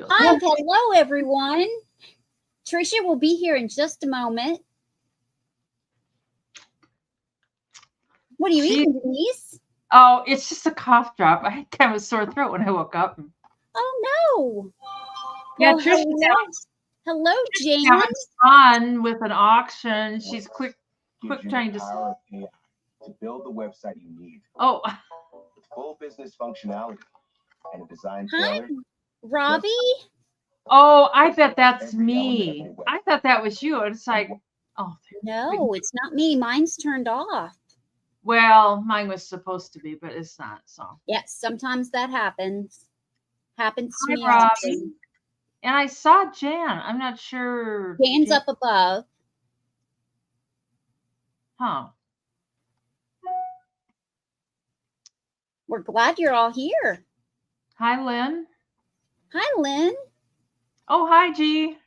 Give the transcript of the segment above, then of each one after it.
Hi, hello everyone. Tricia will be here in just a moment. What are you eating, Denise? Oh, it's just a cough drop. I had kind of a sore throat when I woke up. Oh no. Yeah, Well, Tricia hello, Jan. having fun with an auction. She's quick trying to build the website you need. Oh, With full business functionality and a design Hi, tailored. Robbie. Oh, I bet that's me. I thought that was you. It's like, oh no, it's not me. Mine's turned off. Well, mine was supposed to be, but it's not. So yes, sometimes that happens. Happens to me Robbie. often. And I saw Jan. I'm not sure. Jan's up above. Huh. We're glad you're all here. Hi, Lynn. Hi, Lynn. Oh, hi, G.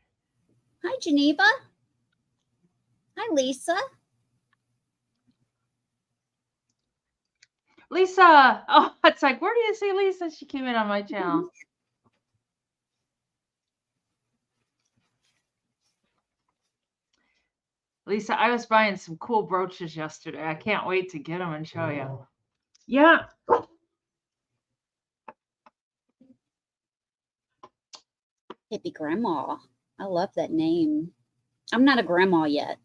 Hi, Geneva. Hi, Lisa. Lisa. Oh, it's like, where do you see Lisa? She came in on my channel. Lisa, I was buying some cool brooches yesterday. I can't wait to get them and show you. Yeah. Hippie Grandma. I love that name. I'm not a grandma yet.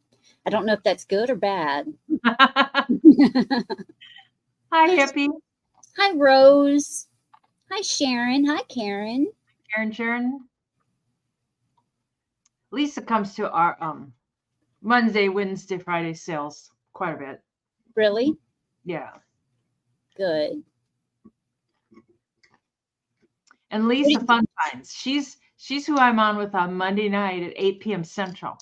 I don't know if that's good or bad. Hi, Hippie. Hi, Rose. Hi, Sharon. Hi, Karen. Sharon. Lisa comes to our Monday, Wednesday, Friday sales quite a bit. Really? Yeah. Good. And Lisa Fun Finds. She's who I'm on with on Monday night at 8 p.m. Central.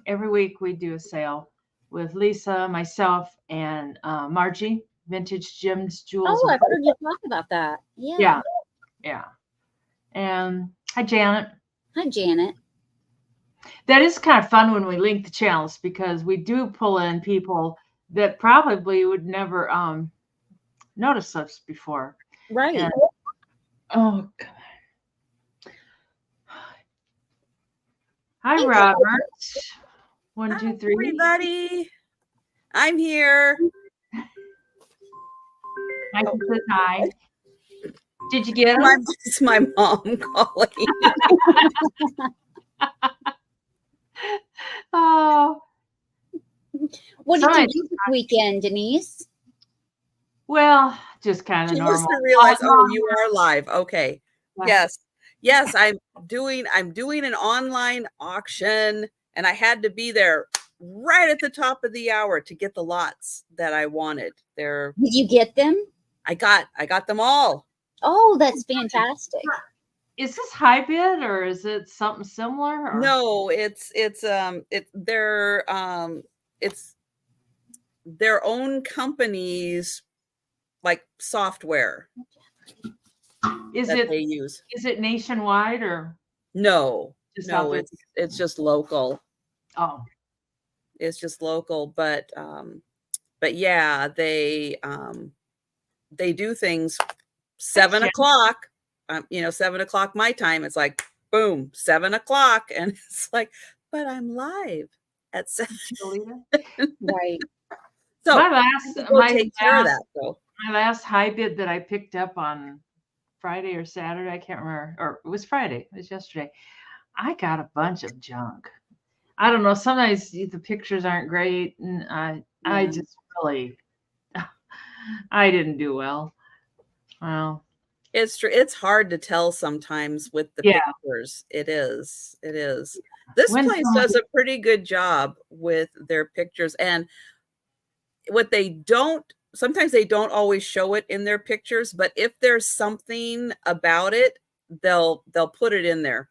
Every week we do a sale with Lisa, myself, and Margie, Vintage Gems, Jewels. Oh, I've heard you talk about that. Yeah. And hi, Janet. Hi, Janet. That is kind of fun when we link the channels because we do pull in people that probably would never notice us before. Right. And, oh, God. Hi, Robert. 1, 2, 3. Everybody, I'm here. I can say hi. Did you get him? It's my mom calling. Oh. What did you do this weekend, Denise? Well, just kind of normal. She must realize, oh, you are live. Okay. Yes, I'm doing an online auction, and I had to be there right at the top of the hour to get the lots that I wanted. Did you get them? I got them all. Oh, that's fantastic. Is this high bid or is it something similar? Or? No, it's their own company's like software. They use. Is it nationwide or no? It's just local. Oh, it's just local, but yeah, they do things 7 o'clock. 7 o'clock my time. It's like boom, 7 o'clock, and it's like, but I'm live at 7. Right. So my last high bid that I picked up on Friday or Saturday, I can't remember, or it was Friday, it was yesterday. I got a bunch of junk. I don't know. Sometimes the pictures aren't great, and I just really, I didn't do well. Well, it's true. It's hard to tell sometimes with the pictures. It is. This place does a pretty good job with their pictures, and what they don't. Sometimes they don't always show it in their pictures, but if there's something about it, they'll put it in there,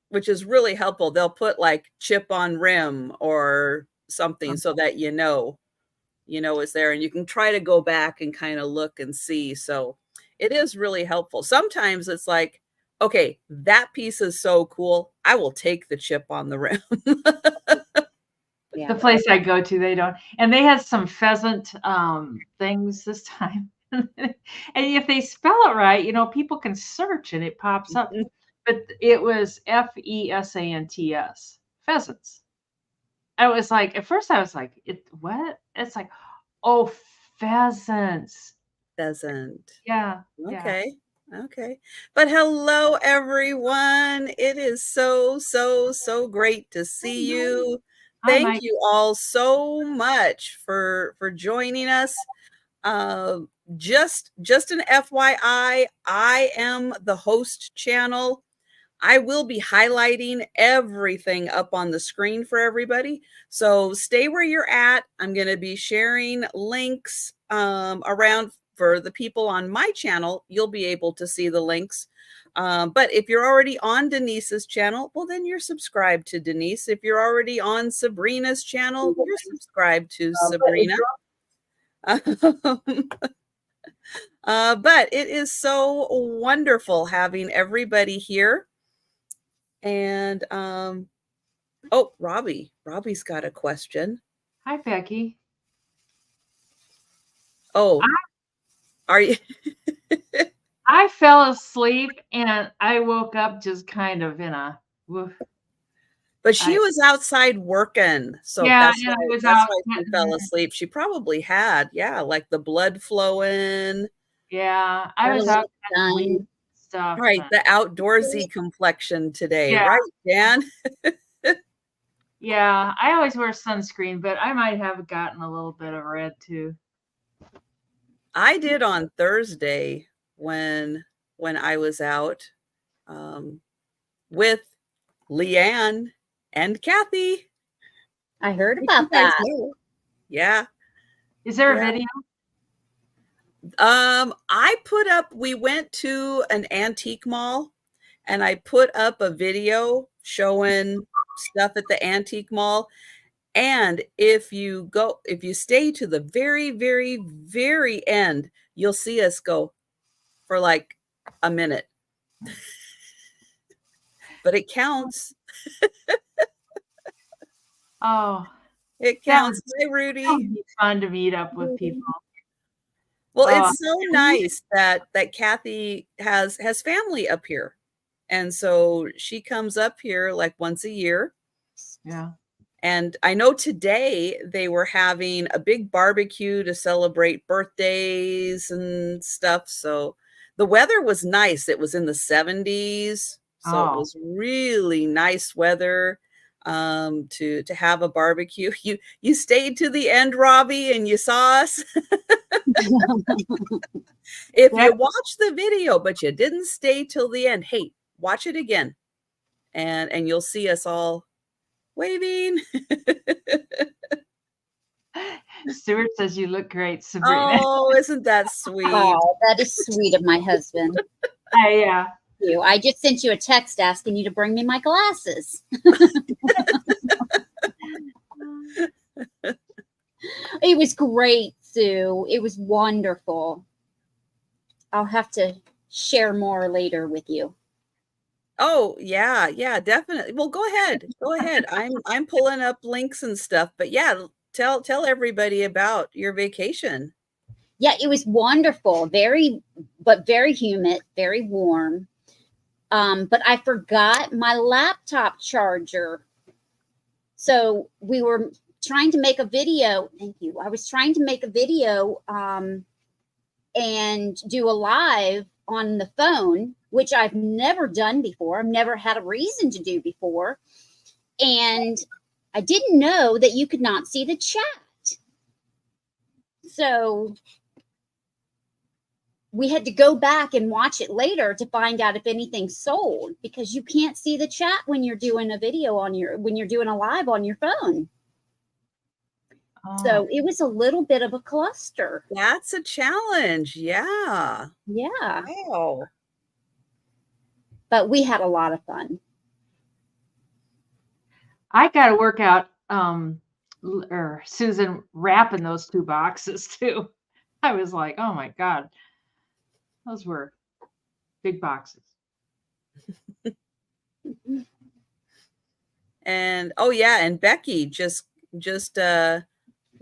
which is really helpful. They'll put like chip on rim or something so that you know is there, and you can try to go back and kind of look and see. So it is really helpful. Sometimes it's like, okay, that piece is so cool, I will take the chip on the rim. The place I go to, they don't, and they had some pheasant things this time. And if they spell it right, you know, people can search and it pops up. But it was F-E-S-A-N-T-S, pheasants. I was like, at first I was like, what? It's like, oh, pheasants. Pheasant. Yeah. Okay. Okay. But hello, everyone. It is so, so, so great to see you. Thank you all so much for joining us. Just an FYI, I am the host channel. I will be highlighting everything up on the screen for everybody. So stay where you're at. I'm going to be sharing links around for the people on my channel. You'll be able to see the links. But if you're already on Denise's channel, well, then you're subscribed to Denise. If you're already on Sabrina's channel, you're subscribed to Sabrina. But it is so wonderful having everybody here. And oh, Robbie's got a question. Hi, Becky. Oh, are you? I fell asleep and I woke up just kind of in a woof. But she was outside working, so yeah, that's why she fell asleep. She probably had, like the blood flowing. Yeah, I was out doing stuff. Right, the outdoorsy complexion today, right, Dan? Yeah, I always wear sunscreen, but I might have gotten a little bit of red too. I did on Thursday when I was out with Leanne and Kathy. I heard about that. Yeah. Is there a video? I put up, we went to an antique mall and I put up a video showing stuff at the antique mall. And if you stay to the very, very, very end, you'll see us go for like a minute. But it counts. Oh, it counts. Hey, Rudy. It's fun to meet up with people. Well, it's so nice that Kathy has family up here. And so she comes up here like once a year. Yeah. And I know today they were having a big barbecue to celebrate birthdays and stuff. So the weather was nice. It was in the 70s. So it was really nice weather to have a barbecue. You stayed to the end, Robbie, and you saw us. If you watched the video, but you didn't stay till the end, hey, watch it again. And you'll see us all waving. Stuart says you look great, Sabrina. Oh, isn't that sweet? Oh, that is sweet of my husband. Yeah. I just sent you a text asking you to bring me my glasses. It was great, Sue. It was wonderful. I'll have to share more later with you. Oh, yeah, definitely. Well, go ahead. I'm pulling up links and stuff, but yeah, tell everybody about your vacation. Yeah, it was wonderful. Very humid, very warm. But I forgot my laptop charger. So we were trying to make a video. Thank you. I was trying to make a video and do a live on the phone, which I've never done before. I've never had a reason to do before. And I didn't know that you could not see the chat. So we had to go back and watch it later to find out if anything sold, because you can't see the chat when you're doing a video when you're doing a live on your phone. So it was a little bit of a cluster. That's a challenge. Yeah. Yeah. Wow. But we had a lot of fun. I got to work out or Susan wrapping those 2 boxes too. I was like, oh my God, those were big boxes. And oh yeah, and Becky just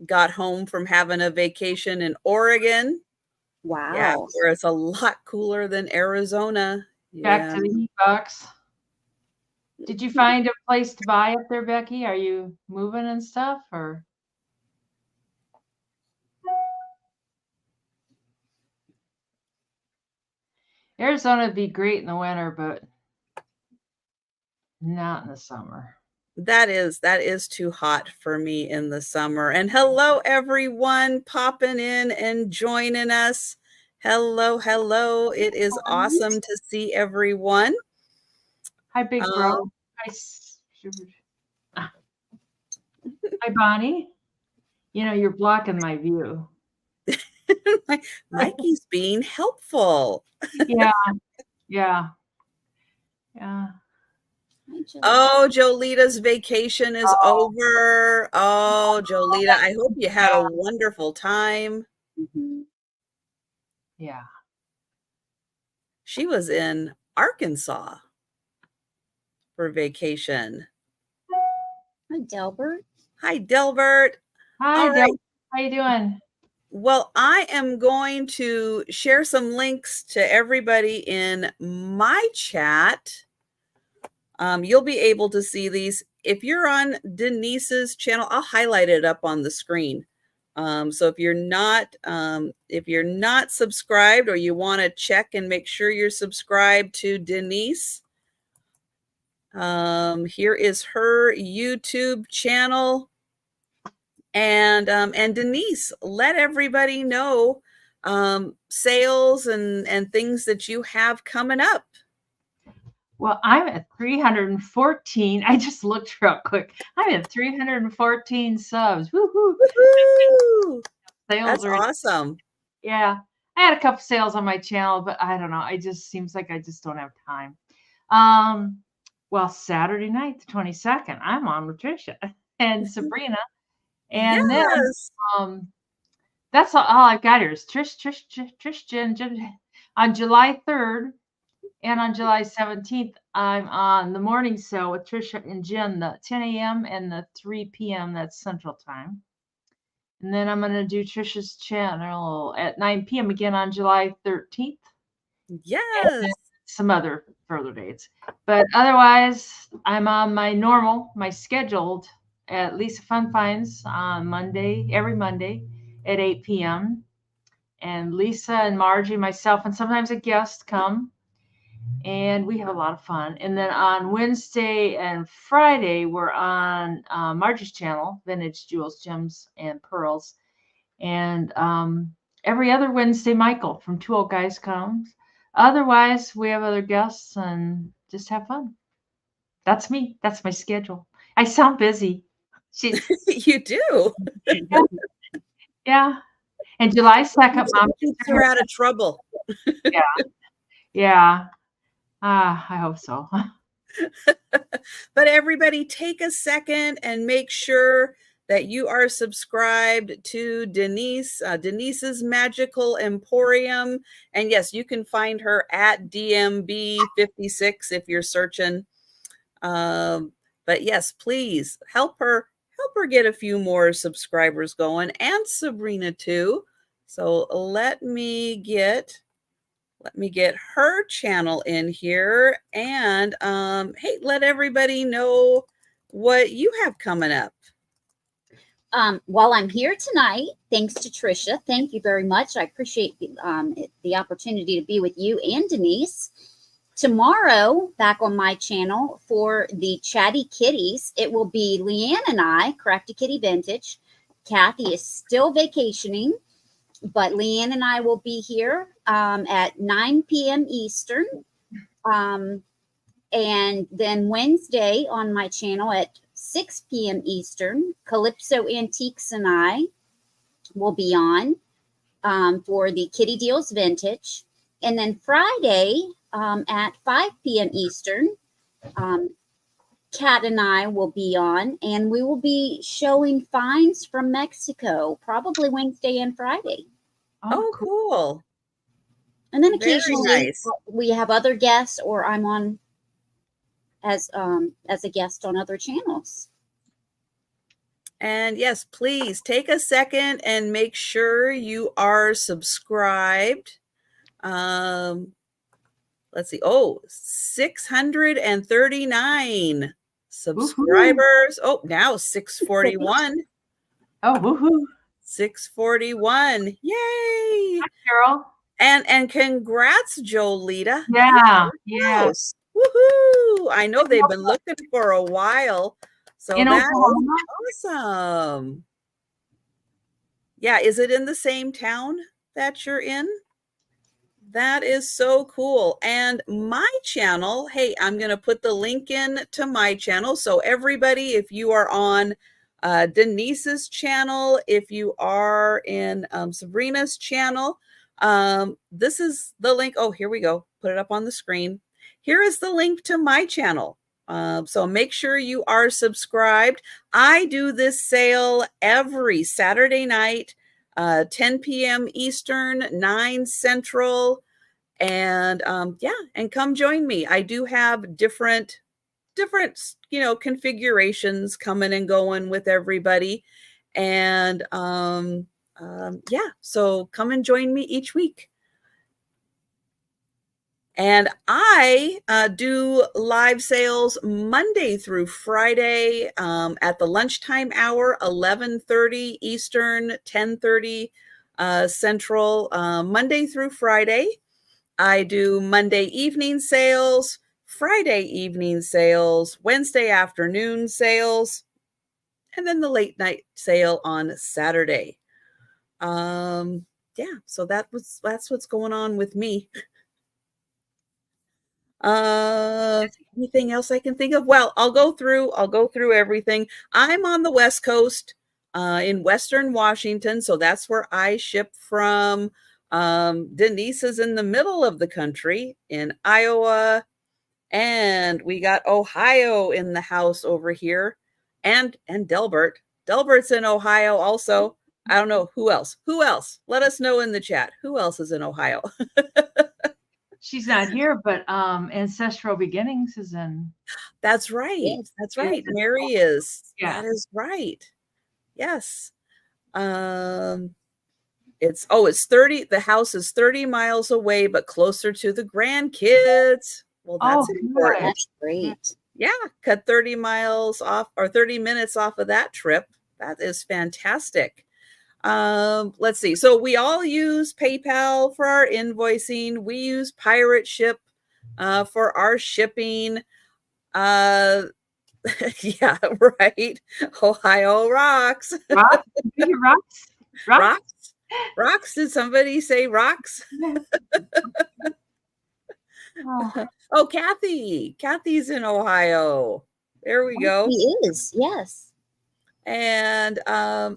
got home from having a vacation in Oregon. Yeah, Wow. where it's a lot cooler than Arizona. Back Yeah. to the heat box. Did you find a place to buy up there, Becky? Are you moving and stuff, or? Arizona would be great in the winter, but not in the summer. That is too hot for me in the summer. And hello, everyone popping in and joining us. Hello, hello. It is awesome to see everyone. Hi, Big Bro. Hi, Bonnie. You know, you're blocking my view. Mikey's being helpful. Yeah. Yeah. Yeah. Oh, Jolita's vacation is over. Oh, Jolita, I hope you had a wonderful time. Yeah. She was in Arkansas for vacation. Hi, Delbert. Hi, Delbert. Hi, Delbert. How you doing? Well, I am going to share some links to everybody in my chat. You'll be able to see these. If you're on Denise's channel, I'll highlight it up on the screen. So if you're not subscribed, or you want to check and make sure you're subscribed to Denise, here is her YouTube channel. And Denise, let everybody know sales and things that you have coming up. Well, I'm at 314. I just looked real quick. I'm at 314 subs. Woohoo! Woo-hoo! Sales That's awesome. Yeah. I had a couple sales on my channel, but I don't know. It just seems like I just don't have time. Well, Saturday night, the 22nd, I'm on with Trisha and Sabrina. And yes. then that's all I've got here is Trish Jen on July 3rd. And on July 17th, I'm on the morning show with Trisha and Jen, the 10 a.m. and the 3 p.m. That's Central Time. And then I'm going to do Trisha's channel at 9 p.m. again on July 13th. Yes. Some other further dates. But otherwise, I'm on my scheduled at Lisa Fun Finds on Monday, every Monday at 8 p.m. And Lisa and Margie, myself, and sometimes a guest come. And we have a lot of fun. And then on Wednesday and Friday, we're on Margie's channel, Vintage Jewels, Gems, and Pearls. And every other Wednesday, Michael from Two Old Guys comes. Otherwise, we have other guests and just have fun. That's me. That's my schedule. I sound busy. You do. Yeah. And July 2nd, Mom. You're out of trouble. Yeah. Yeah. I hope so. But everybody, take a second and make sure that you are subscribed to Denise, Denise's Magical Emporium. And yes, you can find her at DMB56 if you're searching. But yes, please help her get a few more subscribers going, and Sabrina too. So let me get her channel in here, and hey, let everybody know what you have coming up. While I'm here tonight, thanks to Trisha, thank you very much. I appreciate the opportunity to be with you and Denise. Tomorrow, back on my channel for the Chatty Kitties, it will be Leanne and I, Crafty Kitty Vintage. Kathy is still vacationing, but Leanne and I will be here at 9 p.m. Eastern. And then Wednesday on my channel at 6 p.m. Eastern, Calypso Antiques and I will be on for the Kitty Deals Vintage. And then Friday at 5 p.m. Eastern, Kat and I will be on, and we will be showing finds from Mexico, probably Wednesday and Friday. Oh, cool. And then occasionally nice. we have other guests, or I'm on as a guest on other channels. And yes, please take a second and make sure you are subscribed. Let's see. Oh, 639 subscribers. Oh, now 641. Oh, woohoo. 641. Yay. Hi, Carol. And congrats, Jolita. Yeah. Yeah. Woohoo. I know they've been looking for a while. So that's awesome. Yeah. Is it in the same town that you're in? That is so cool. And my channel, hey, I'm going to put the link in to my channel. So everybody, if you are on Denise's channel, if you are in Sabrina's channel, this is the link. Oh, here we go. Put it up on the screen. Here is the link to my channel. So make sure you are subscribed. I do this sale every Saturday night, 10 p.m. Eastern, 9 Central. And yeah, and come join me. I do have different, configurations coming and going with everybody. And yeah, so come and join me each week. And I do live sales Monday through Friday at the lunchtime hour, 11:30 Eastern, 10:30 Central, Monday through Friday. I do Monday evening sales, Friday evening sales, Wednesday afternoon sales, and then the late night sale on Saturday. Yeah, so that's what's going on with me. Anything else I can think of? Well, I'll go through everything. I'm on the West Coast, in Western Washington, so that's where I ship from. Denise is in the middle of the country in Iowa, and we got Ohio in the house over here, and Delbert. Delbert's in Ohio also. I don't know who else. Let us know in the chat. Who else is in Ohio? She's not here, but Ancestral Beginnings is in. That's right. Yes. That's right. Mary is. Yeah. That is right. Yes. It's 30. The house is 30 miles away, but closer to the grandkids. Well, that's important. That's great. Yeah. Cut 30 miles off or 30 minutes off of that trip. That is fantastic. Let's see. So we all use PayPal for our invoicing. We use Pirate Ship for our shipping. Yeah, right. Ohio rocks. Rocks. Did somebody say rocks? Oh, Kathy. Kathy's in Ohio. There we go. He is. Yes. And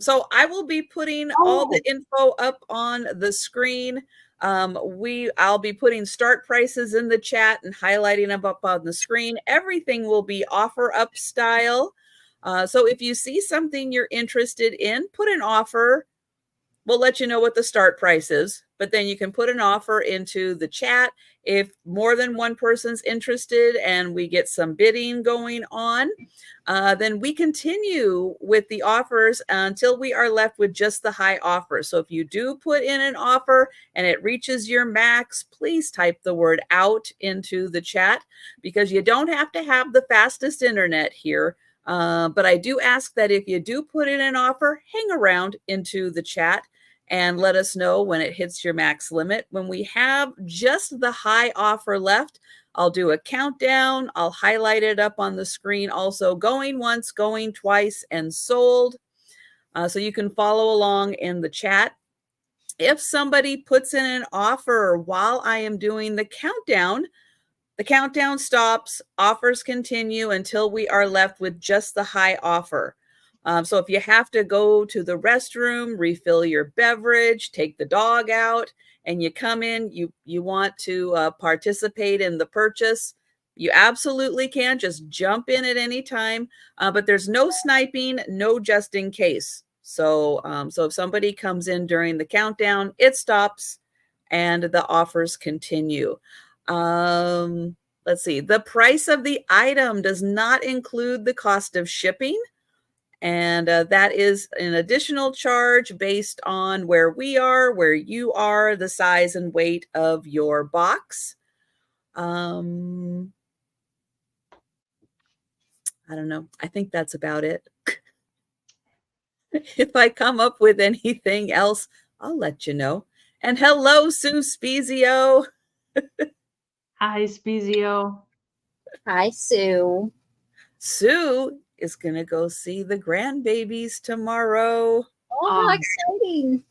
so I will be putting all the info up on the screen. I'll be putting start prices in the chat and highlighting them up on the screen. Everything will be offer up style. So if you see something you're interested in, put an offer. We'll let you know what the start price is, but then you can put an offer into the chat. If more than one person's interested and we get some bidding going on, then we continue with the offers until we are left with just the high offer. So if you do put in an offer and it reaches your max, please type the word out into the chat, because you don't have to have the fastest internet here. But I do ask that if you do put in an offer, hang around into the chat and let us know when it hits your max limit. When we have just the high offer left, I'll do a countdown. I'll highlight it up on the screen also, going once, going twice, and sold. So you can follow along in the chat. If somebody puts in an offer while I am doing the countdown stops, offers continue until we are left with just the high offer. So if you have to go to the restroom, refill your beverage, take the dog out, and you come in, you want to participate in the purchase, you absolutely can. Just jump in at any time. But there's no sniping, no just in case. So if somebody comes in during the countdown, it stops and the offers continue. Let's see. The price of the item does not include the cost of shipping. And that is an additional charge based on where we are, where you are, the size and weight of your box. I don't know. I think that's about it. If I come up with anything else, I'll let you know. And hello, Sue Spezio. Hi, Spezio. Hi, Sue. Sue is going to go see the grandbabies tomorrow. Oh, how exciting.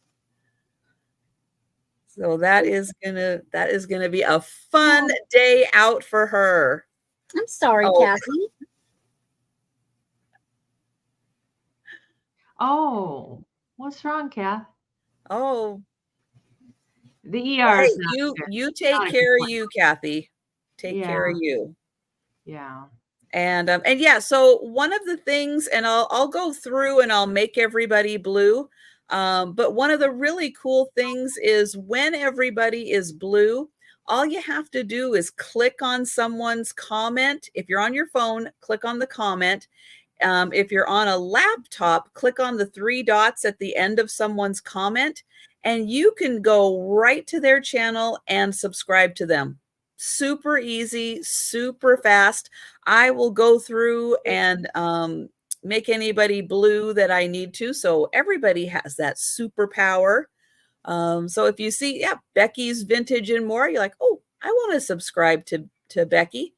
So that is gonna be a fun day out for her. I'm sorry, Kathy. Oh, what's wrong, Kath? Oh, the ER is not you take care of you, Kathy. Take care of you. Yeah. And yeah, so one of the things, and I'll go through and I'll make everybody blue. But one of the really cool things is when everybody is blue, all you have to do is click on someone's comment. If you're on your phone, click on the comment. If you're on a laptop, click on the 3 dots at the end of someone's comment, and you can go right to their channel and subscribe to them. Super easy, super fast. I will go through and make anybody blue that I need to. So everybody has that superpower. So if you see, Becky's Vintage and More, you're like, oh, I want to subscribe to Becky.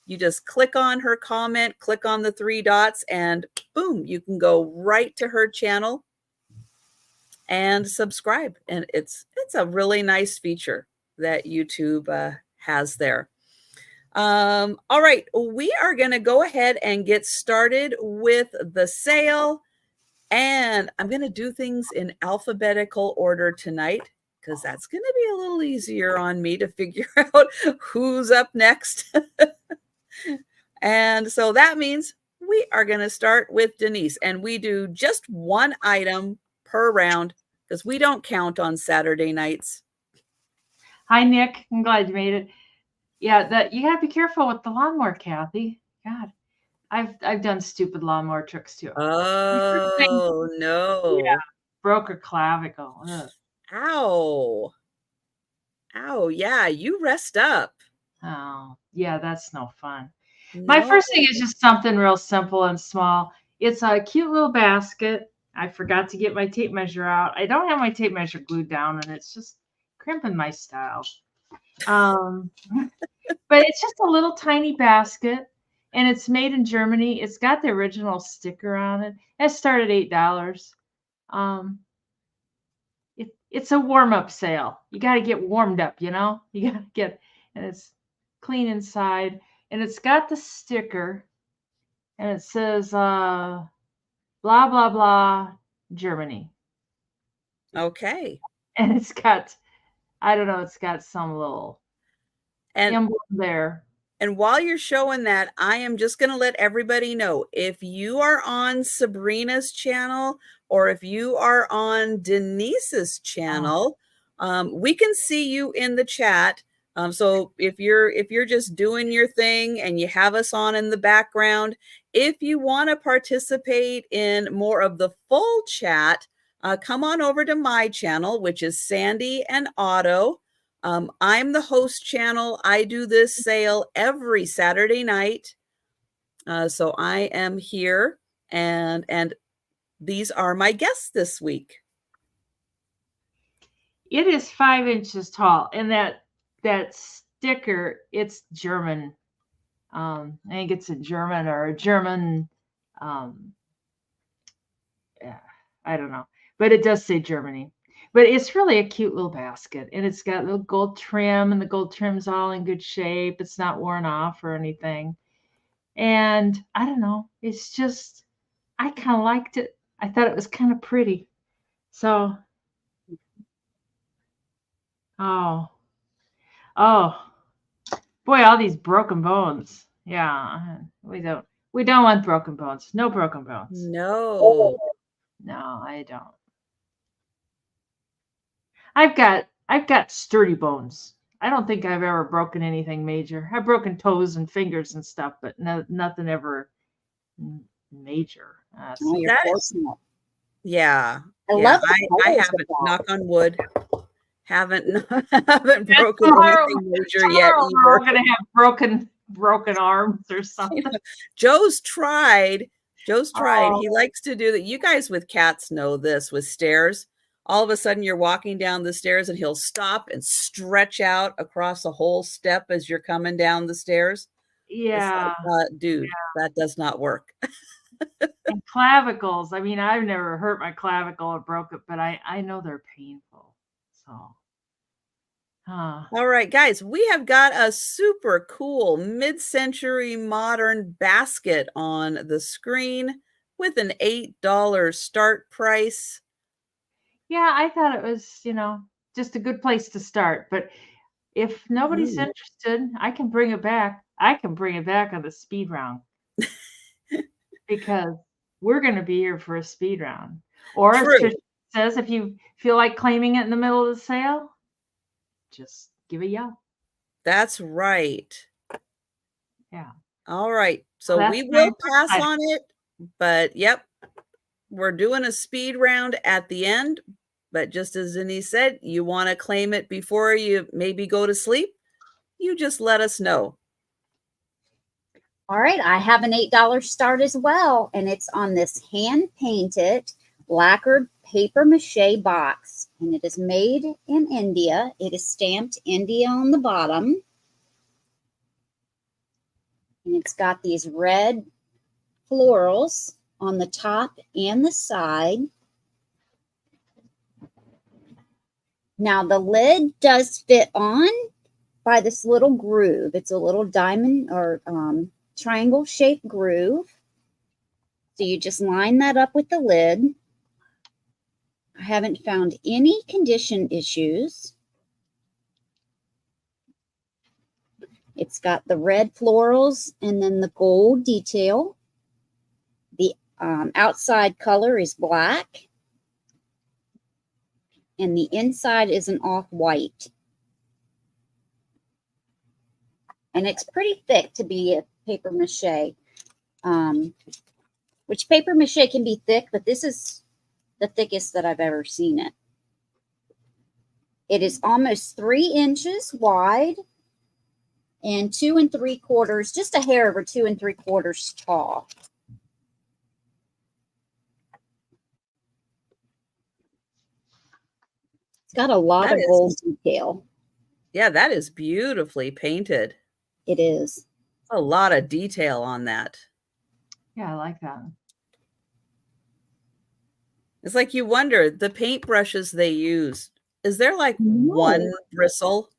You just click on her comment, click on the 3 dots, and boom, you can go right to her channel and subscribe. And it's a really nice feature that YouTube has there. All right, we are going to go ahead and get started with the sale. And I'm going to do things in alphabetical order tonight because that's going to be a little easier on me to figure out who's up next. And so that means we are going to start with Denise, and we do just one item per round because we don't count on Saturday nights. Hi, Nick. I'm glad you made it. Yeah, you gotta be careful with the lawnmower, Kathy. God, I've done stupid lawnmower tricks too. Oh no! Yeah, broke her clavicle. Ugh. Ow! Ow! Yeah, you rest up. Oh, yeah, that's no fun. No. My first thing is just something real simple and small. It's a cute little basket. I forgot to get my tape measure out. I don't have my tape measure glued down, and it's just crimping my style. But it's just a little tiny basket, and it's made in Germany. It's got the original sticker on it. It started $8. It's a warm-up sale. You got to get warmed up, you know? You got to get, and it's clean inside, and it's got the sticker, and it says, blah, blah, blah, Germany. Okay. And it's got, I don't know, it's got some little emblem there. And while you're showing that, I am just going to let everybody know, if you are on Sabrina's channel or if you are on Denise's channel, we can see you in the chat. So if you're just doing your thing and you have us on in the background, if you want to participate in more of the full chat, come on over to my channel, which is Sandy and Otto. I'm the host channel. I do this sale every Saturday night. So I am here, and these are my guests this week. It is 5 inches tall, and that sticker, it's German. I think it's a German or a German. Yeah, I don't know, but it does say Germany. But it's really a cute little basket, and it's got little gold trim, and the gold trim's all in good shape. It's not worn off or anything. And I don't know, it's just, I kind of liked it. I thought it was kind of pretty. So, oh, boy, all these broken bones. Yeah, we don't want broken bones. No broken bones. No, I don't. I've got sturdy bones. I don't think I've ever broken anything major. I've broken toes and fingers and stuff, but nothing ever major. Oh, you're That is- fortunate. Yeah. I Yeah. love the I colors of haven't, that. knock on wood, haven't haven't broken Tomorrow- anything major yet Tomorrow we're all either. gonna have broken arms or something. Joe's tried. Oh. He likes to do that. You guys with cats know this with stairs. All of a sudden you're walking down the stairs and he'll stop and stretch out across the whole step as you're coming down the stairs. It's Yeah. like, dude, that does not work. And clavicles. I mean, I've never hurt my clavicle or broke it, but I know they're painful. So, All right, guys, we have got a super cool mid-century modern basket on the screen with an $8 start price. yeah, I thought it was, just a good place to start. But if nobody's interested, I can bring it back. I can bring it back on the speed round because we're going to be here for a speed round. Or as True. Trish says, if you feel like claiming it in the middle of the sale, just give a yell. That's right. Yeah. All right. So That's we very will pass exciting. on it, but yep, we're doing a speed round at the end. But just as Denise said, you want to claim it before you maybe go to sleep, you just let us know. All right, I have an $8 start as well, and it's on this hand-painted lacquered paper mache box, and it is made in India. It is stamped India on the bottom, and it's got these red florals on the top and the side. Now the lid does fit on by this little groove. It's a little diamond or triangle shaped groove. So you just line that up with the lid. I haven't found any condition issues. It's got the red florals and then the gold detail. The outside color is black. And the inside is an off-white. And it's pretty thick to be a paper mache. Which paper mache can be thick, but this is the thickest that I've ever seen it. It is almost 3 inches wide and 2 3/4, just a hair over 2 3/4 tall. It's got a lot of gold detail. Yeah, that is beautifully painted. It is. A lot of detail on that. Yeah, I like that. It's like you wonder, the paintbrushes they use, is there like one bristle?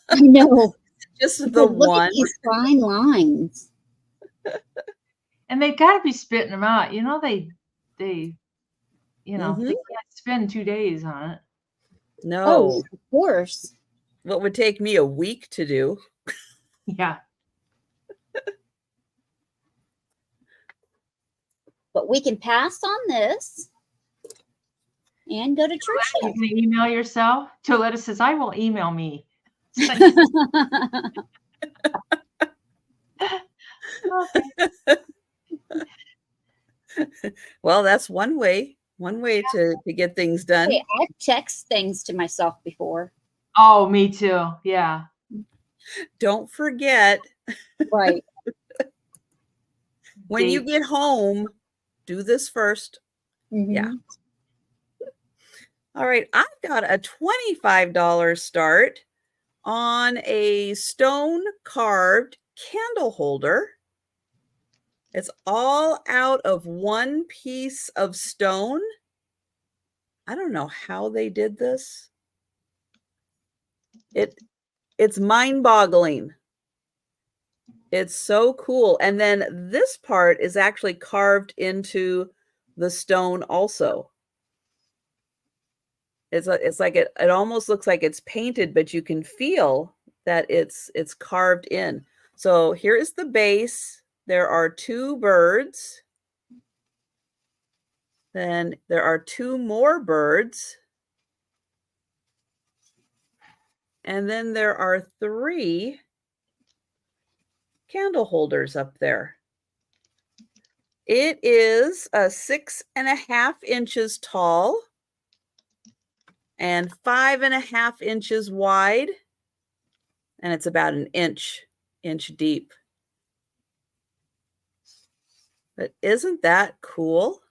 I know. Just the Look one. at these fine lines. And they've got to be spitting them out. They they can't spend 2 days on it. No. Oh, of course. What would take me a week to do. Yeah. But we can pass on this and go to You Tricia. can email yourself. Toletta says, I will email me. Well, that's one way to get things done. Hey, I've text things to myself before. Oh, me too. Yeah. Don't forget, Right. when you get home, do this first. Mm-hmm. Yeah. All right. I've got a $25 start on a stone carved candle holder. It's all out of one piece of stone. I don't know how they did this. It's mind-boggling. It's so cool. And then this part is actually carved into the stone also. It's like it almost looks like it's painted, but you can feel that it's carved in. So here is the base. There are 2 birds. Then there are 2 more birds. And then there are 3 candle holders up there. It is 6.5 inches tall and 5.5 inches wide, and it's about an inch deep. But isn't that cool?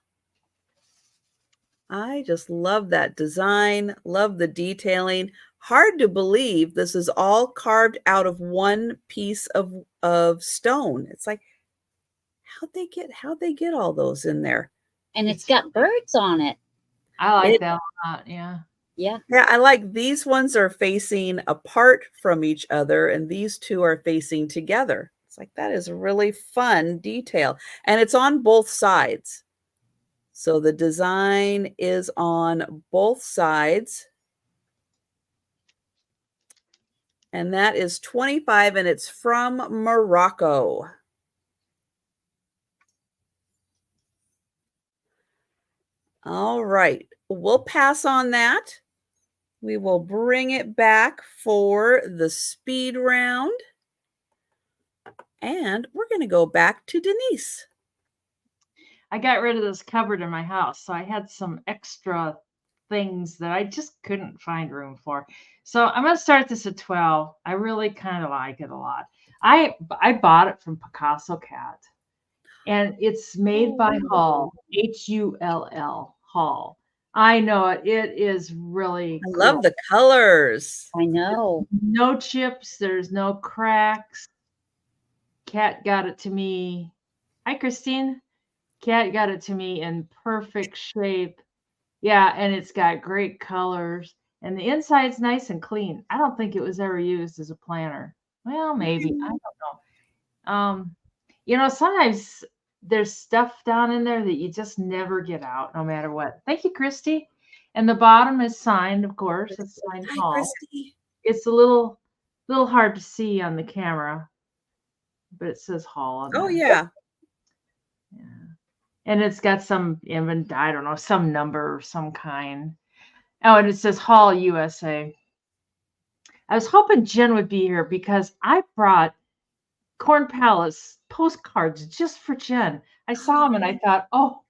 I just love that design, love the detailing. Hard to believe this is all carved out of one piece of stone. It's like, how'd they get all those in there? And it's got birds on it. I like that a lot. Yeah. Yeah. Yeah, I like these ones are facing apart from each other, and these two are facing together. It's like, that is a really fun detail. And it's on both sides. So the design is on both sides. And that is $25, and it's from Morocco. All right, we'll pass on that. We will bring it back for the speed round. And we're going to go back to Denise. I got rid of this cupboard in my house, so I had some extra things that I just couldn't find room for. So I'm going to start this at 12. I really kind of like it a lot. I bought it from Picasso Cat, and it's made by Hull, Hull, Hull. I know it. It is really I cool. love the colors. I know. No chips. There's no cracks. Cat got it to me. Hi, Christine. Cat got it to me in perfect shape. Yeah, and it's got great colors. And the inside's nice and clean. I don't think it was ever used as a planner. Well, maybe. I don't know. Sometimes there's stuff down in there that you just never get out, no matter what. Thank you, Christy. And the bottom is signed, of course. It's signed Hull. Christy. It's a little hard to see on the camera, but it says Hull on there. Oh, yeah. Yeah. And it's got some I don't know, some number of some kind. Oh, and it says Hull, USA. I was hoping Jen would be here because I brought Corn Palace postcards just for Jen. I saw them and I thought, oh,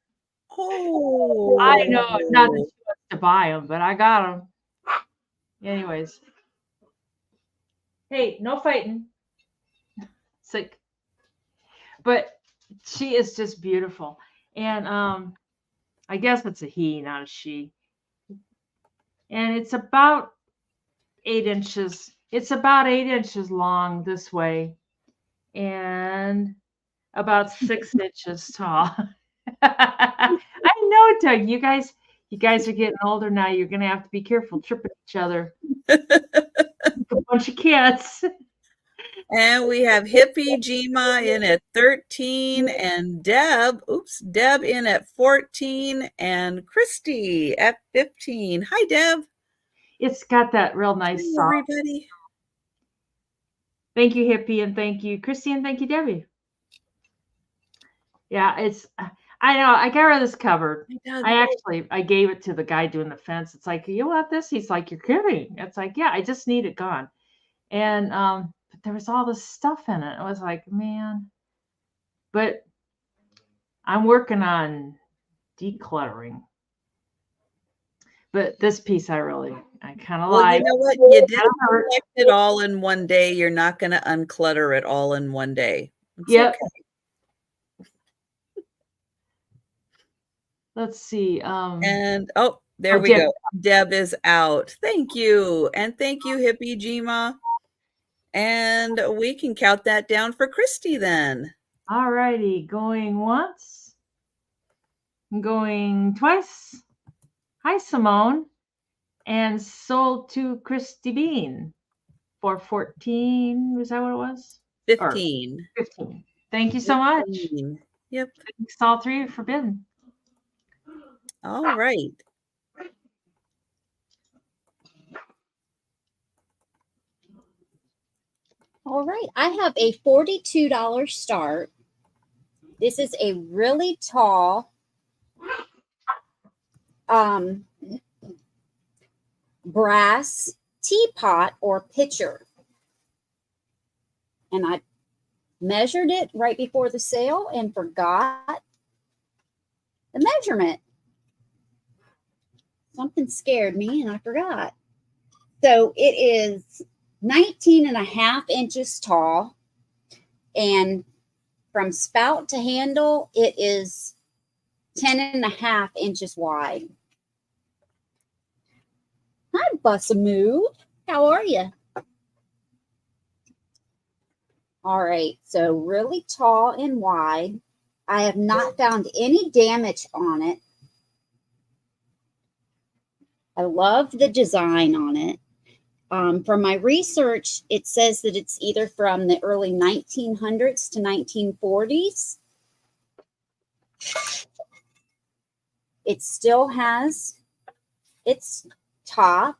I know, not that she wants to buy them, but I got them. Anyways. Hey, no fighting. Sick. But she is just beautiful. And I guess it's a he, not a she. And it's about 8 inches. It's about 8 inches long this way and about 6 inches tall. I know, Doug. You guys are getting older now. You're gonna have to be careful tripping each other. A bunch of kids. And we have Hippie Jima in at 13 and Deb in at 14 and Christy at 15. Hi, Deb. It's got that real nice soft. Everybody. Thank you, Hippie, and thank you, Christy, and thank you, Debbie. Yeah, I know, I got rid of this cupboard. I gave it to the guy doing the fence. It's like, you want this? He's like, you're kidding. It's like, yeah, I just need it gone. And but there was all this stuff in it. I was like, man. But I'm working on decluttering. But this piece I kind of like. You know what? You didn't collect it all in one day. You're not going to unclutter it all in one day. Yep. Okay. Let's see. And there we go. Deb is out. Thank you. And thank you, Hippie Jima. And we can count that down for Christy then. All righty. Going once. Going twice. Hi, Simone. And sold to Christy Bean for 14. Was that what it was? 15. 15. Thank you so much. Yep. Thanks all three for bidding. All right. All right. I have a $42 start. This is a really tall brass teapot or pitcher. And I measured it right before the sale and forgot the measurement. Something scared me and I forgot. So it is 19.5 inches tall, and from spout to handle, it is 10.5 inches wide. Hi, Bussa Move. How are you? All right, so really tall and wide. I have not found any damage on it. I love the design on it. From my research, it says that it's either from the early 1900s to 1940s. It still has its top.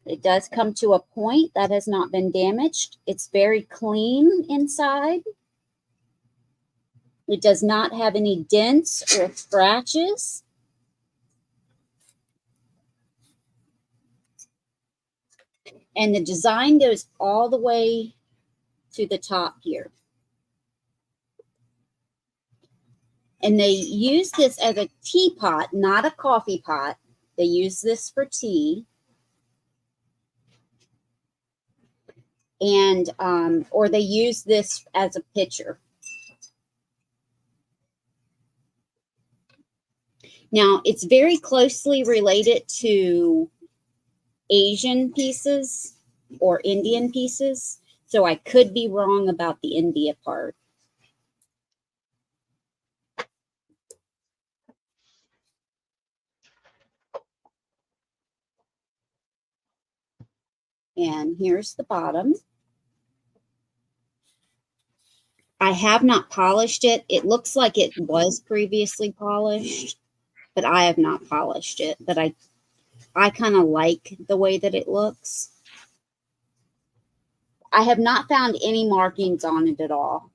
It does come to a point that has not been damaged. It's very clean inside. It does not have any dents or scratches. And the design goes all the way to the top here. And they use this as a teapot, not a coffee pot. They use this for tea. And, or they use this as a pitcher. Now, it's very closely related to Asian pieces or Indian pieces. So I could be wrong about the India part. And here's the bottom. I have not polished it. It looks like it was previously polished, but I have not polished it. But I kind of like the way that it looks. I have not found any markings on it at all.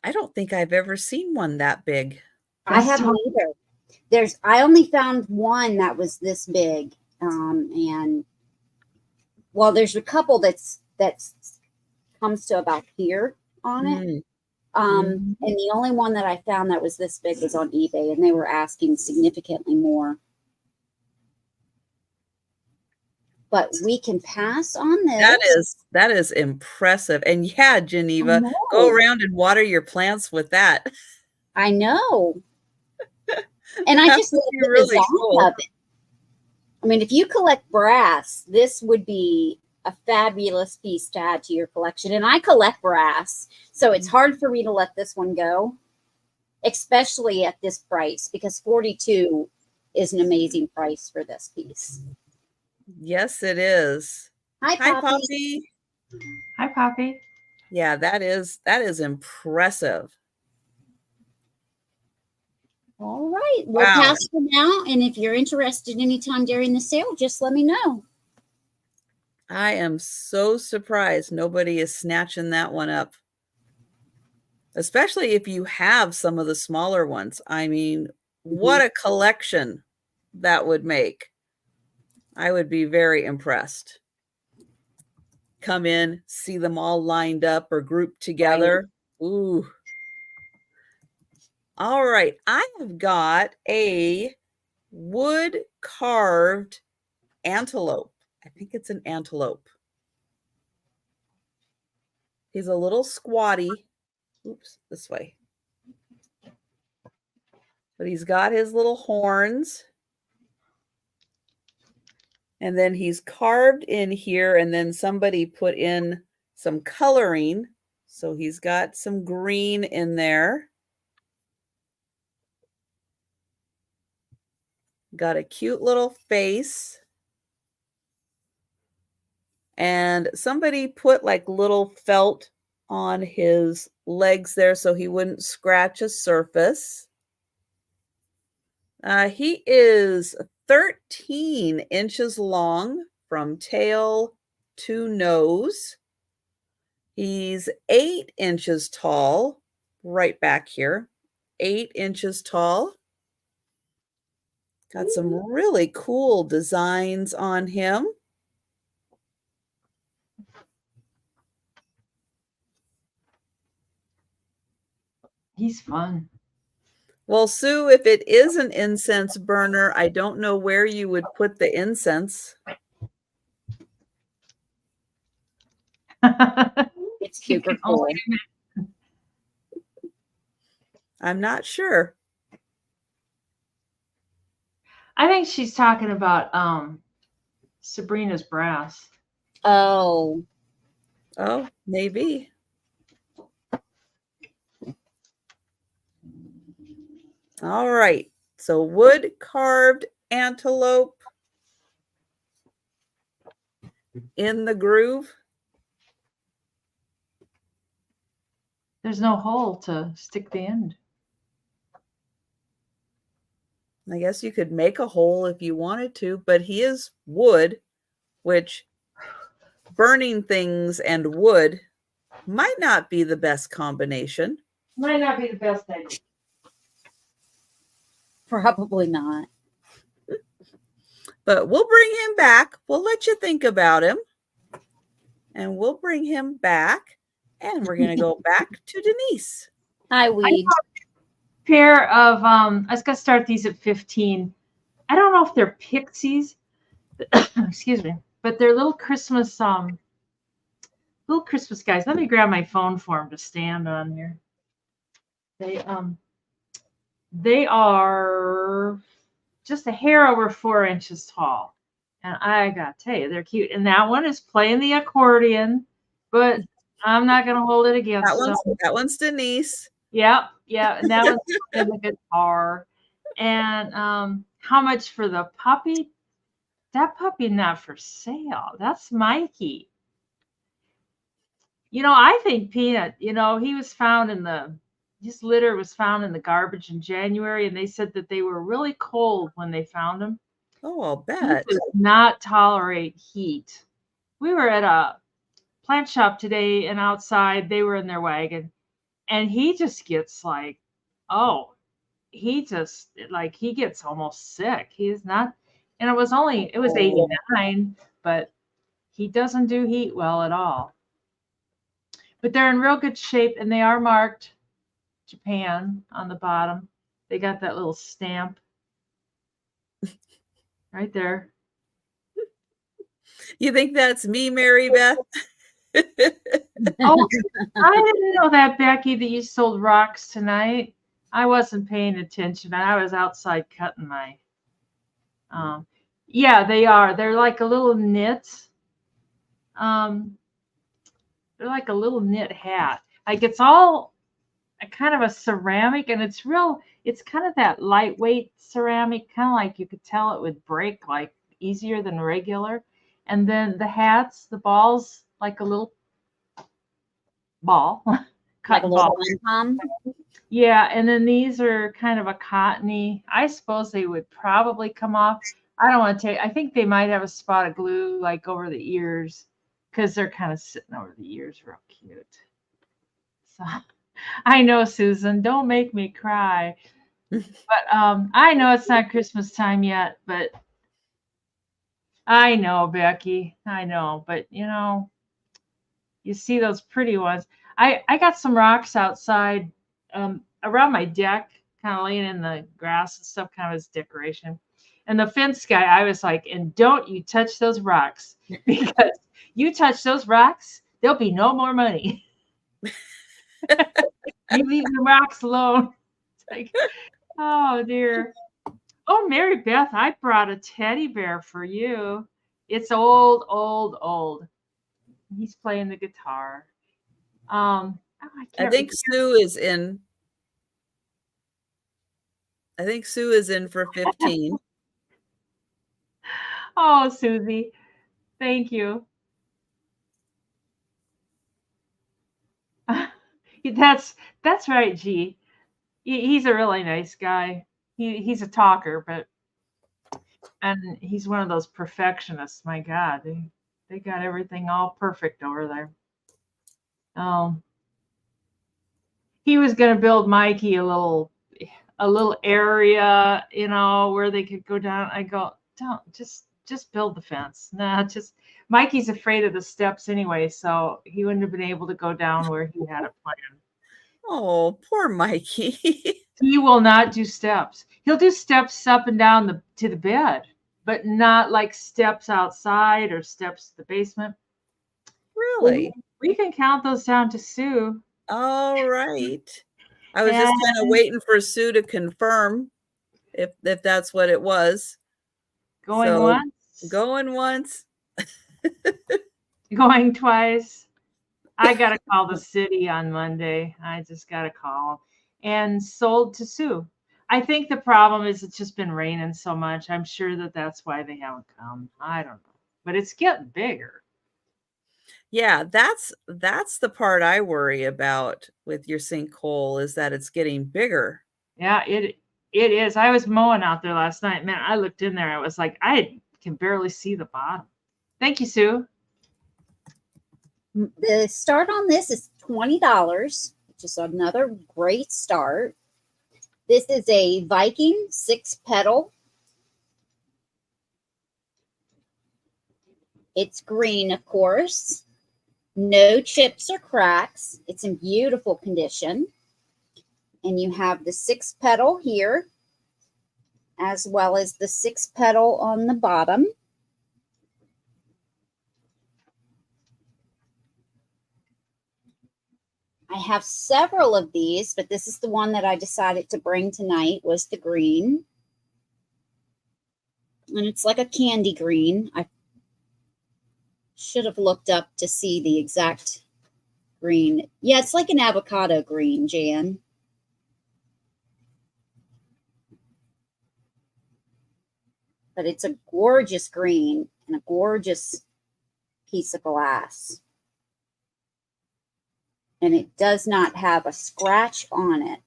I don't think I've ever seen one that big. I haven't either. I only found one that was this big. And well, there's a couple that's comes to about here on it. And the only one that I found that was this big was on eBay, and they were asking significantly more. But we can pass on this. That is impressive. And yeah, Geneva, go around and water your plants with that. I know. And I just love the really design of it. I mean, if you collect brass, this would be a fabulous piece to add to your collection. And I collect brass, so it's hard for me to let this one go, especially at this price, because $42 is an amazing price for this piece. Yes, it is. Hi, Poppy. Poppy. Hi, Poppy. Yeah, that is impressive. All right, we'll pass for now. And if you're interested anytime during the sale, just let me know. I am so surprised nobody is snatching that one up. Especially if you have some of the smaller ones. I mean, what a collection that would make. I would be very impressed. Come in, see them all lined up or grouped together. Right. Ooh. All right. I have got a wood carved antelope. I think it's an antelope. He's a little squatty. Oops, this way. But he's got his little horns. And then he's carved in here, and then somebody put in some coloring. So he's got some green in there. Got a cute little face. And somebody put like little felt on his legs there so he wouldn't scratch a surface. He is 13 inches long from tail to nose. He's 8 inches tall, right back here. 8 inches tall. Got some really cool designs on him. He's fun. Well, Sue, if it is an incense burner, I don't know where you would put the incense. It's super cool. I'm not sure. I think she's talking about Sabrina's brass. Oh, Maybe. All right. So wood carved antelope in the groove. There's no hole to stick the end. I guess you could make a hole if you wanted to, but he is wood, which burning things and wood might not be the best combination. Might not be the best idea. probably not. But we'll bring him back. We'll let you think about him. And we'll bring him back. And we're going to go back to Denise. Hi, Weed. Pair of I was gonna start these at 15. I don't know if they're pixies, excuse me, but they're little Christmas guys. Let me grab my phone for them to stand on here. They are just a hair over 4 inches tall, and I gotta tell you, they're cute. And that one is playing the accordion, but I'm not gonna hold it against them. That one's Denise. Yep. And that one's playing the guitar. And how much for the puppy? That puppy not for sale. That's Mikey. I think Peanut, he was found his litter was found in the garbage in January, and they said that they were really cold when they found him. Oh, I'll bet. He does not tolerate heat. We were at a plant shop today, and outside they were in their wagon, and he just gets he gets almost sick. He's not, and it was 89, but he doesn't do heat well at all. But they're in real good shape, and they are marked Japan on the bottom. They got that little stamp right there. You think that's me, Mary Beth? Oh, I didn't know that, Becky, that you sold rocks tonight. I wasn't paying attention. I was outside cutting my. Yeah, they are. They're like a little knit. They're like a little knit hat. Like it's all a kind of a ceramic, and it's kind of that lightweight ceramic, kind of like you could tell it would break like easier than regular. And then the hats, the balls, like a little ball, Like a little pom-pom. Yeah, and then these are kind of a cottony. I suppose they would probably come off. I don't want to take. I think they might have a spot of glue like over the ears, because they're kind of sitting over the ears, real cute. So, I know, Susan, don't make me cry. But I know it's not Christmas time yet, but I know, Becky. I know, but you see those pretty ones. I got some rocks outside around my deck, kind of laying in the grass and stuff, kind of as decoration. And the fence guy, I was like, and don't you touch those rocks, because you touch those rocks, there'll be no more money. You leave the rocks alone. It's like, oh dear. Oh, Mary Beth, I brought a teddy bear for you. It's old. He's playing the guitar. I think Sue is in. I think Sue is in for 15. Oh, Susie, thank you. That's right, G. He's a really nice guy. He's a talker, and he's one of those perfectionists. My God, they got everything all perfect over there. He was going to build Mikey a little area, where they could go down. I go, don't just build the fence. Nah, Mikey's afraid of the steps anyway, so he wouldn't have been able to go down where he had it planned. Oh, poor Mikey. He will not do steps. He'll do steps up and down to the bed, but not like steps outside or steps to the basement. Really? We can count those down to Sue. All right. I was just kind of waiting for Sue to confirm if that's what it was. Going once. Going once. Going twice. I got to call the city on Monday. I just got to call. And sold to Sue. I think the problem is it's just been raining so much. I'm sure that's why they haven't come. I don't know. But it's getting bigger. Yeah, that's the part I worry about with your sinkhole, is that it's getting bigger. Yeah, it is. I was mowing out there last night. Man, I looked in there. I was like, I can barely see the bottom. Thank you, Sue. The start on this is $20, which is another great start. This is a Viking 6-petal. It's green, of course. No chips or cracks. It's in beautiful condition. And you have the 6-petal here, as well as the 6-petal on the bottom. I have several of these, but this is the one that I decided to bring tonight, was the green. And it's like a candy green. I should have looked up to see the exact green. Yeah, it's like an avocado green, Jan. But it's a gorgeous green and a gorgeous piece of glass. And it does not have a scratch on it.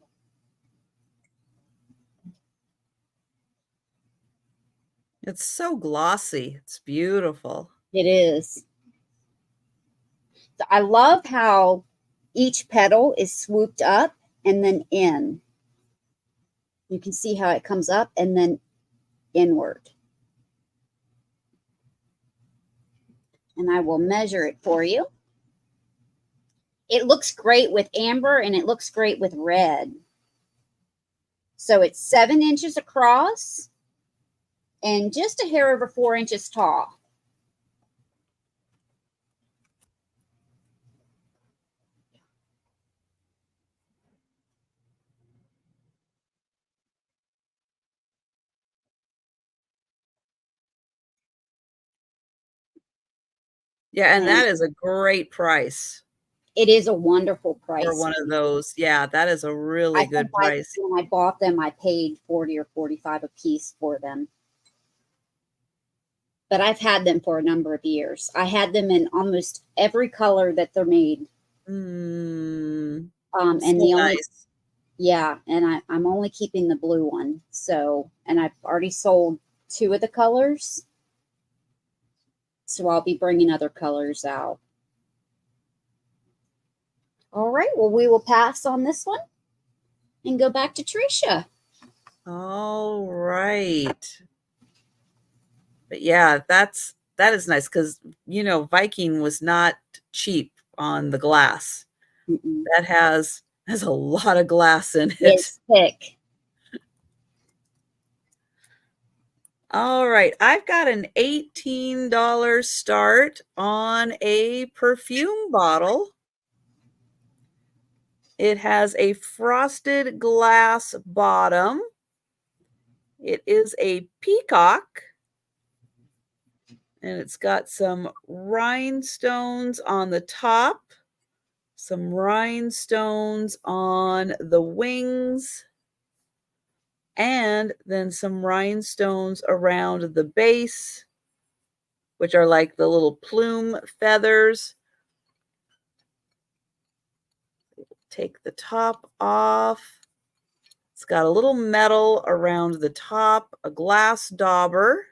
It's so glossy. It's beautiful. It is. I love how each petal is swooped up and then in. You can see how it comes up and then inward. And I will measure it for you. It looks great with amber and it looks great with red. So it's 7 inches across and just a hair over 4 inches tall. Yeah, and that is a great price. It is a wonderful price for one of those. Yeah, that is a really good price. When I bought them, I paid $40 or $45 a piece for them. But I've had them for a number of years. I had them in almost every color that they're made. And so the only, yeah, and I'm only keeping the blue one. So, and I've already sold 2 of the colors. So I'll be bringing other colors out. All right, well, we will pass on this one and go back to Tricia. All right. But yeah, that is nice because, you know, Viking was not cheap on the glass. That has a lot of glass in it. It's thick. All right, I've got an $18 start on a perfume bottle. It has a frosted glass bottom. It is a peacock. And it's got some rhinestones on the top, some rhinestones on the wings, and then some rhinestones around the base, which are like the little plume feathers. Take the top off. It's got a little metal around the top, a glass dauber.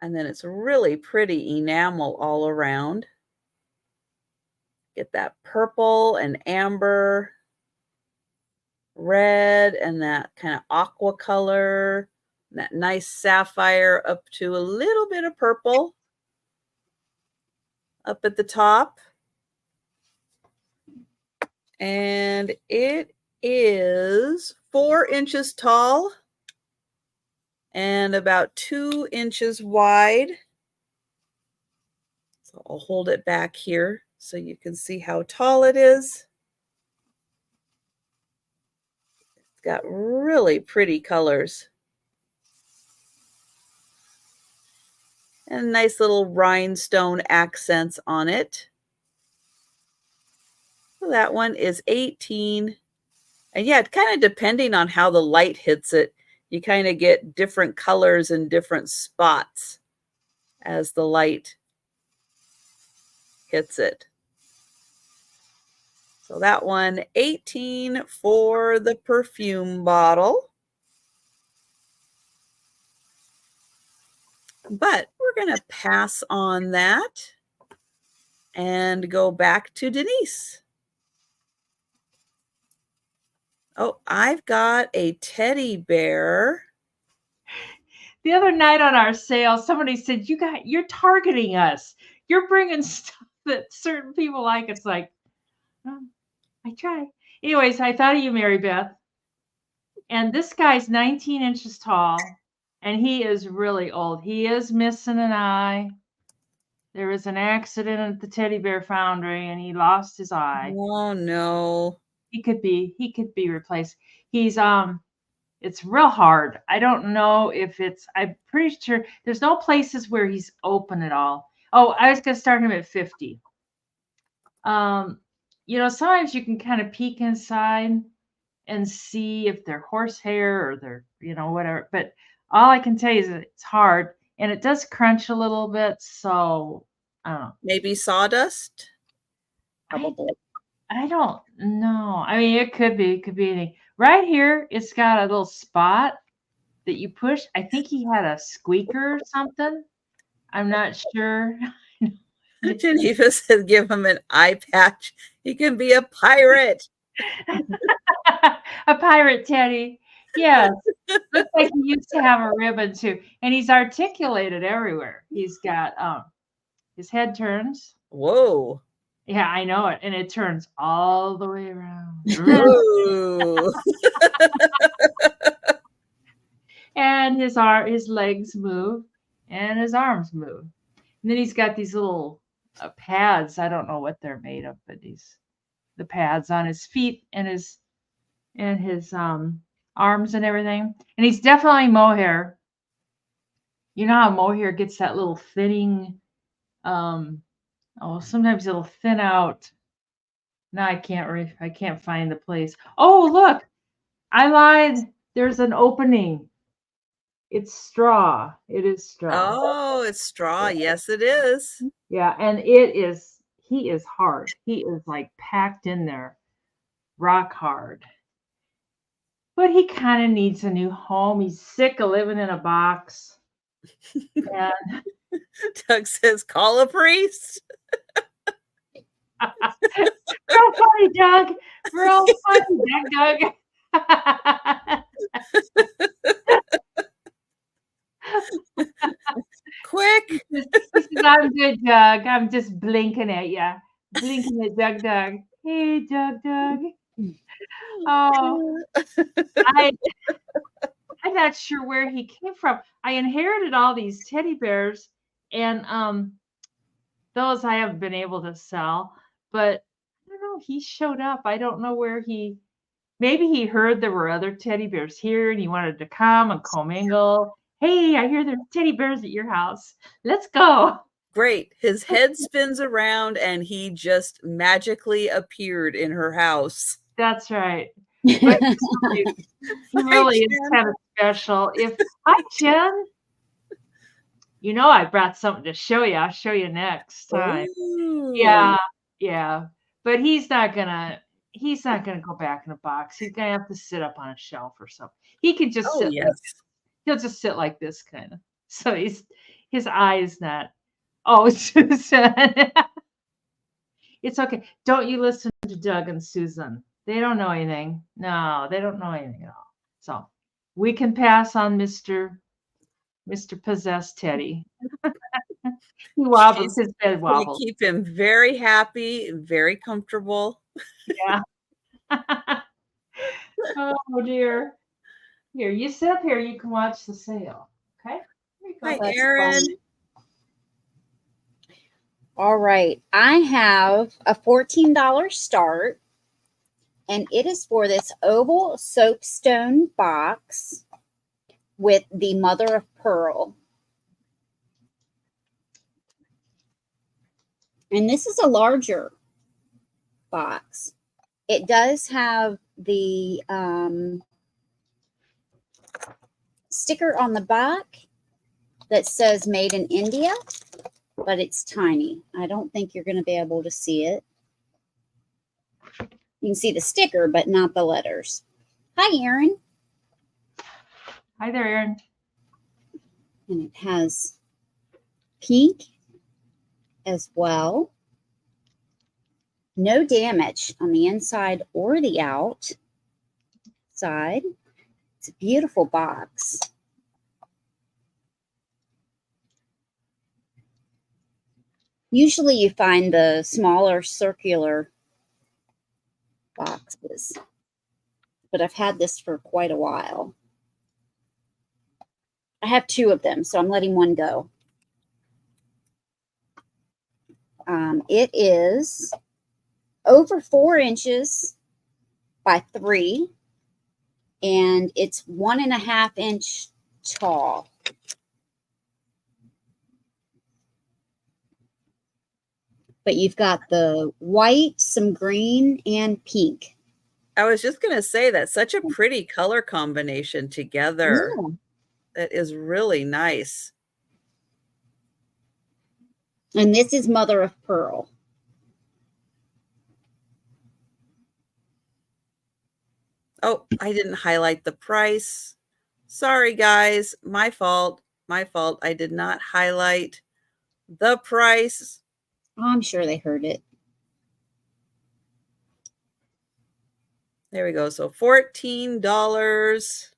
And then it's really pretty enamel all around. Get that purple and amber, red, and that kind of aqua color, That nice sapphire up to a little bit of purple up at the top. And it is 4 inches tall and about 2 inches wide. So I'll hold it back here so you can see how tall it is. It's got really pretty colors. And nice little rhinestone accents on it. So that one is 18. And yeah, kind of depending on how the light hits it, you kind of get different colors and different spots as the light hits it. So that one, 18 for the perfume bottle. But we're going to pass on that and go back to Denise. Oh, I've got a teddy bear. The other night on our sale, somebody said, you're targeting us. You're bringing stuff that certain people like. It's like, oh, I try. Anyways, I thought of you, Mary Beth. And this guy's 19 inches tall, and he is really old. He is missing an eye. There was an accident at the Teddy Bear Foundry, and he lost his eye. Oh no. He could be replaced. He's it's real hard. I don't know if I'm pretty sure there's no places where he's open at all. Oh, I was gonna start him at 50. You know, sometimes you can kind of peek inside and see if they're horsehair or they're, you know, whatever. But all I can tell you is that it's hard and it does crunch a little bit. So I don't know. Maybe sawdust? Probably. I don't know. I mean, it could be anything. Right here, it's got a little spot that you push. I think he had a squeaker or something. I'm not sure. Geneva said give him an eye patch. He can be a pirate. A pirate teddy. Yes. Looks like he used to have a ribbon too. And he's articulated everywhere. He's got his head turns. Whoa. Yeah, I know it. And it turns all the way around. Ooh. And his legs move and his arms move. And then he's got these little pads. I don't know what they're made of, but the pads on his feet and his arms and everything. And he's definitely mohair. You know how mohair gets that little thinning, sometimes it'll thin out. No, I can't find the place. Oh, look, I lied. There's an opening. It's straw. It is straw. Oh, it's straw. Yes, it is. Yeah, and he is hard. He is like packed in there, rock hard. But he kind of needs a new home. He's sick of living in a box. And Doug says, call a priest. real funny, Doug. Real funny, Doug. Quick. He says, I'm good, Doug. I'm just blinking at you. Blinking at Doug. Hey, Doug. Oh, I'm not sure where he came from. I inherited all these teddy bears, and those I haven't been able to sell. But I don't know. He showed up. I don't know where maybe he heard there were other teddy bears here, and he wanted to come and commingle. Hey, I hear there's teddy bears at your house. Let's go. Great. His head spins around, and he just magically appeared in her house. That's right. But he really is kind of special. Hi, Jen. You know, I brought something to show you. I'll show you next time. Ooh. Yeah. But he's not gonna go back in a box. He's gonna have to sit up on a shelf or something. He can just sit. Yes. He'll just sit like this kind of. So his eye is not. Oh, Susan. It's okay. Don't you listen to Doug and Susan. They don't know anything. No, they don't know anything at all. So we can pass on Mr. Possessed Teddy. He wobbles, his bed You wobbles. keep him very happy, very comfortable. Yeah. Oh dear. Here, you sit up here. You can watch the sale. Okay. Here you go. Hi, That's Erin. funny. All right. I have a $14 start, and it is for this oval soapstone box with the mother of pearl. And this is a larger box. It does have the sticker on the back that says made in India, but it's tiny. I don't think you're going to be able to see it. You can see the sticker, but not the letters. Hi, Erin. Hi there, Erin. And it has pink as well. No damage on the inside or the outside. It's a beautiful box. Usually you find the smaller circular boxes, but I've had this for quite a while. I have 2 of them, so I'm letting one go. It is over 4 inches by 3, and it's 1.5 inch tall. But you've got the white, some green, and pink. I was just going to say that's such a pretty color combination together. Yeah. That is really nice. And this is mother of pearl. Oh, I didn't highlight the price. Sorry, guys. My fault. My fault. I did not highlight the price. I'm sure they heard it. There we go. So $14.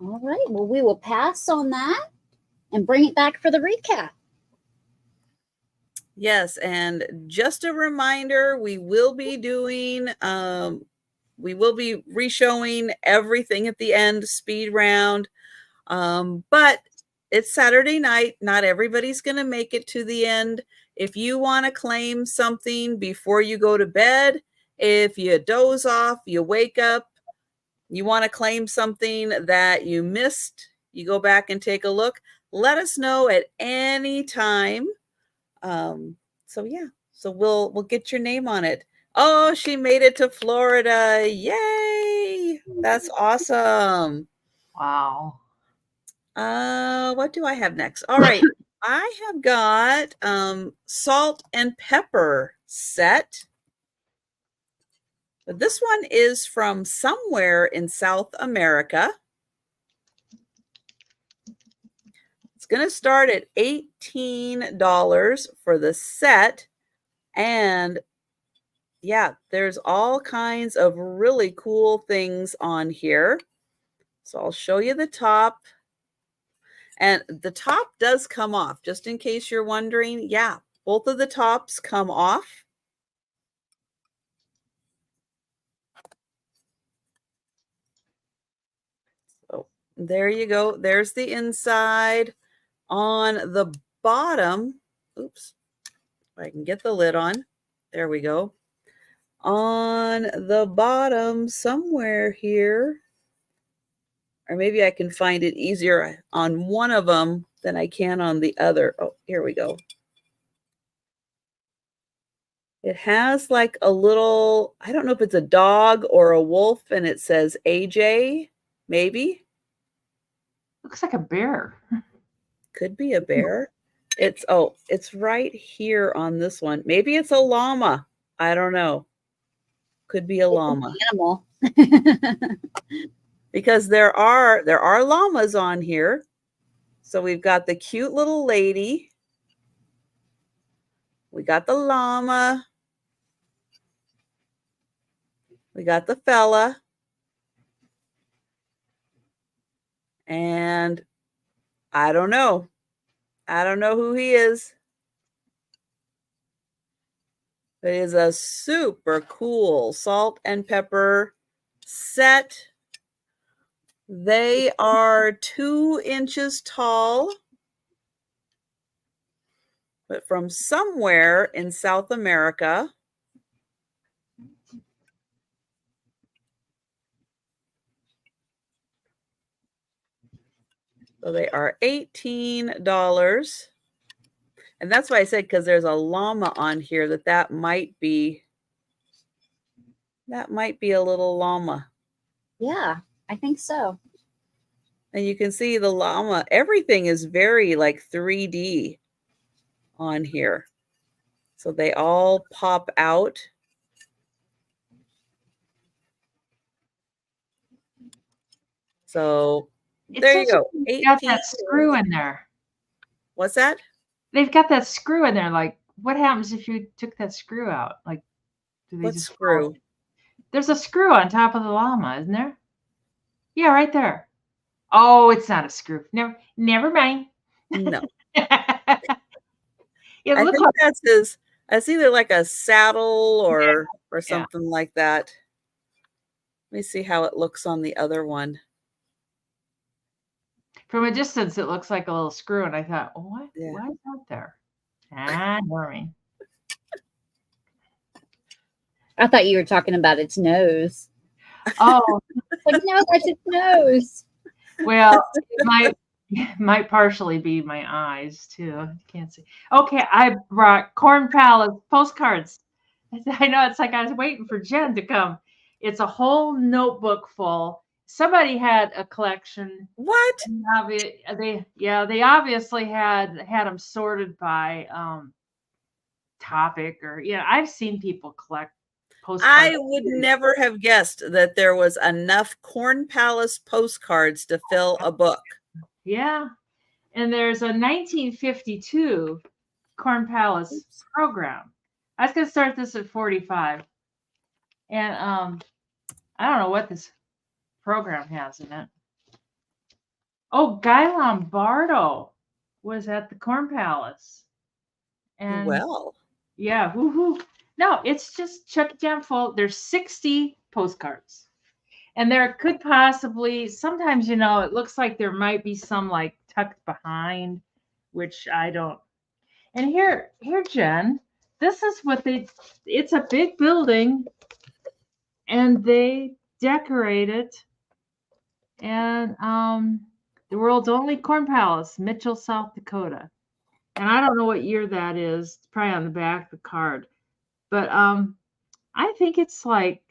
All right. Well, we will pass on that and bring it back for the recap. Yes, and just a reminder, we will be doing we will be re-showing everything at the end, speed round. But it's Saturday night. Not everybody's going to make it to the end. If you want to claim something before you go to bed, if you doze off, you wake up, you want to claim something that you missed, you go back and take a look, let us know at any time. So yeah, so we'll get your name on it. Oh, she made it to Florida. Yay! That's awesome. Wow. What do I have next? All right. I have got salt and pepper set. But this one is from somewhere in South America. It's going to start at $18 for the set. And yeah, there's all kinds of really cool things on here. So I'll show you the top. And the top does come off, just in case you're wondering. Yeah, both of the tops come off. So there you go. There's the inside. On the bottom, oops, if I can get the lid on. There we go. On the bottom somewhere here, or maybe I can find it easier on one of them than I can on the other. Oh, here we go. It has like a little, I don't know if it's a dog or a wolf, and it says AJ, maybe. Looks like a bear. Could be a bear. It's right here on this one. Maybe it's a llama. I don't know. Could be a llama. Animal. Because there are llamas on here. So we've got the cute little lady. We got the llama. We got the fella. And I don't know. I don't know who he is. It is a super cool salt and pepper set. They are 2 inches tall, but from somewhere in South America. So they are $18. And that's why I said, because there's a llama on here, that might be a little llama. Yeah, I think so. And you can see the llama. Everything is very like 3D on here. So they all pop out. So there you go. They've got that screw in there. What's that? They've got that screw in there. Like, what happens if you took that screw out? Like, do they What just screw? There's a screw on top of the llama, isn't there? Yeah, right there. Oh, it's not a screw. Never mind. No. It I looks think like that's his. It's either like a saddle or something like that. Let me see how it looks on the other one. from a distance, it looks like a little screw, and I thought, oh, what? Yeah. Why is that there? Never mind. I thought you were talking about its nose. Oh, Like, no, that's its nose. well, it might partially be my eyes too. Can't see. Okay, I brought Corn Palace postcards. I know, it's like I was waiting for Jen to come. It's a whole notebook full. Somebody had a collection. What? They obviously had them sorted by topic, or I've seen people collect postcards. I would never have guessed that there was enough Corn Palace postcards to fill a book. Yeah. And there's a 1952 Corn Palace program. I was going to start this at 45. And I don't know what this program has in it. Oh, Guy Lombardo was at the Corn Palace. And well, yeah, woohoo. No, it's just Chucky Jam full. There's 60 postcards. And there could possibly, sometimes, it looks like there might be some like tucked behind, which I don't. And here, Jen, this is what it's a big building and they decorate it. And the world's only Corn Palace, Mitchell, South Dakota. And I don't know what year that is. It's probably on the back of the card. But I think it's like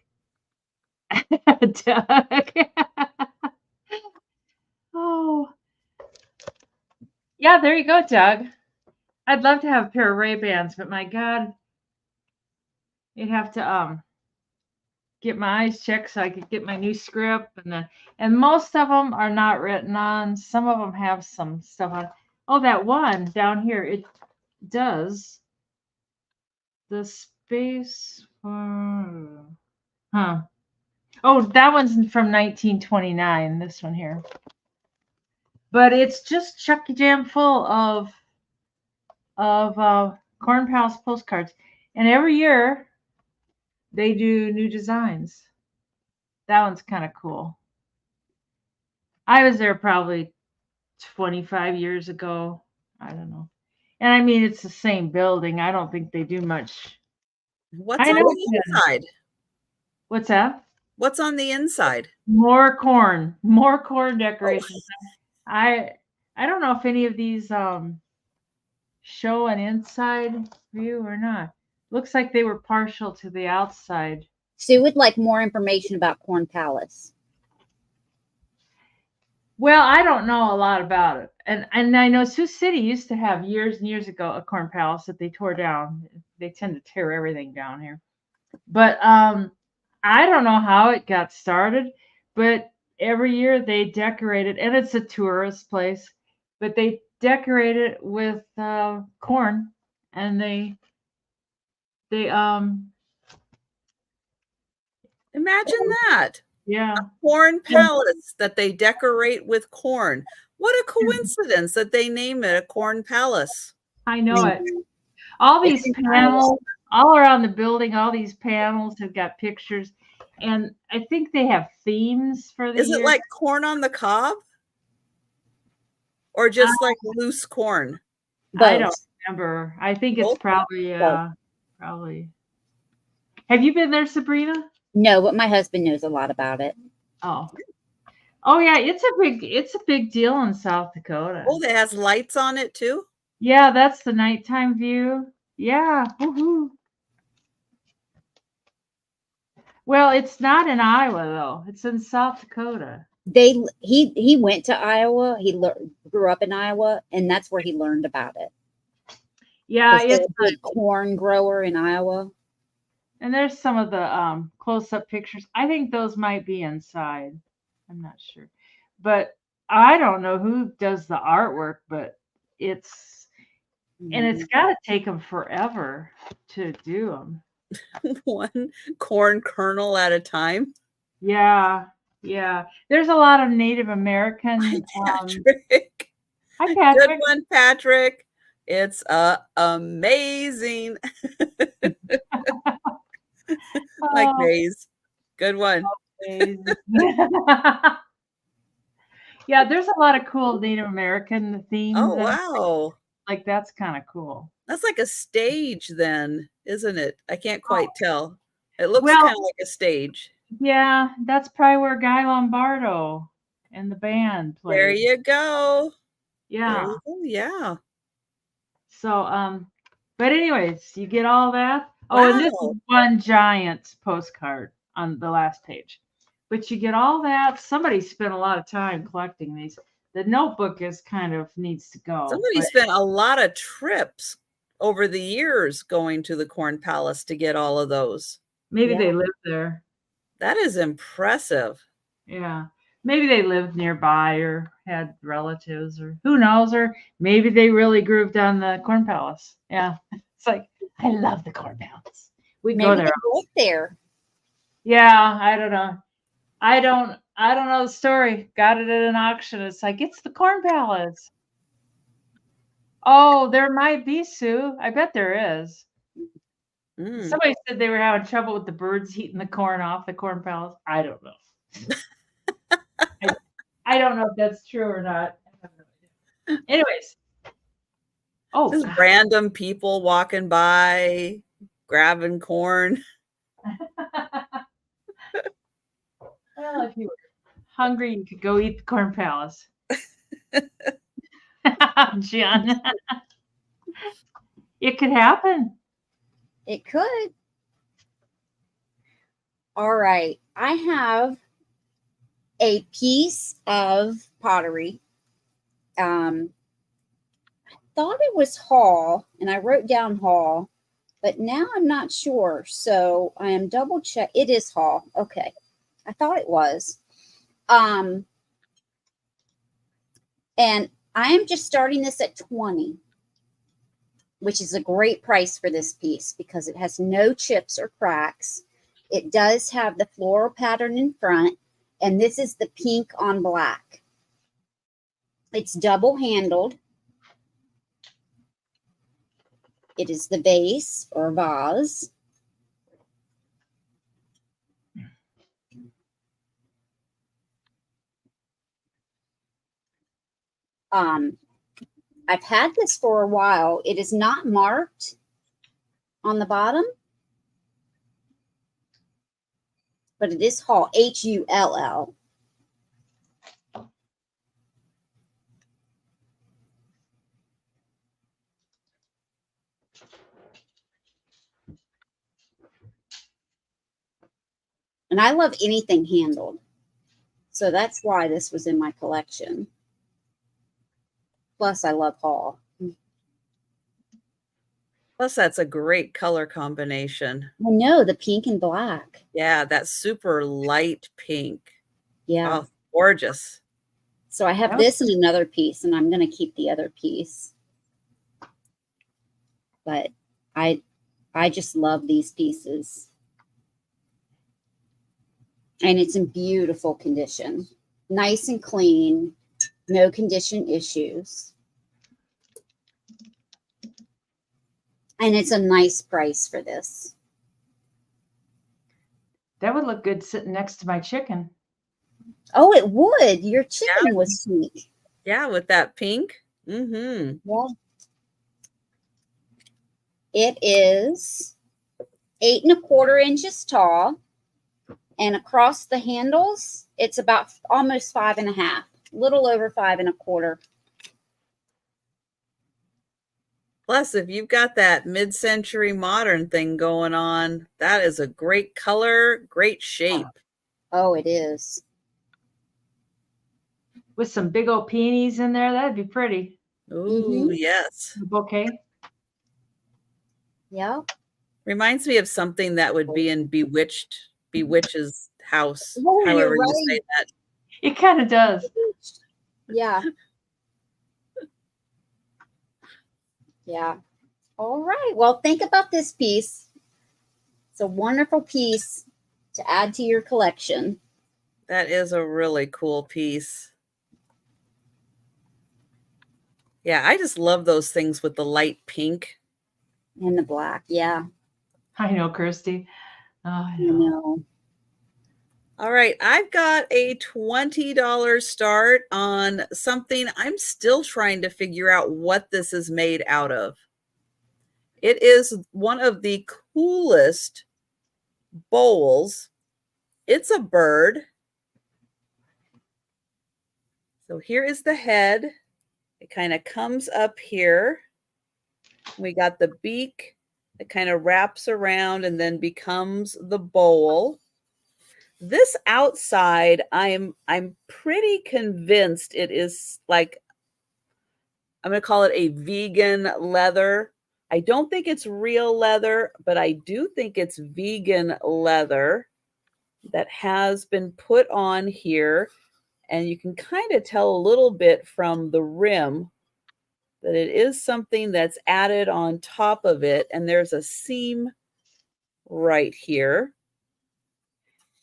Doug. Oh, yeah, there you go, Doug. I'd love to have a pair of Ray-Bans, but my God, you'd have to get my eyes checked so I could get my new script, and most of them are not written on. Some of them have some stuff on. Oh, that one down here, it does the space for, Oh, that one's from 1929. This one here. But it's just Chucky Jam full of Corn Palace postcards. And every year they do new designs. That one's kind of cool. I was there probably 25 years ago. I don't know. And I mean, it's the same building. I don't think they do much. What's on the inside? What's that? What's on the inside? More corn decorations. Oh. I don't know if any of these show an inside view or not. Looks like they were partial to the outside. Sue would like more information about Corn Palace. Well, I don't know a lot about it. And I know Sioux City used to have years and years ago a Corn Palace that they tore down. They tend to tear everything down here. But I don't know how it got started, but every year they decorate it, and it's a tourist place, but they decorate it with corn, and they Imagine that. Yeah. A corn palace that they decorate with corn. What a coincidence that they name it a corn palace. I know it. All these panels all around the building, all these panels have got pictures. And I think they have themes for the Is year. it like corn on the cob? Or just like loose corn? I don't remember. I think it's probably, probably. Have you been there, Sabrina? No, but my husband knows a lot about it. Oh. Oh yeah, it's a big deal in South Dakota. Oh, it has lights on it too? Yeah, that's the nighttime view. Yeah. Woohoo. Well, it's not in Iowa though. It's in South Dakota. He went to Iowa. He grew up in Iowa, and that's where he learned about it. Yeah, it's a big corn grower in Iowa. And there's some of the close-up pictures. I think those might be inside. I'm not sure, but I don't know who does the artwork. But it's got to take them forever to do them. One corn kernel at a time. Yeah. There's a lot of Native American. Hi, Patrick. Hi, Patrick. Good one, Patrick. It's amazing. Like Maze. Good one. Yeah, there's a lot of cool Native American themes. Oh, wow. Like that's kind of cool. That's like a stage then, isn't it? I can't quite tell. It looks kind of like a stage. Yeah, that's probably where Guy Lombardo and the band played. There you go. Yeah. Yeah. So, but anyways, you get all that. Oh, and this is one giant postcard on the last page. But you get all that. Somebody spent a lot of time collecting these. The notebook is kind of needs to go. Somebody spent a lot of trips over the years going to the Corn Palace to get all of those. Maybe they lived there. That is impressive. Yeah. Maybe they lived nearby or had relatives or who knows, or maybe they really grooved on the Corn Palace. Yeah. It's like, I love the Corn Palace. We go there. There. Yeah, I don't know. I don't know the story. Got it at an auction. It's like, it's the Corn Palace. Oh, there might be, Sue. I bet there is. Somebody said they were having trouble with the birds eating the corn off the Corn Palace. I don't know. I don't know if that's true or not. Anyways. Oh, just random people walking by, grabbing corn. Well, if you were hungry, you could go eat the Corn Palace. Jen. It could happen. It could. All right. I have a piece of pottery. I thought it was Hall, and I wrote down Hall, but now I'm not sure. So I am double check. It is Hall. Okay. I thought it was. And I am just starting this at 20, which is a great price for this piece because it has no chips or cracks. It does have the floral pattern in front, and this is the pink on black. It's double handled. It is the vase or vase. I've had this for a while. It is not marked on the bottom, but it is Hull, Hull. And I love anything handled. So that's why this was in my collection. Plus, I love Hall. Plus, that's a great color combination. I know, the pink and black. Yeah, that super light pink. Yeah. Oh, gorgeous. So I have this and another piece, and I'm going to keep the other piece. But I just love these pieces. And it's in beautiful condition. Nice and clean. No condition issues. And it's a nice price for this. That would look good sitting next to my chicken. Oh, it would. Your chicken was sweet. Yeah, with that pink. Mm-hmm. Yeah. It is 8 1/4 inches tall. And across the handles, it's about almost 5 1/2, a little over 5 1/4. Plus, if you've got that mid-century modern thing going on, that is a great color, great shape. Oh, it is. With some big old peonies in there, that'd be pretty. Ooh, yes. A bouquet. Yeah. Reminds me of something that would be in Bewitch's house. Oh, you're however you right. say that. It kind of does. Yeah. Yeah. All right. Well, think about this piece. It's a wonderful piece to add to your collection. That is a really cool piece. Yeah, I just love those things with the light pink. And the black. Yeah. I know, Kirsty. Oh, I You know. know. All right, I've got a $20 start on something I'm still trying to figure out what this is made out of. It is one of the coolest bowls. It's a bird. So here is the head. It kind of comes up here. We got the beak that kind of wraps around and then becomes the bowl. This outside, I'm pretty convinced it is like, I'm going to call it a vegan leather. I don't think it's real leather, but I do think it's vegan leather that has been put on here. And you can kind of tell a little bit from the rim that it is something that's added on top of it. And there's a seam right here.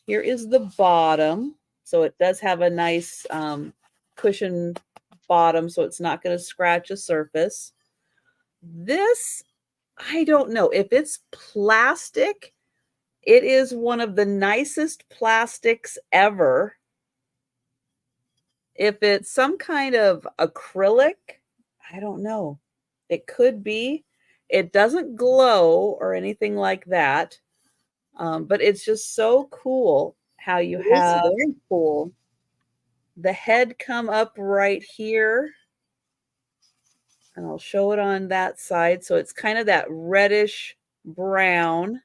Here is the bottom. So it does have a nice cushion bottom, so it's not going to scratch a surface. This, I don't know. If it's plastic, it is one of the nicest plastics ever. If it's some kind of acrylic, I don't know. It could be. It doesn't glow or anything like that. But it's just so cool how you have very cool. The head come up right here. And I'll show it on that side. So it's kind of that reddish brown.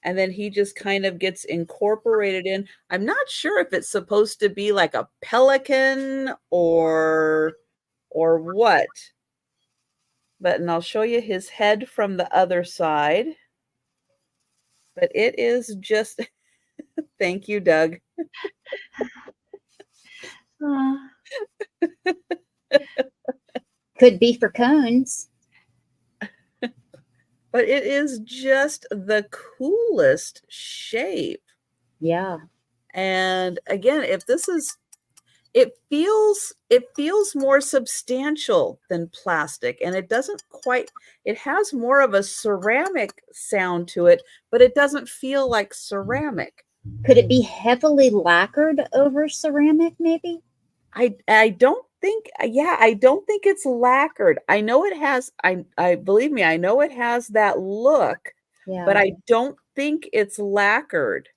And then he just kind of gets incorporated in. I'm not sure if it's supposed to be like a pelican or what. And I'll show you his head from the other side. But it is just, thank you, Doug. Could be for cones. But it is just the coolest shape. Yeah. And again, if this is, it feels more substantial than plastic, and it doesn't quite, it has more of a ceramic sound to it, but it doesn't feel like ceramic. Could it be heavily lacquered over ceramic, maybe? I don't think, I don't think it's lacquered. I know it has, I believe me, I know it has that look, but I don't think it's lacquered,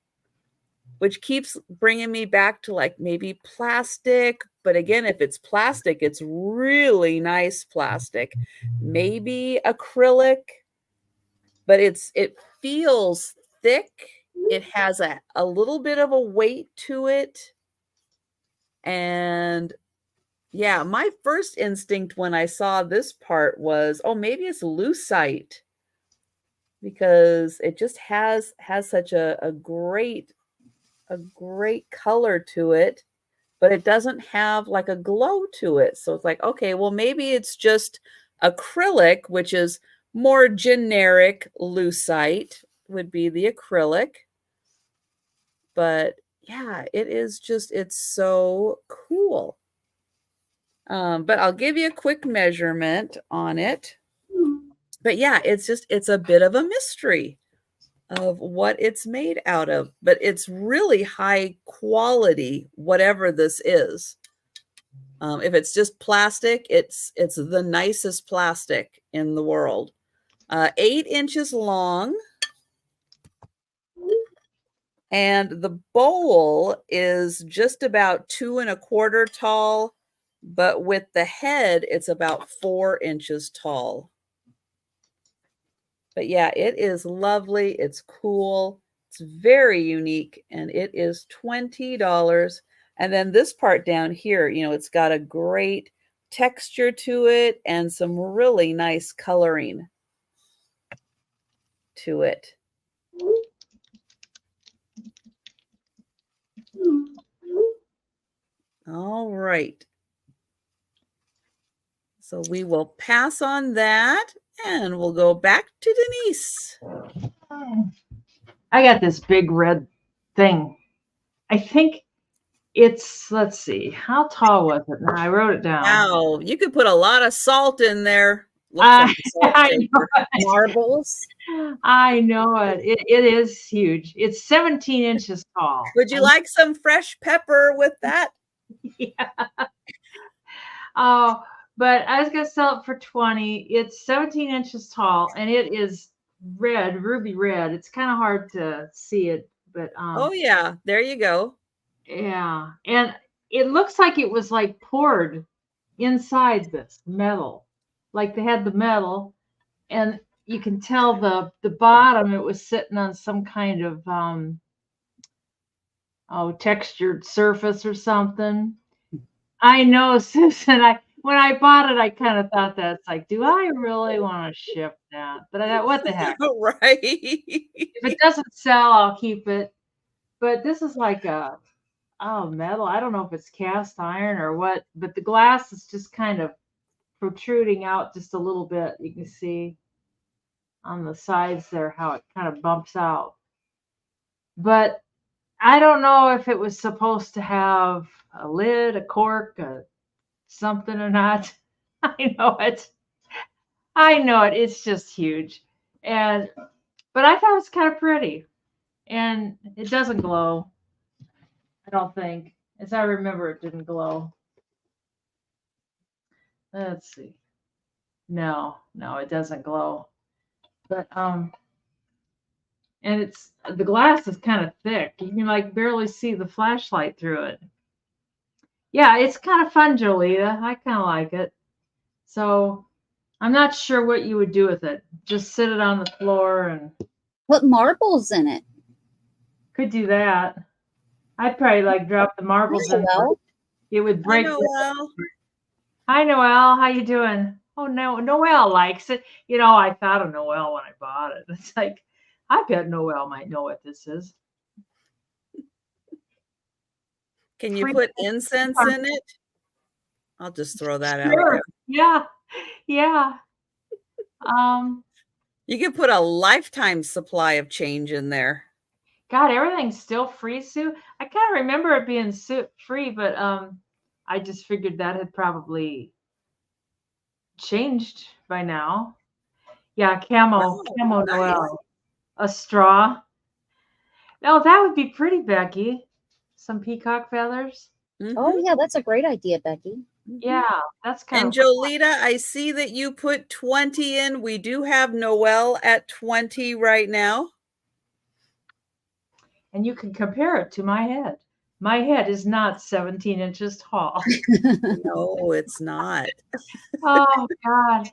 which keeps bringing me back to like maybe plastic. But again, if it's plastic, it's really nice plastic, maybe acrylic, but it feels thick. It has a little bit of a weight to it. And yeah, my first instinct when I saw this part was, oh, maybe it's lucite, because it just has such a great color to it, but it doesn't have like a glow to it. So it's like, okay, well, maybe it's just acrylic, which is more generic. Lucite would be the acrylic. but yeah, it is just, it's so cool. But I'll give you a quick measurement on it. But yeah, it's a bit of a mystery of what it's made out of, but it's really high quality, whatever this is. If it's just plastic, it's the nicest plastic in the world. 8 inches long. And the bowl is just about 2 1/4 tall, but with the head, it's about 4 inches tall. But yeah, it is lovely. It's cool. It's very unique, and it is $20. And then this part down here, it's got a great texture to it and some really nice coloring to it. All right. So we will pass on that and we'll go back to Denise. I got this big red thing. I think it's, let's see, how tall was it? Now, I wrote it down. Wow, you could put a lot of salt in there. I know Marbles. I know it. It is huge. It's 17 inches tall. Would you like some fresh pepper with that? Yeah. Oh, but I was going to sell it for 20. It's 17 inches tall, and it is red, ruby red. It's kind of hard to see it, but oh yeah, there you go. Yeah, and it looks like it was like poured inside this metal. Like they had the metal, and you can tell the bottom, it was sitting on some kind of textured surface or something. I know, Susan, when I bought it, I kind of thought that, it's like, do I really want to ship that? But I thought, what the heck? Right. If it doesn't sell, I'll keep it. But this is like metal. I don't know if it's cast iron or what, but the glass is just kind of protruding out just a little bit. You can see on the sides there how it kind of bumps out. But I don't know if it was supposed to have a lid, a cork, something or not. I know it. It's just huge. But I thought it was kind of pretty. And it doesn't glow. I don't think. As I remember, it didn't glow. Let's see. No, it doesn't glow. But and the glass is kind of thick. You can like barely see the flashlight through it. Yeah, it's kind of fun, Jolita. I kind of like it. So I'm not sure what you would do with it. Just sit it on the floor and put marbles in it. Could do that. I'd probably like drop the marbles in. It would break. Hi, Noelle. Hi, Noelle. How you doing? Oh no, Noelle likes it. I thought of Noelle when I bought it. It's like, I bet Noelle might know what this is. Can you put incense in it? I'll just throw that out there. Yeah. You could put a lifetime supply of change in there. God, everything's still free, Sue. I kind of remember it being free, but I just figured that had probably changed by now. Yeah, camo nice. Noelle. A straw. No, that would be pretty, Becky. Some peacock feathers. Mm-hmm. Oh yeah, that's a great idea, Becky. Yeah, that's kind of. And Jolita, I see that you put 20 in. We do have Noelle at 20 right now. And you can compare it to my head. My head is not 17 inches tall. No, it's not. Oh, God.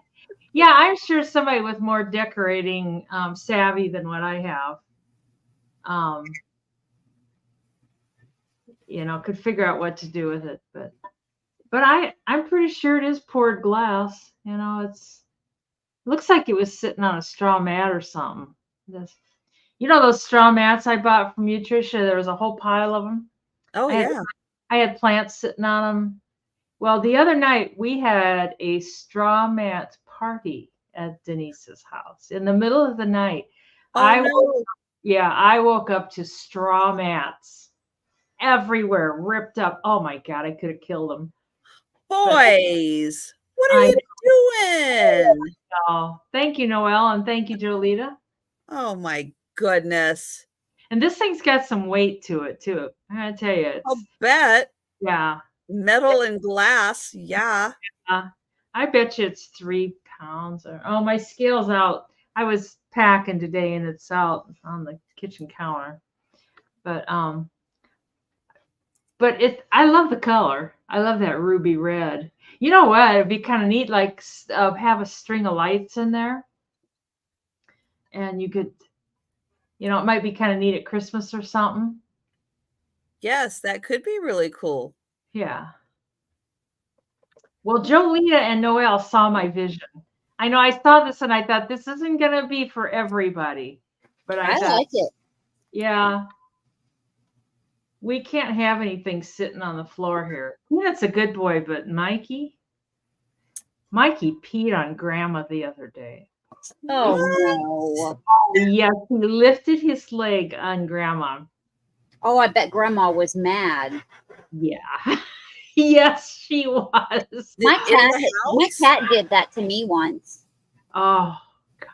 Yeah, I'm sure somebody with more decorating savvy than what I have, could figure out what to do with it. But I'm pretty sure it is poured glass. It looks like it was sitting on a straw mat or something. Those straw mats I bought from you, Tricia? There was a whole pile of them. Oh, yeah. I had plants sitting on them. Well, the other night we had a straw mat party at Denise's house in the middle of the night. Oh, no. Yeah, I woke up to straw mats everywhere, ripped up. Oh my God, I could have killed them. Boys, what are you doing? Oh, thank you, Noelle, and thank you, Jolita. Oh my goodness. And this thing's got some weight to it too. I gotta tell you, I'll bet. yeah. Metal and glass. Yeah. I bet you it's 3 pounds. Oh, my scale's out. I was packing today and it's out on the kitchen counter. But I love the color. I love that ruby red. You know what? It'd be kind of neat, like have a string of lights in there, and you could, it might be kind of neat at Christmas or something. Yes, that could be really cool. Yeah. Well, Jolita and Noelle saw my vision. I know I saw this and I thought this isn't going to be for everybody, but I thought, like it. Yeah, we can't have anything sitting on the floor here. That's a good boy, but Mikey peed on Grandma the other day. Oh no! Yes, he lifted his leg on Grandma. Oh, I bet Grandma was mad. Yeah. Yes, she was. My cat did that to me once. Oh, God.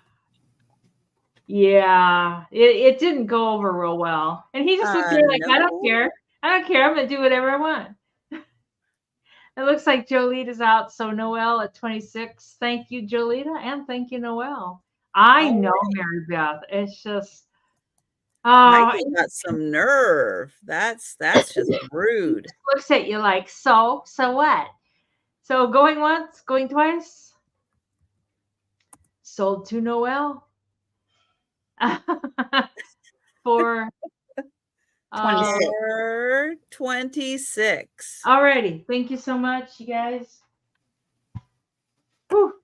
Yeah, it didn't go over real well. And he just was there like, no. I don't care. I'm going to do whatever I want. It looks like Jolita's out. So Noelle at 26. Thank you, Jolita. And thank you, Noelle. I know, Mary Beth. It's just, Mikey got some nerve. That's just rude. Looks at you like, so what? So going once, going twice. Sold to Noelle for 26. Alrighty. Thank you so much, you guys. Whew.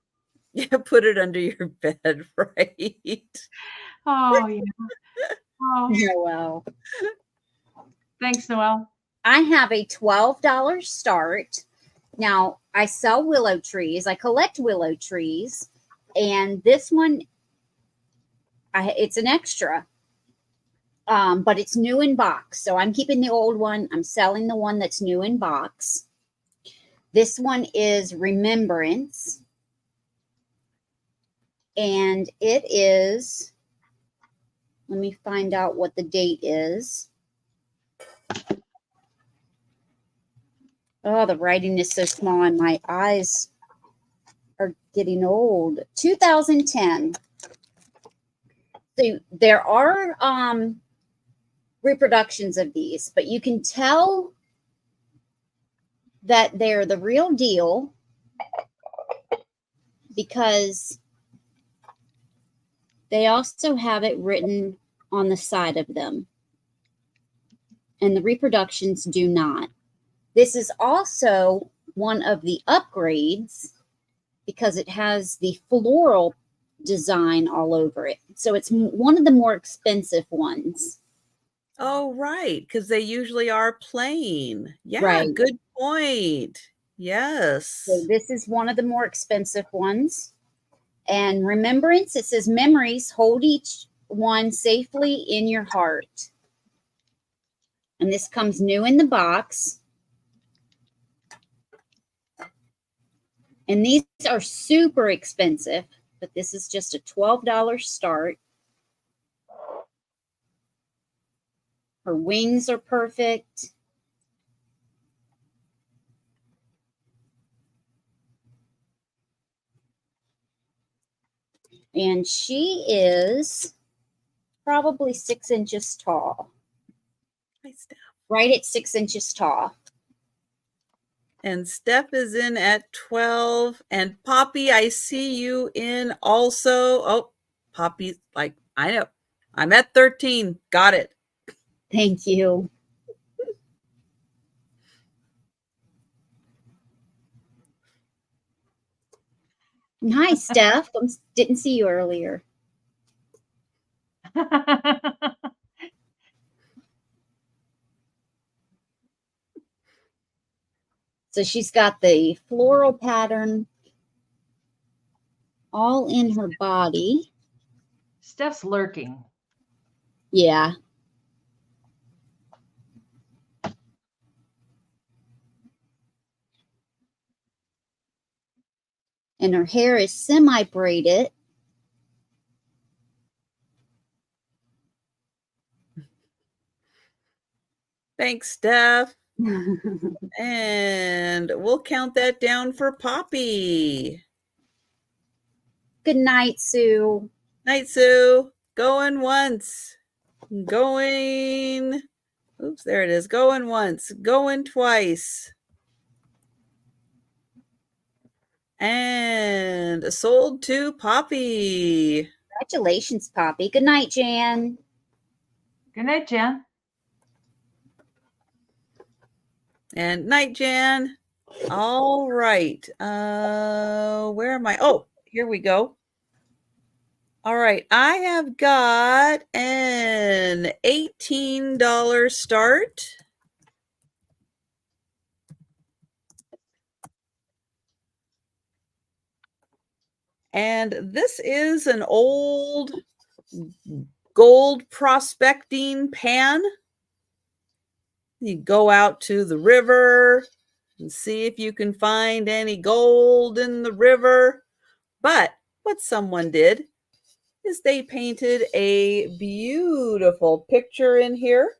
Yeah, put it under your bed, right? Oh, yeah. Oh. Noelle. Thanks, Noelle. I have a $12 start. Now, I sell willow trees. I collect willow trees. And this one, it's an extra. But it's new in box. So I'm keeping the old one. I'm selling the one that's new in box. This one is Remembrance. And it is... Let me find out what the date is. Oh, the writing is so small and my eyes are getting old. 2010. So there are reproductions of these, but you can tell that they're the real deal because they also have it written on the side of them. And the reproductions do not. This is also one of the upgrades because it has the floral design all over it. So it's one of the more expensive ones. Oh, right. Because they usually are plain. Yeah, right. Good point. Yes. So this is one of the more expensive ones. And Remembrance, it says memories, hold each one safely in your heart. And this comes new in the box. And these are super expensive, but this is just a $12 start. Her wings are perfect. And she is probably 6 inches tall. Hi, Steph. Right at 6 inches tall. And Steph is in at 12. And Poppy, I see you in also. Oh, Poppy's like, I know. I'm at 13. Got it. Thank you. Hi, Steph. Didn't see you earlier. So she's got the floral pattern all in her body. Steph's lurking. Yeah. And her hair is semi-braided. Thanks, Steph. And we'll count that down for Poppy. Good night, Sue. Night, Sue. Going once. Going. Oops, there it is. Going once. Going twice. And sold to Poppy. Congratulations, Poppy. Good night, Jan. Good night, Jan. And night, Jan. All right. Where am I? Oh, here we go. All right. I have got an $18 start. And this is an old gold prospecting pan. You go out to the river and see if you can find any gold in the river. But what someone did is they painted a beautiful picture in here.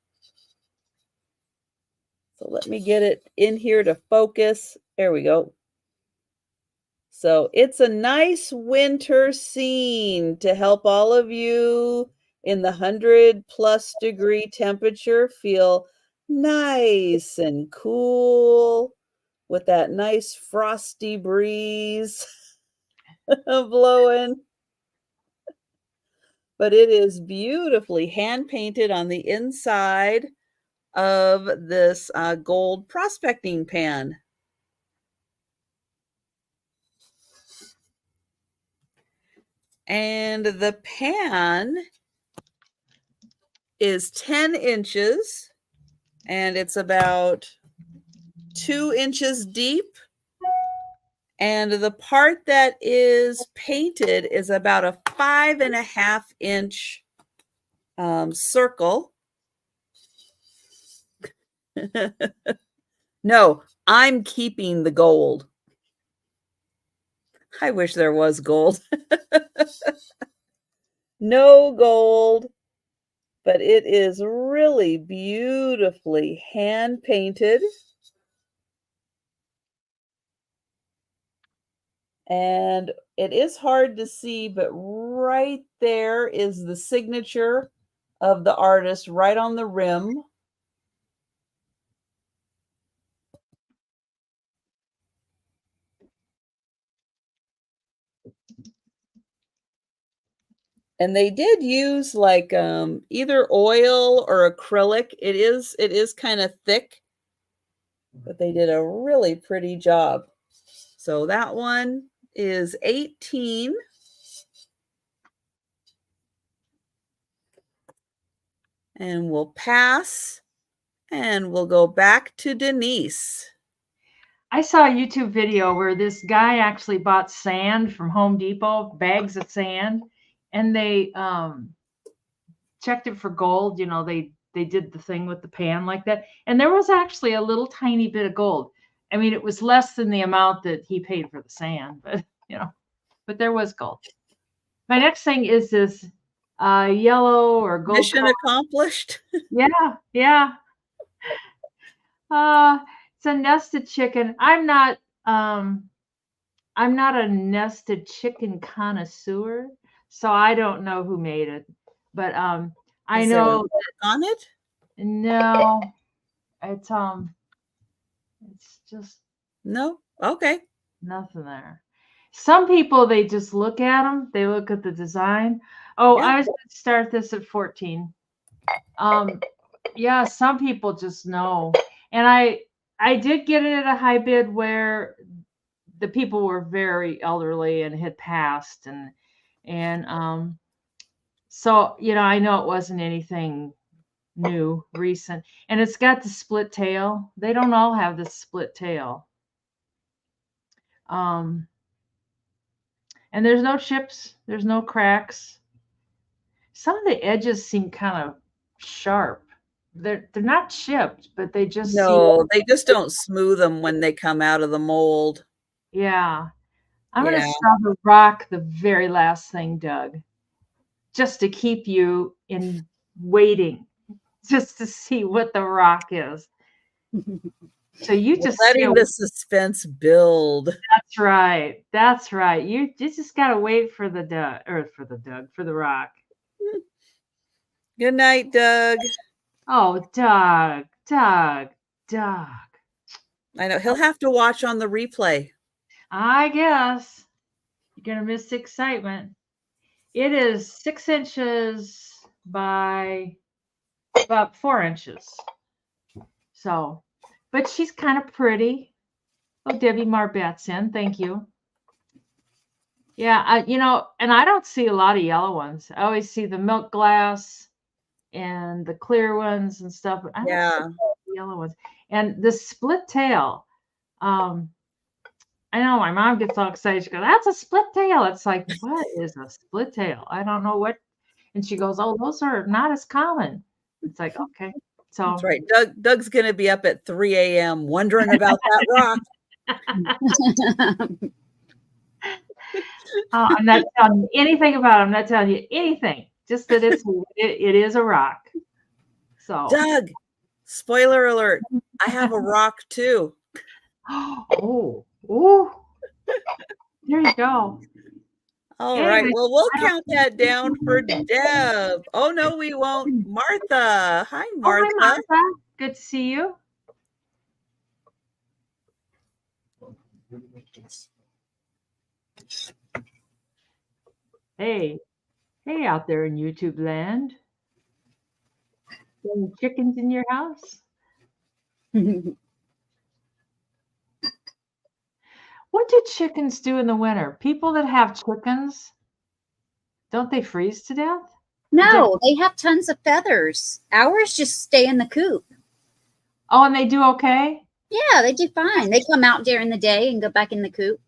So let me get it in here to focus. There we go. So it's a nice winter scene to help all of you in the 100+ degree temperature feel nice and cool with that nice frosty breeze blowing. But it is beautifully hand painted on the inside of this gold prospecting pan. And the pan is 10 inches and it's about 2 inches deep. And the part that is painted is about a 5.5 inch circle. No, I'm keeping the gold. I wish there was gold. No gold, but it is really beautifully hand painted. And it is hard to see, but right there is the signature of the artist right on the rim. And they did use like either oil or acrylic. It is kind of thick, but they did a really pretty job. So that one is 18. And we'll pass and we'll go back to Denise. I saw a YouTube video where this guy actually bought sand from Home Depot, bags of sand, and they checked it for gold. You know, they did the thing with the pan like that, and there was actually a little tiny bit of gold. I mean, it was less than the amount that he paid for the sand, but but there was gold. My next thing is this yellow or gold. Mission accomplished. Yeah. It's a nested chicken. I'm not a nested chicken connoisseur, so I don't know who made it. But I know on it. No, it's just no. Okay. Nothing there. Some people, they just look at them. They look at the design. Oh, yeah. I was going to start this at 14. Yeah, some people just know. And I did get it at a high bid where the people were very elderly and had passed, and so I know it wasn't anything new, recent, and it's got the split tail. They don't all have the split tail. And there's no chips, there's no cracks. Some of the edges seem kind of sharp. They're not chipped, but they just they just don't smooth them when they come out of the mold. Yeah. I'm going to sell the rock the very last thing, Doug, just to keep you in waiting, just to see what the rock is. So you just letting the suspense build. That's right. That's right. You just got to wait for the rock. Good night, Doug. Oh, Doug. I know he'll have to watch on the replay. I guess you're going to miss the excitement. It is 6 inches by about 4 inches. So, but she's kind of pretty. Oh, Debbie Marbetson, thank you. Yeah, and I don't see a lot of yellow ones. I always see the milk glass and the clear ones and stuff. But I don't see the yellow ones. And the split tail. I know my mom gets all excited. She goes, "That's a split tail." It's like, what is a split tail? I don't know what. And she goes, "Oh, those are not as common." It's like, okay. So that's right. Doug's gonna be up at 3 a.m. wondering about that rock. I'm not telling you anything about it. I'm not telling you anything. Just that it is a rock. So Doug, spoiler alert, I have a rock too. Oh, there you go. All right. Well, we'll count that down for Deb. Oh no, we won't. Martha. Hi, Martha. Oh, hi, Martha. Good to see you. Hey out there in YouTube land. Any chickens in your house? What do chickens do in the winter? People that have chickens, don't they freeze to death? No, they have tons of feathers. Ours just stay in the coop. Oh, and they do okay? Yeah, they do fine. They come out during the day and go back in the coop.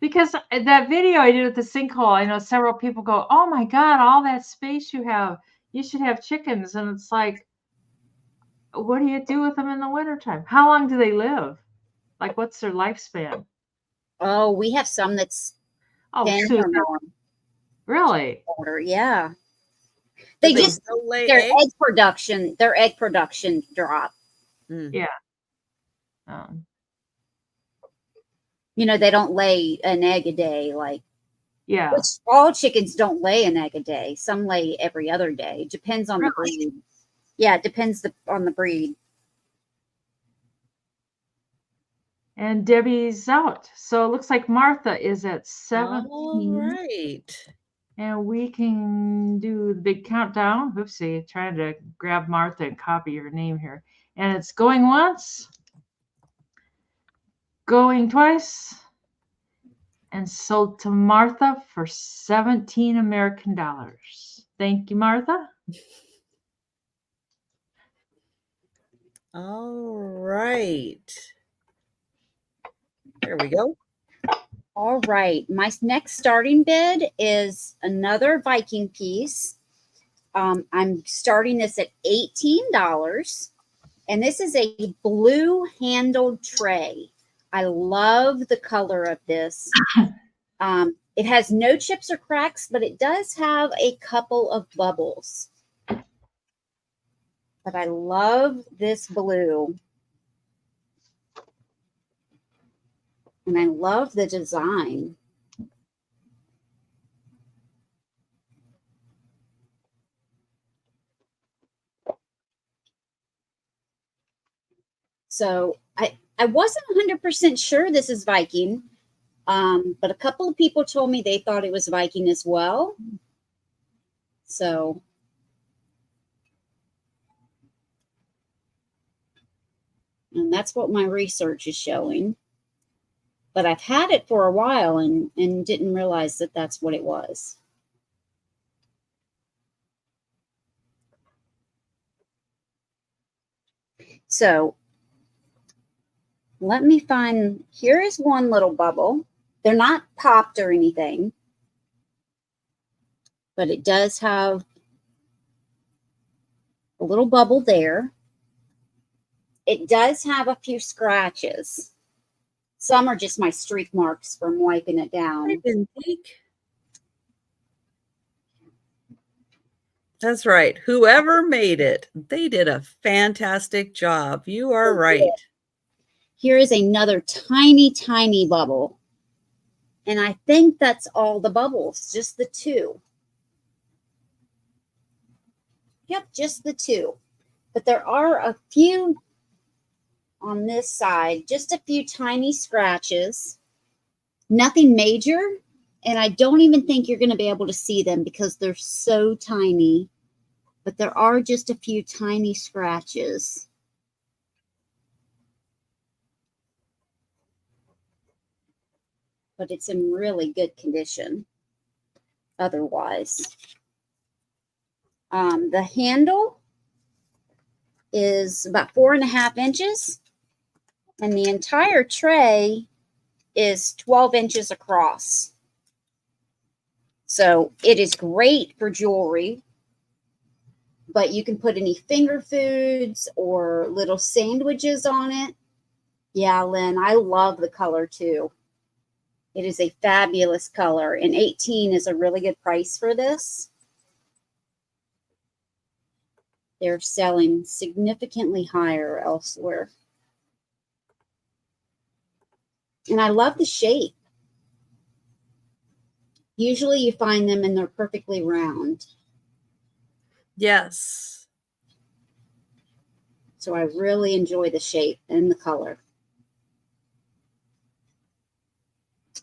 Because that video I did with the sinkhole, I know several people go, "Oh my God, all that space you have, you should have chickens." And it's like, what do you do with them in the wintertime? How long do they live? Like, what's their lifespan? Oh, we have some that's 10 or more. Really? Older, yeah. They just their egg production drop. Yeah. They don't lay an egg a day, like which all chickens don't lay an egg a day. Some lay every other day. Depends on the breed. Yeah, it depends on the breed. And Debbie's out. So it looks like Martha is at 17. All right. And we can do the big countdown. Oopsie, trying to grab Martha and copy her name here. And it's going once, going twice, and sold to Martha for $17 American. Thank you, Martha. All right. There we go. All right. My next starting bid is another Viking piece. I'm starting this at $18. And this is a blue handled tray. I love the color of this. It has no chips or cracks, but it does have a couple of bubbles. But I love this blue. And I love the design. So I wasn't 100% sure this is Viking, but a couple of people told me they thought it was Viking as well. So and that's what my research is showing. But I've had it for a while and didn't realize that that's what it was. So let me find, here is one little bubble. They're not popped or anything, but it does have A little bubble there. It does have a few scratches. Some are just my streak marks from wiping it down. That's right. Whoever made it, they did a fantastic job. You are right. Here is another tiny, tiny bubble. And I think that's all the bubbles, just the 2. Yep, just the 2. But there are a few on this side, just a few tiny scratches. Nothing major. And I don't even think you're going to be able to see them because they're so tiny. But there are just a few tiny scratches. But it's in really good condition otherwise. The handle is about 4.5 inches, and the entire tray is 12 inches across. So it is great for jewelry, but you can put any finger foods or little sandwiches on it. Yeah, Lynn, I love the color too. It is a fabulous color, and $18 is a really good price for this. They're selling significantly higher elsewhere. And I love the shape. Usually you find them and they're perfectly round. Yes. So I really enjoy the shape and the color.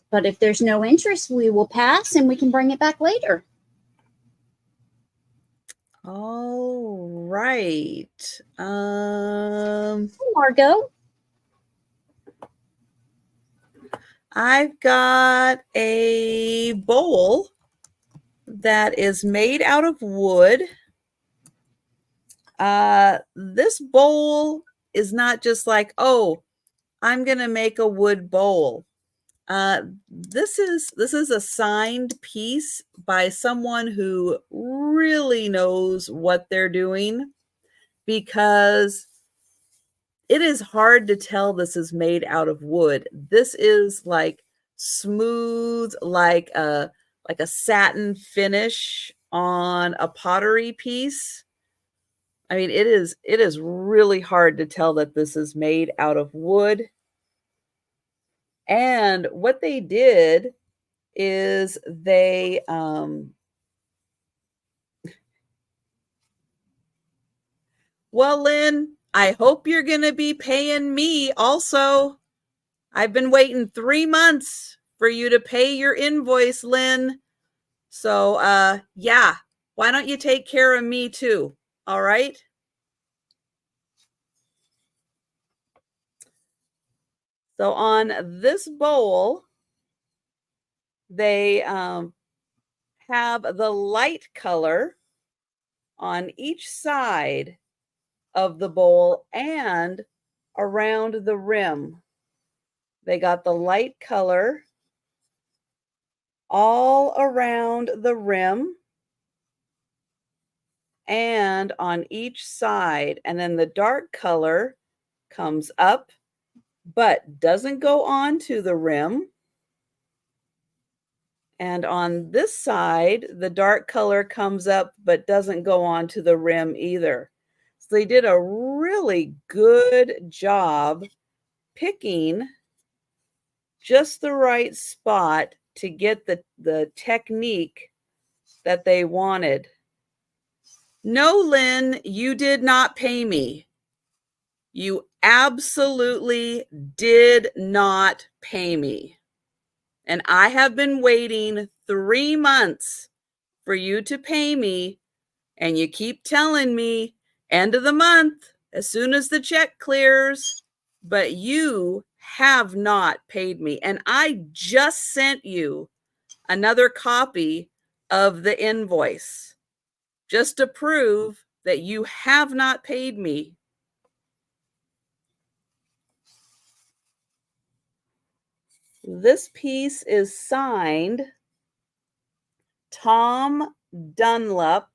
But if there's no interest, we will pass and we can bring it back later. All right. Margot. I've got a bowl that is made out of wood. This bowl is not just like, oh, I'm going to make a wood bowl. This is a signed piece by someone who really knows what they're doing, because it is hard to tell this is made out of wood. This is like smooth, like a satin finish on a pottery piece. I mean, it is really hard to tell that this is made out of wood. And what they did is they well, Lynn, I hope you're going to be paying me also. I've been waiting 3 months for you to pay your invoice, Lynn. So, yeah, why don't you take care of me too? All right. So on this bowl, they have the light color on each side of the bowl and around the rim. They got the light color all around the rim and on each side. And then the dark color comes up but doesn't go on to the rim. And on this side, the dark color comes up but doesn't go on to the rim either. So they did a really good job picking just the right spot to get the technique that they wanted. No, Lynn, you did not pay me. You absolutely did not pay me. And I have been waiting 3 months for you to pay me. And you keep telling me end of the month, as soon as the check clears, but you have not paid me. And I just sent you another copy of the invoice just to prove that you have not paid me. This piece is signed Tom Dunlop,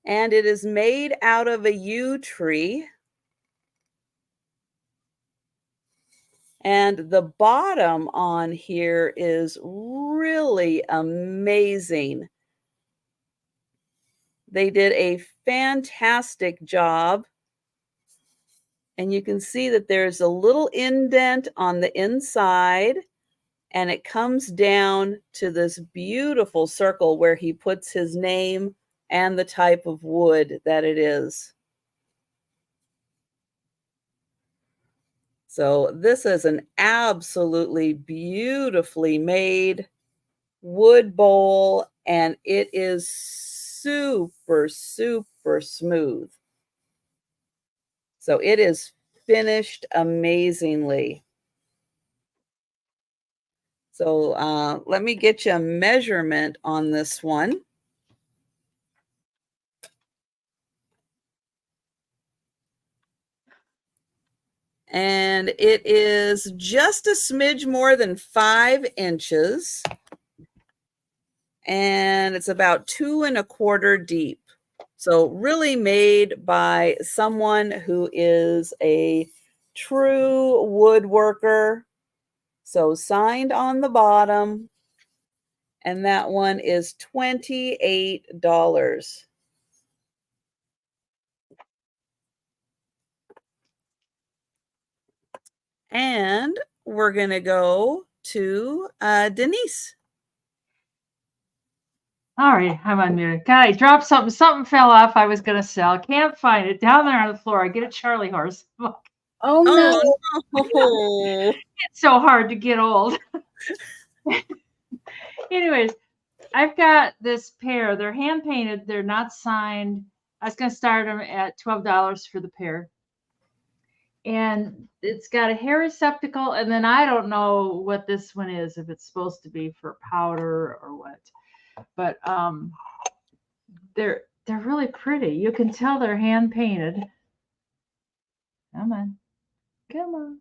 And it is made out of a yew tree. And the bottom on here is really amazing. They did a fantastic job. And you can see that there's a little indent on the inside, and it comes down to this beautiful circle where he puts his name and the type of wood that it is. So this is an absolutely beautifully made wood bowl, and it is super, super smooth. So it is finished amazingly. So let me get you a measurement on this one. And it is just a smidge more than 5 inches. And it's about 2 1/4 deep. So really made by someone who is a true woodworker. So signed on the bottom. And that one is $28. And we're going to go to Denise. All right, I'm unmuted. God, I dropped something. Something fell off. I was going to sell. Can't find it. Down there on the floor. I get a Charlie horse. Oh no. Oh. It's so hard to get old. Anyways, I've got this pair. They're hand painted. They're not signed. I was going to start them at $12 for the pair. And it's got a hair receptacle. And then I don't know what this one is, if it's supposed to be for powder or what. But they're really pretty. You can tell they're hand painted. Come on. Come on.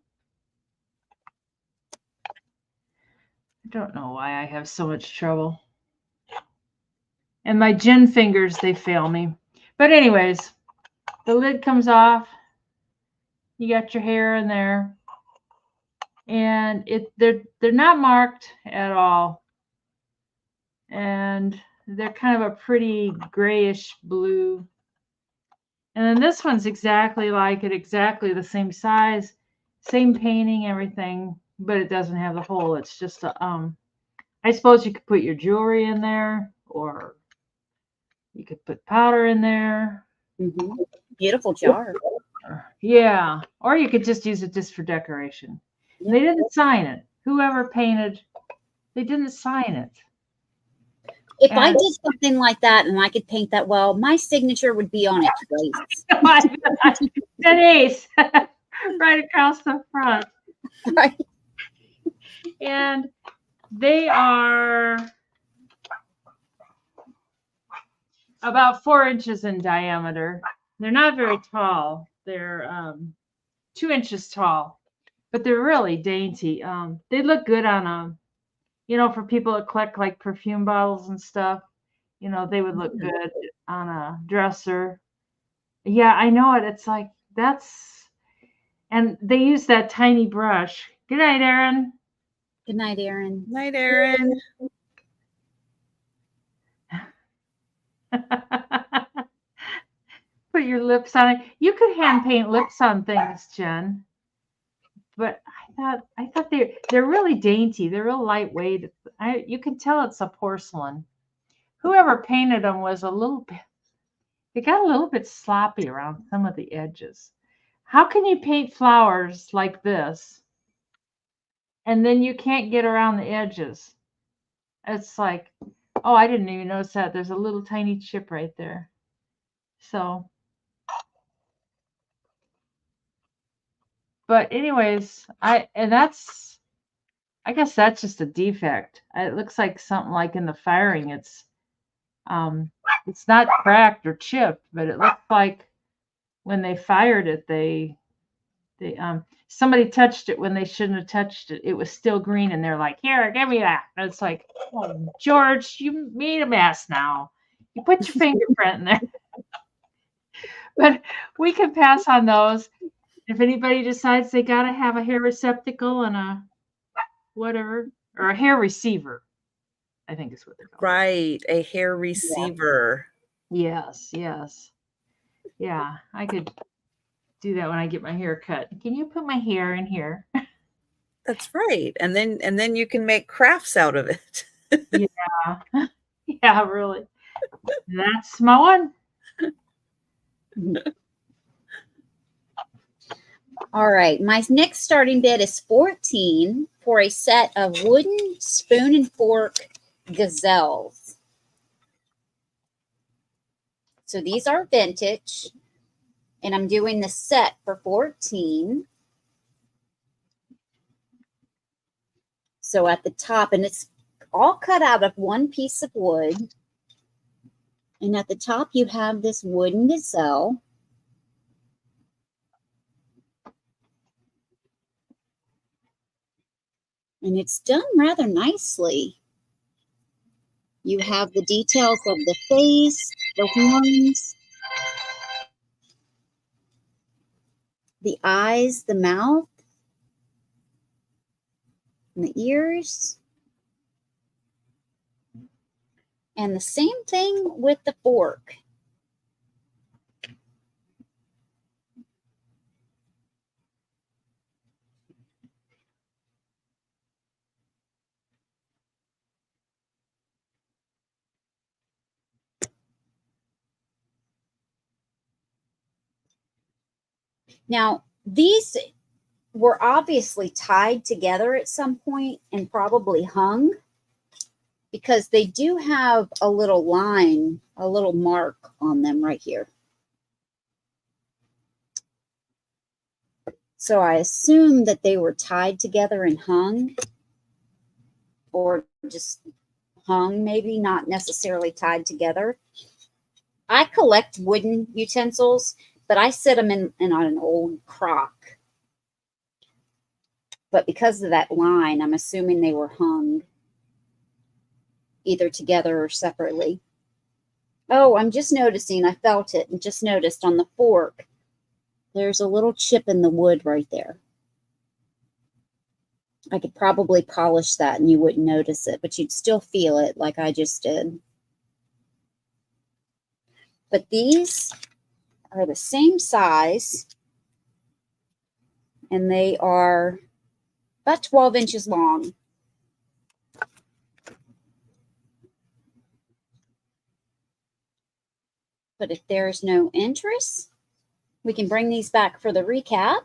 I don't know why I have so much trouble. And my gin fingers, they fail me. But anyways, the lid comes off. You got your hair in there. And they're not marked at all. And they're kind of a pretty grayish blue. And then this one's exactly like it, exactly the same size, same painting, everything, but it doesn't have the hole. It's just a, I suppose you could put your jewelry in there, or you could put powder in there. Mm-hmm. Beautiful jar. Yeah, or you could just use it just for decoration. And they didn't sign it. Whoever painted, they didn't sign it. If I did something like that and I could paint that well, my signature would be on it. Denise, right across the front. Right. And they are about 4 inches in diameter. They're not very tall. They're 2 inches tall, but they're really dainty. They look good on a, you know, for people that collect like perfume bottles and stuff, you know, they would look good on a dresser. Yeah, I know it. It's like, that's, and they use that tiny brush. Good night, Erin. Good night, Erin. Night, Erin. Put your lips on it. You could hand paint lips on things, Jen. But I thought they're really dainty. They're real lightweight. You can tell it's a porcelain. Whoever painted them was a little bit, they got a little bit sloppy around some of the edges. How can you paint flowers like this and then you can't get around the edges? It's like, oh, I didn't even notice that. There's a little tiny chip right there. So, but anyways, I guess that's just a defect. It looks like something like in the firing, it's not cracked or chipped, but it looks like when they fired it, somebody touched it when they shouldn't have touched it. It was still green, and they're like, "Here, give me that." And it's like, "Oh, George, you made a mess now. You put your fingerprint in there." But we can pass on those. If anybody decides they got to have a hair receptacle and a whatever, or a hair receiver, I think is what they're called. Right. A hair receiver. Yes. Yeah, I could do that when I get my hair cut. Can you put my hair in here? That's right. And then you can make crafts out of it. Yeah. Yeah, really. That's my one. All right. My next starting bid is 14 for a set of wooden spoon and fork gazelles. So these are vintage, and I'm doing the set for 14. So at the top, and it's all cut out of one piece of wood. And at the top, you have this wooden gazelle. And it's done rather nicely. You have the details of the face, the horns, the eyes, the mouth, and the ears. And the same thing with the fork. Now, these were obviously tied together at some point and probably hung, because they do have a little line, a little mark on them right here. So I assume that they were tied together and hung, or just hung, maybe not necessarily tied together. I collect wooden utensils, but I set them in on an old crock. But because of that line, I'm assuming they were hung either together or separately. Oh, I'm just noticing, I felt it and just noticed on the fork, there's a little chip in the wood right there. I could probably polish that and you wouldn't notice it, but you'd still feel it like I just did. But these are the same size, and they are about 12 inches long. But if there's no interest, we can bring these back for the recap.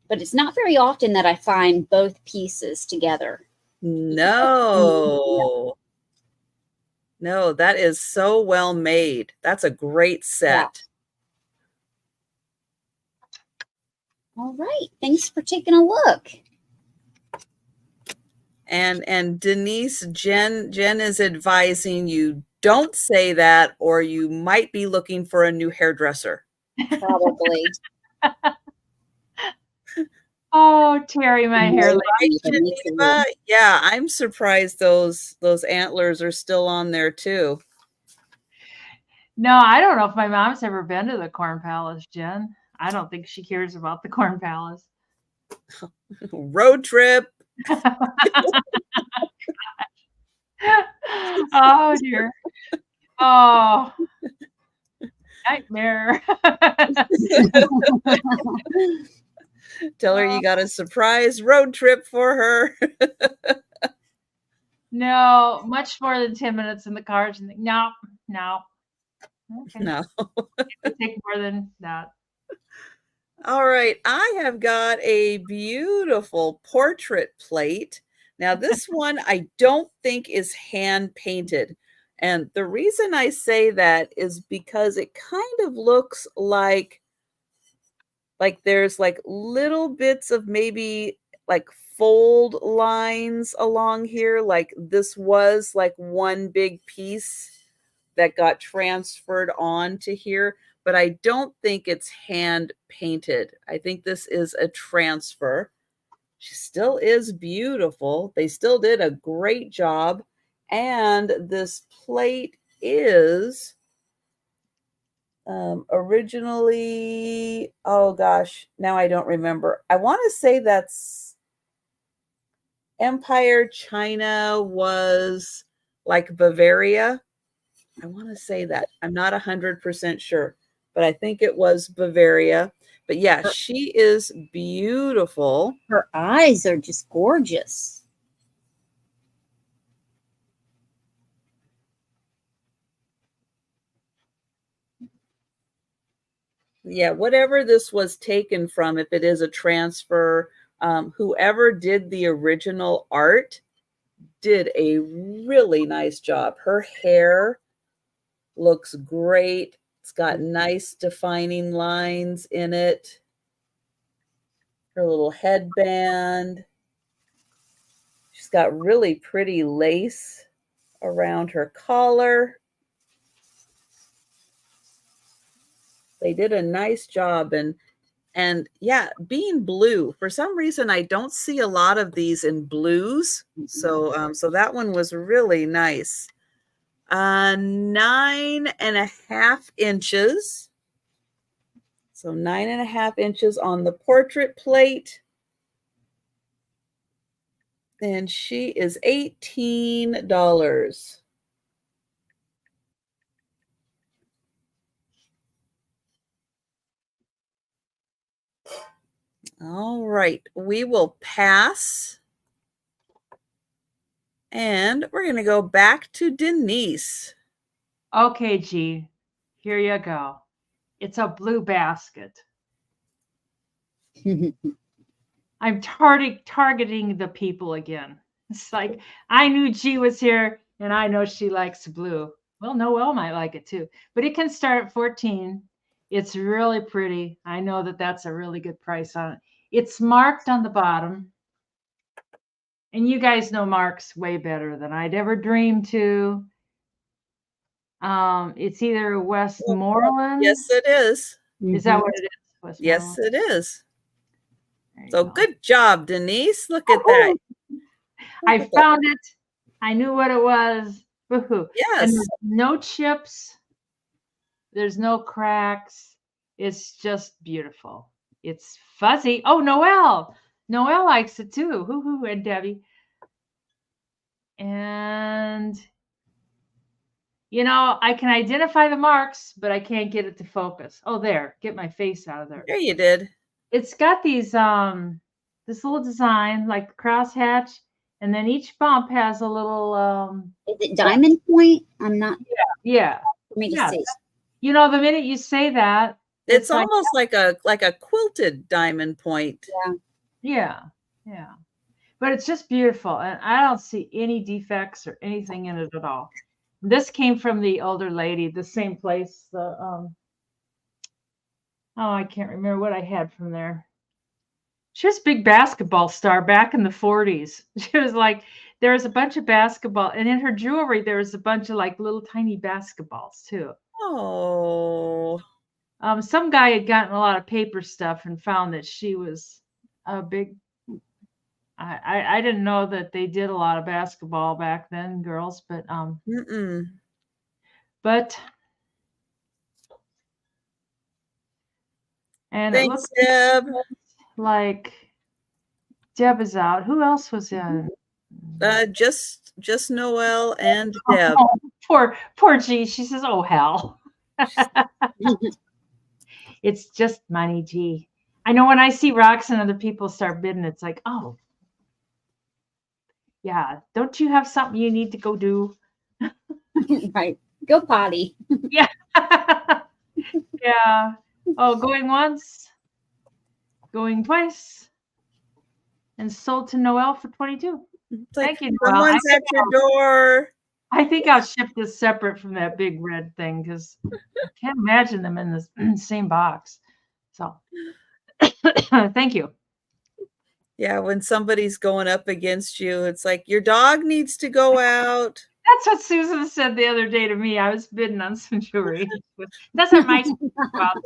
But it's not very often that I find both pieces together. No. No, that is so well made. That's a great set. Yeah. All right. Thanks for taking a look. And Denise, Jen is advising you don't say that, or you might be looking for a new hairdresser. Probably. Oh, Terry, my hair. Right, Geneva? Yeah, I'm surprised those antlers are still on there too. No, I don't know if my mom's ever been to the Corn Palace, Jen. I don't think she cares about the Corn Palace. Road trip. Oh dear. Oh, nightmare. Tell her you got a surprise road trip for her. No, much more than 10 minutes in the car. No. Okay. No. It would take more than that. All right. I have got a beautiful portrait plate. Now, this one I don't think is hand painted. And the reason I say that is because it kind of looks like there's like little bits of maybe like fold lines along here. Like this was like one big piece that got transferred on to here, but I don't think it's hand painted. I think this is a transfer. She still is beautiful. They still did a great job. And this plate is Originally, oh gosh, now I don't remember. I want to say that's Empire China was like Bavaria. I want to say that. I'm not 100% sure, but I think it was Bavaria. But yeah, she is beautiful. Her eyes are just gorgeous. Yeah, whatever this was taken from, if it is a transfer, whoever did the original art did a really nice job. Her hair looks great. It's got nice defining lines in it. Her little headband. She's got really pretty lace around her collar. They did a nice job. And yeah, being blue, for some reason, I don't see a lot of these in blues. So, so that one was really nice. 9.5 inches. So 9.5 inches on the portrait plate. And she is $18. All right, we will pass. And we're going to go back to Denise. Okay, G, here you go. It's a blue basket. I'm targeting the people again. It's like, I knew G was here and I know she likes blue. Well, Noelle might like it too, but it can start at 14. It's really pretty. I know that that's a really good price on it. It's marked on the bottom. And you guys know marks way better than I'd ever dream to. It's either Westmoreland. Yes, it is. Is that what it is? Yes, it is. So good job, Denise. Look at that. I found it. I knew what it was. Woohoo. Yes. And there's no chips. There's no cracks. It's just beautiful. It's fuzzy. Oh, Noelle. Noelle likes it too. Hoo-hoo, and Debbie. And, you know, I can identify the marks, but I can't get it to focus. Oh, there. Get my face out of there. There you did. It's got these, this little design, like the crosshatch, and then each bump has a little, is it diamond point? I'm not. Yeah. For me to see. You know, the minute you say that, it's almost like a quilted diamond point. Yeah. But it's just beautiful, and I don't see any defects or anything in it at all. This came from the older lady, the same place. Oh, I can't remember what I had from there. She was a big basketball star back in the 40s. She was like, there was a bunch of basketball, and in her jewelry, there was a bunch of like little tiny basketballs too. Oh. Some guy had gotten a lot of paper stuff and found that she was a big. I didn't know that they did a lot of basketball back then, girls, but but and thanks, it looks Deb. Like Deb is out. Who else was in? Just Noelle and Deb. Oh, poor G. She says, "Oh hell." It's just money, G. I know when I see rocks and other people start bidding, it's like, oh, yeah. Don't you have something you need to go do? Right. Go potty. Yeah. Yeah. Oh, going once, going twice, and sold to Noelle for 22. Thank you, Noelle. Someone's at your door. I think I'll ship this separate from that big red thing because I can't imagine them in the same box. So thank you. Yeah, when somebody's going up against you, it's like your dog needs to go out. That's what Susan said the other day to me. I was bidding on some jewelry. That's not my outside.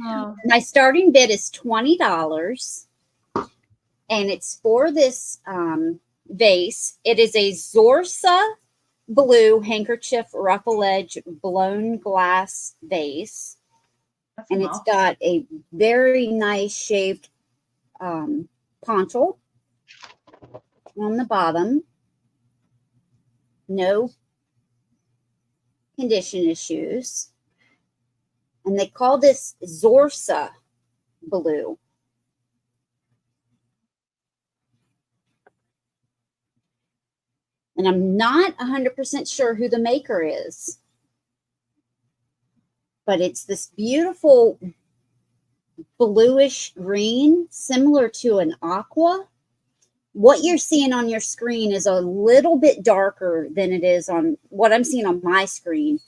Oh. My starting bid is $20, and it's for this vase. It is a Zorsa blue handkerchief ruffle edge blown glass vase. That's And it's got a very nice shaped poncho on the bottom. No condition issues. And they call this Zorsa blue. And I'm not 100% sure who the maker is. But it's this beautiful bluish green, similar to an aqua. What you're seeing on your screen is a little bit darker than it is on what I'm seeing on my screen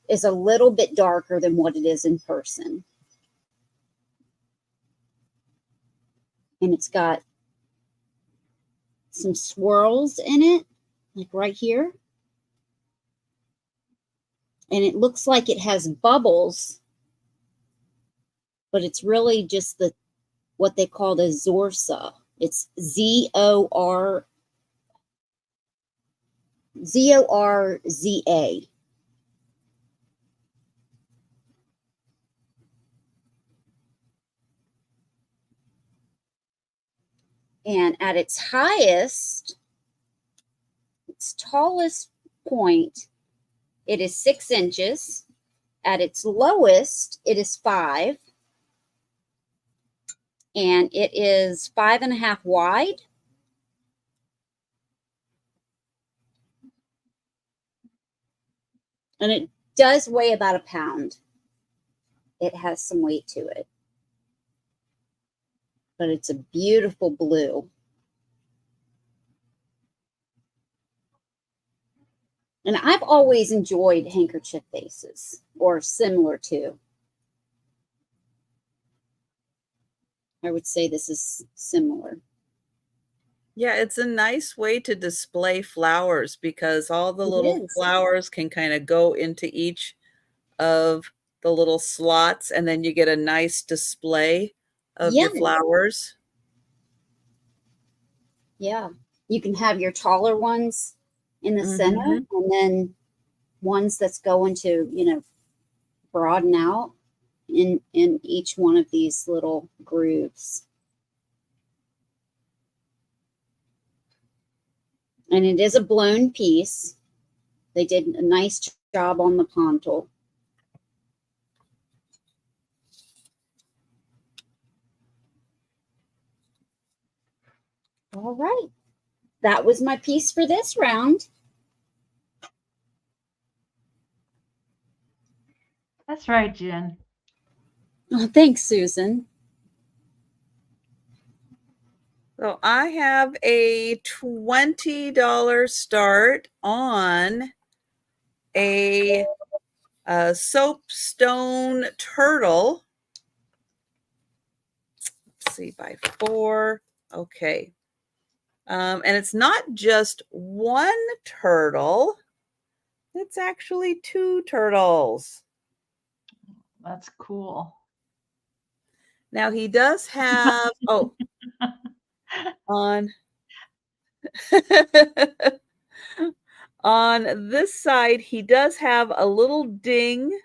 is a little bit darker than what it is in person. And it's got some swirls in it, like right here. And it looks like it has bubbles, but it's really just what they call the Zorsa. It's Zorza. And at its highest, its tallest point, it is 6 inches. At its lowest, it is 5. And it is 5.5 wide. And it does weigh about 1 pound. It has some weight to it. But it's a beautiful blue. And I've always enjoyed handkerchief vases, or similar to. I would say this is similar. Yeah, it's a nice way to display flowers because all the little flowers can kind of go into each of the little slots, and then you get a nice display of your flowers. Yeah. You can have your taller ones in the center, and then ones that's going to, broaden out in each one of these little grooves. And it is a blown piece. They did a nice job on the poncho. All right. That was my piece for this round. That's right, Jen. Oh, thanks, Susan. So I have a $20 start on a soapstone turtle. Let's see, by 4. Okay. And it's not just one turtle. It's actually 2 turtles. That's cool. Now he does have, on on this side, he does have a little ding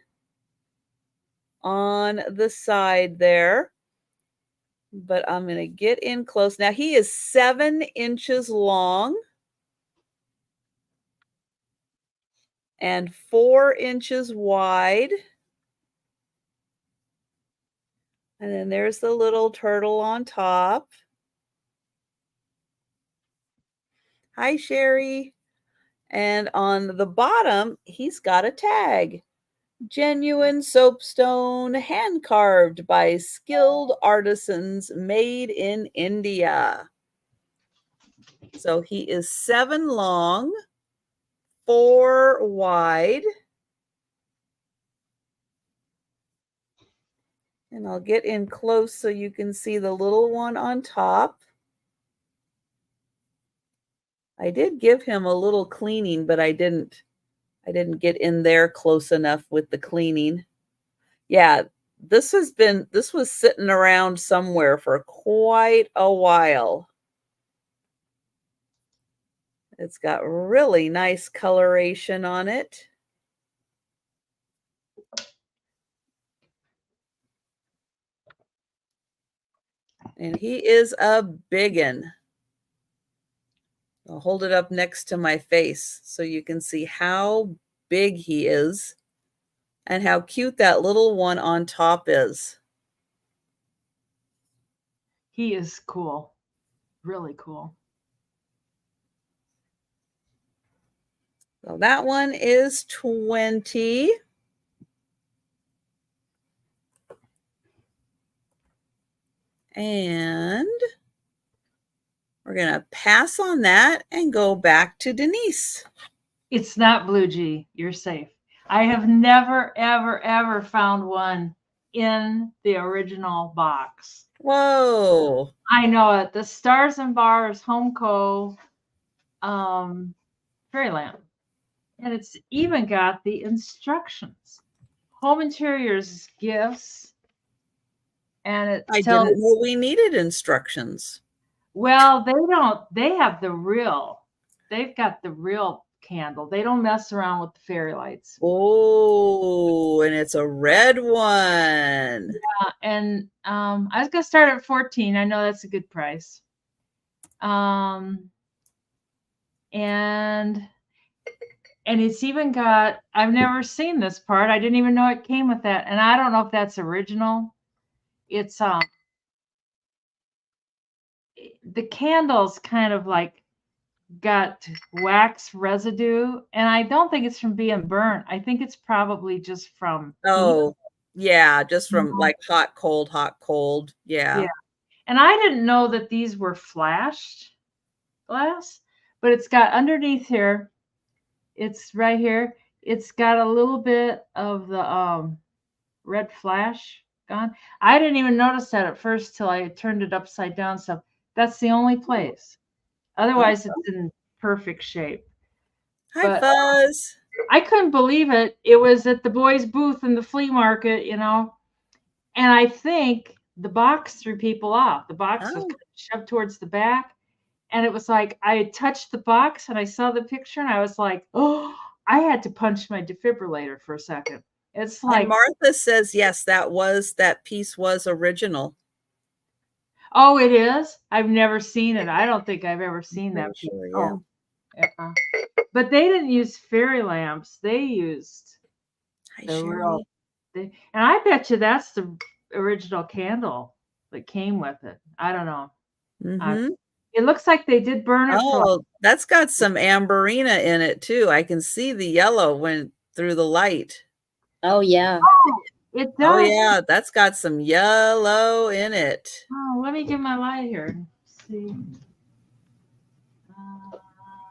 on the side there. But I'm going to get in close. Now he is 7 inches long and 4 inches wide. And then there's the little turtle on top. Hi, Sherry. And on the bottom, he's got a tag. Genuine soapstone, hand carved by skilled artisans, made in India. So he is 7 long, 4 wide. And I'll get in close so you can see the little one on top. I did give him a little cleaning, but I didn't get in there close enough with the cleaning. Yeah, this was sitting around somewhere for quite a while. It's got really nice coloration on it. And he is a biggin. I'll hold it up next to my face so you can see how big he is and how cute that little one on top is. He is cool. Really cool. So that one is 20. And we're going to pass on that and go back to Denise. It's not Blue G. You're safe. I have never, ever, ever found one in the original box. Whoa. I know it. The Stars and Bars Homeco Fairyland. And it's even got the instructions. Home Interiors Gifts. And it I tells, didn't know we needed instructions. well, they don't. They have the real. They've got the real candle. They don't mess around with the fairy lights. Oh, and it's a red one. And I was gonna start at 14. I know that's a good price. And it's even got, I've never seen this part. I didn't even know it came with that. And I don't know if that's original. It's the candle's kind of like got wax residue, and I don't think it's from being burnt. I think it's probably just from Oh, yeah, just from Mhm. like hot, cold. Yeah. Yeah. And I didn't know that these were flashed glass, but it's got underneath here, it's right here, it's got a little bit of the red flash gone. I didn't even notice that at first till I turned it upside down. So that's the only place. Otherwise, it's in perfect shape. Hi, But Fuzz. I couldn't believe it. It was at the boys' booth in the flea market, you know, and I think the box threw people off. The box was Oh. shoved towards the back, and it was like I had touched the box and I saw the picture, and I was like, oh, I had to punch my defibrillator for a second. It's like, And Martha says, yes, that piece was original. oh, it is? I've never seen it. I don't think I've ever seen that piece. Sure, yeah. Oh, yeah. But they didn't use fairy lamps. They used Hi, the Sherry. real. And I bet you that's the original candle that came with it. I don't know. Mm-hmm. It looks like they did burn it for. Oh, that's got some amberina in it too. I can see the yellow went through the light. Oh yeah. It does. Oh yeah, that's got some yellow in it. Oh, let me get my light here. Let's see.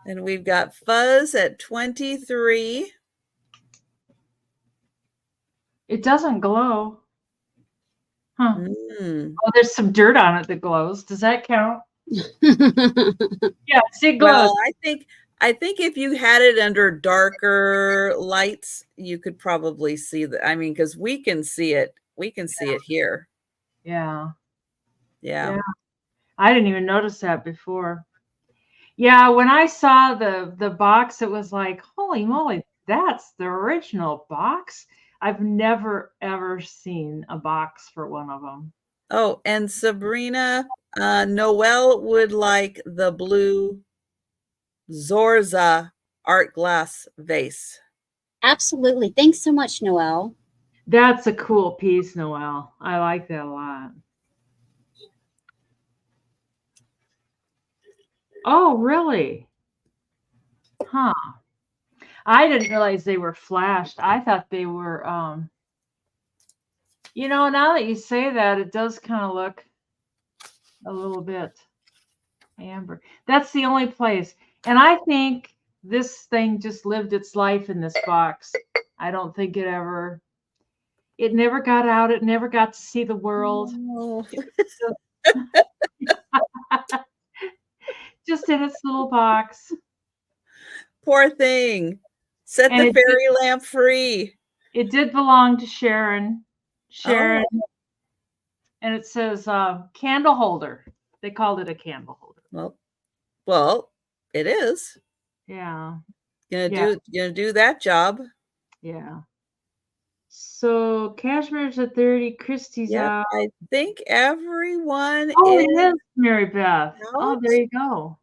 And we've got Fuzz at 23. It doesn't glow. Huh. Mm. Oh, there's some dirt on it that glows. Does that count? Yes, it glows. Well, I think if you had it under darker lights, you could probably see that. I mean, because we can see it. We can see it here. Yeah. Yeah. I didn't even notice that before. Yeah, when I saw the box, it was like, holy moly, that's the original box. I've never ever seen a box for one of them. Oh, and Sabrina, Noelle would like the blue Zorza art glass vase. Absolutely. Thanks so much, Noelle. That's a cool piece, Noelle. I like that a lot. Oh, really? Huh. I didn't realize they were flashed. I thought they were, you know, now that you say that, it does kind of look a little bit amber. That's the only place. And I think this thing just lived its life in this box. I don't think it never got out. It never got to see the world. Oh. Just in its little box. Poor thing. Set And the fairy lamp free. It did belong to Sharon. Sharon. Oh. And it says candle holder. They called it a candle holder. Well, it is. Yeah. Gonna do that job. Yeah. So Cashmere's at 30, Christie's Yep, out. I think everyone Oh, is it is Mary Beth. Oh, out. there you go.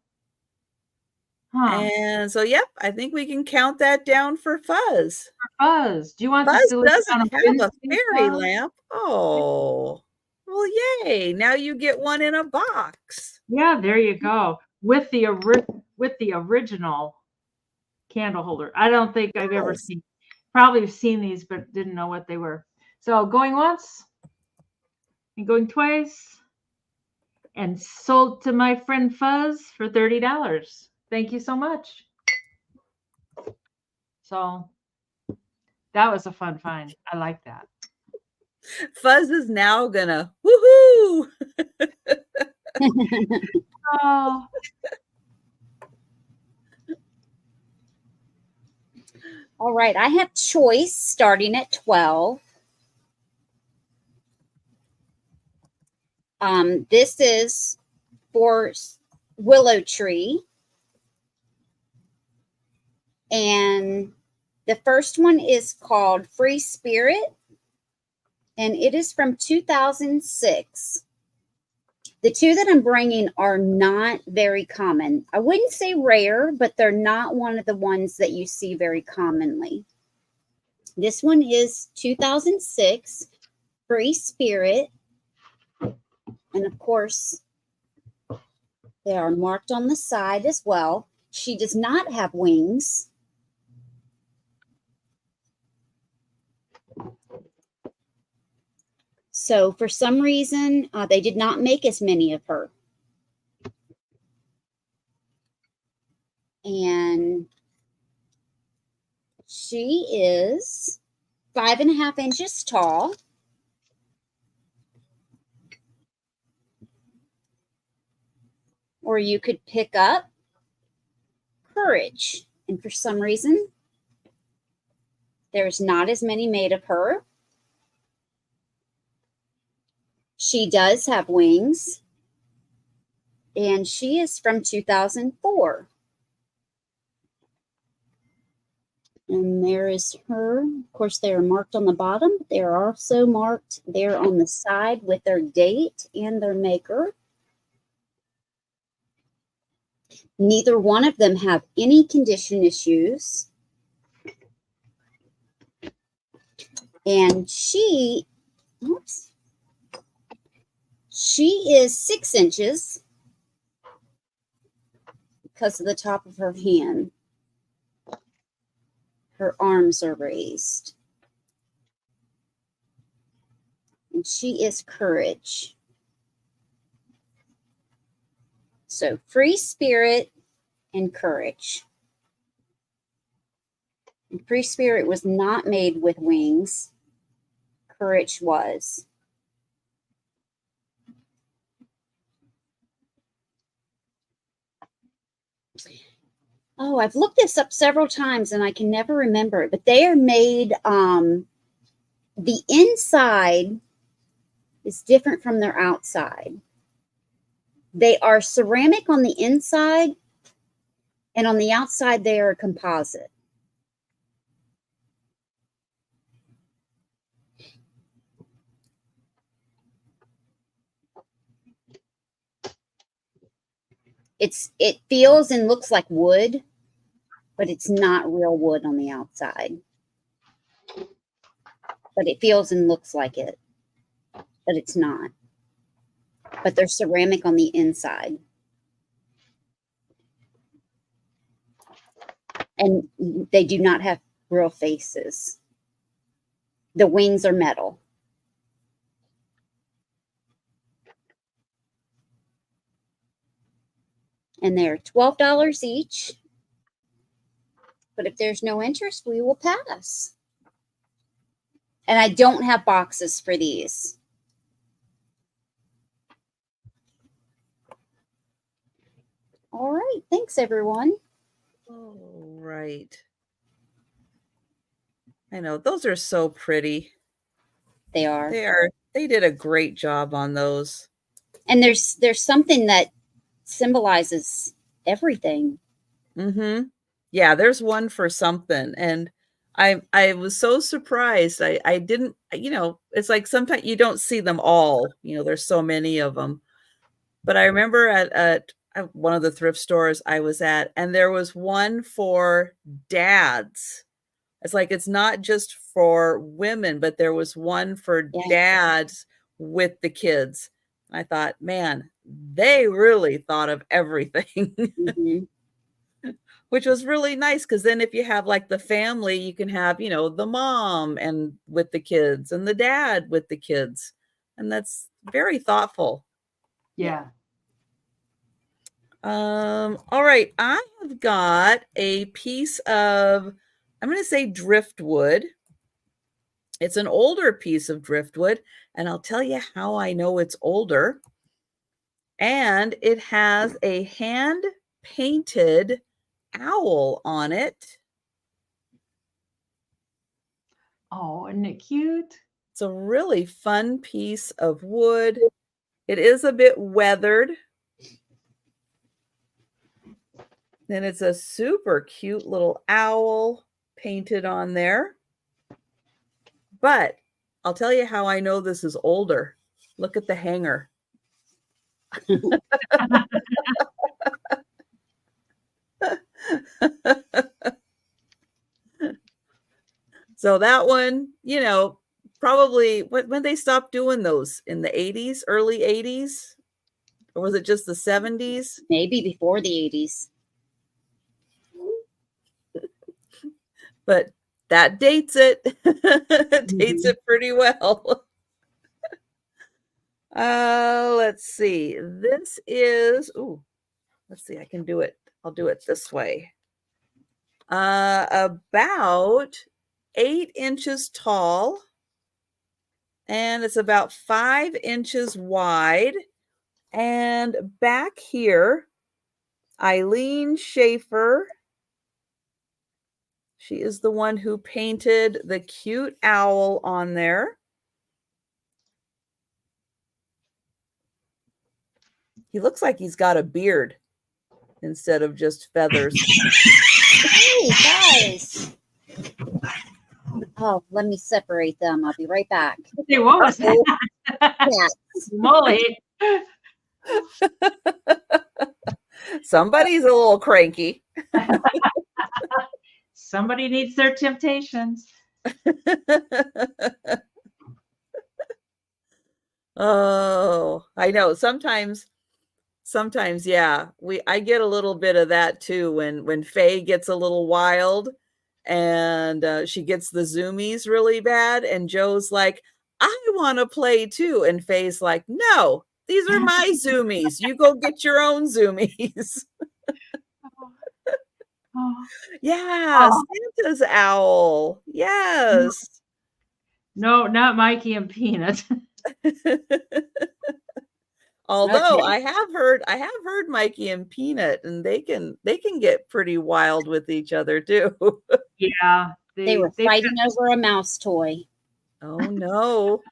Huh. And so, yep, I think we can count that down for Fuzz. Fuzz. Do you want the Fuzz silly doesn't Town of have a Quincy fairy Fuzz? lamp. Oh, well, yay! Now you get one in a box. Yeah, there you go. With the original candle holder. I don't think I've ever Yes. seen. Probably seen these, but didn't know what they were. So going once and going twice, and sold to my friend Fuzz for $30. Thank you so much. So that was a fun find. I like that. Fuzz is now gonna woohoo. Oh, All right, I have choice starting at 12. This is for Willow Tree. And the first one is called Free Spirit, and it is from 2006. The two that I'm bringing are not very common. I wouldn't say rare, but they're not one of the ones that you see very commonly. This one is 2006, Free Spirit. And of course, they are marked on the side as well. She does not have wings. So for some reason, they did not make as many of her. And she is 5.5 inches tall. Or you could pick up Courage. And for some reason, there's not as many made of her. She does have wings. And she is from 2004. And there is her. Of course, they are marked on the bottom. They are also marked there on the side with their date and their maker. Neither one of them have any condition issues. And she is 6 inches because of the top of her hand. Her arms are raised. And she is Courage. So Free Spirit and Courage. And Free Spirit was not made with wings. Courage was. Oh, I've looked this up several times and I can never remember it, but they are made, the inside is different from their outside. They are ceramic on the inside, and on the outside, they are a composite. It feels and looks like wood, but it's not real wood on the outside. But it feels and looks like it, but it's not. But they're ceramic on the inside. And they do not have real faces. The wings are metal. And they're $12 each. But if there's no interest, we will pass. And I don't have boxes for these. All right. Thanks, everyone. All right. I know. Those are so pretty. They are. They did a great job on those. And there's something that symbolizes everything. Mm-hmm. Yeah, there's one for something. And I was so surprised. I didn't, it's like sometimes you don't see them all, there's so many of them. But I remember at one of the thrift stores I was at, and there was one for dads. It's like, it's not just for women, but there was one for dads with the kids. I thought, man, they really thought of everything, which was really nice. Because then if you have like the family, you can have, the mom and with the kids and the dad with the kids. And that's very thoughtful. Yeah. All right. I have got a piece of, I'm going to say driftwood. It's an older piece of driftwood, and I'll tell you how I know it's older. And it has a hand-painted owl on it. Oh, isn't it cute? It's a really fun piece of wood. It is a bit weathered. Then it's a super cute little owl painted on there. But I'll tell you how I know this is older. Look at the hanger. So that one, probably when they stopped doing those, in the 80s, early 80s, or was it just the 70s? Maybe before the 80s. But that dates it. Dates it pretty well. Let's see. This is, let's see, I can do it. I'll do it this way. About 8 inches tall, and it's about 5 inches wide. And back here, Eileen Schaefer, she is the one who painted the cute owl on there. He looks like he's got a beard instead of just feathers. Hey, guys. Oh, let me separate them. I'll be right back. Hey, what was that? Yes. Molly. Somebody's a little cranky. Somebody needs their temptations. Oh, I know. Sometimes, yeah, I get a little bit of that too when Faye gets a little wild and she gets the zoomies really bad, and Joe's like, I want to play too, and Faye's like, no, these are my zoomies. You go get your own zoomies. Yeah, Santa's owl. Yes. No, not Mikey and Peanut. Although I have heard Mikey and Peanut, and they can get pretty wild with each other too. Yeah, they were fighting over a mouse toy. Oh no.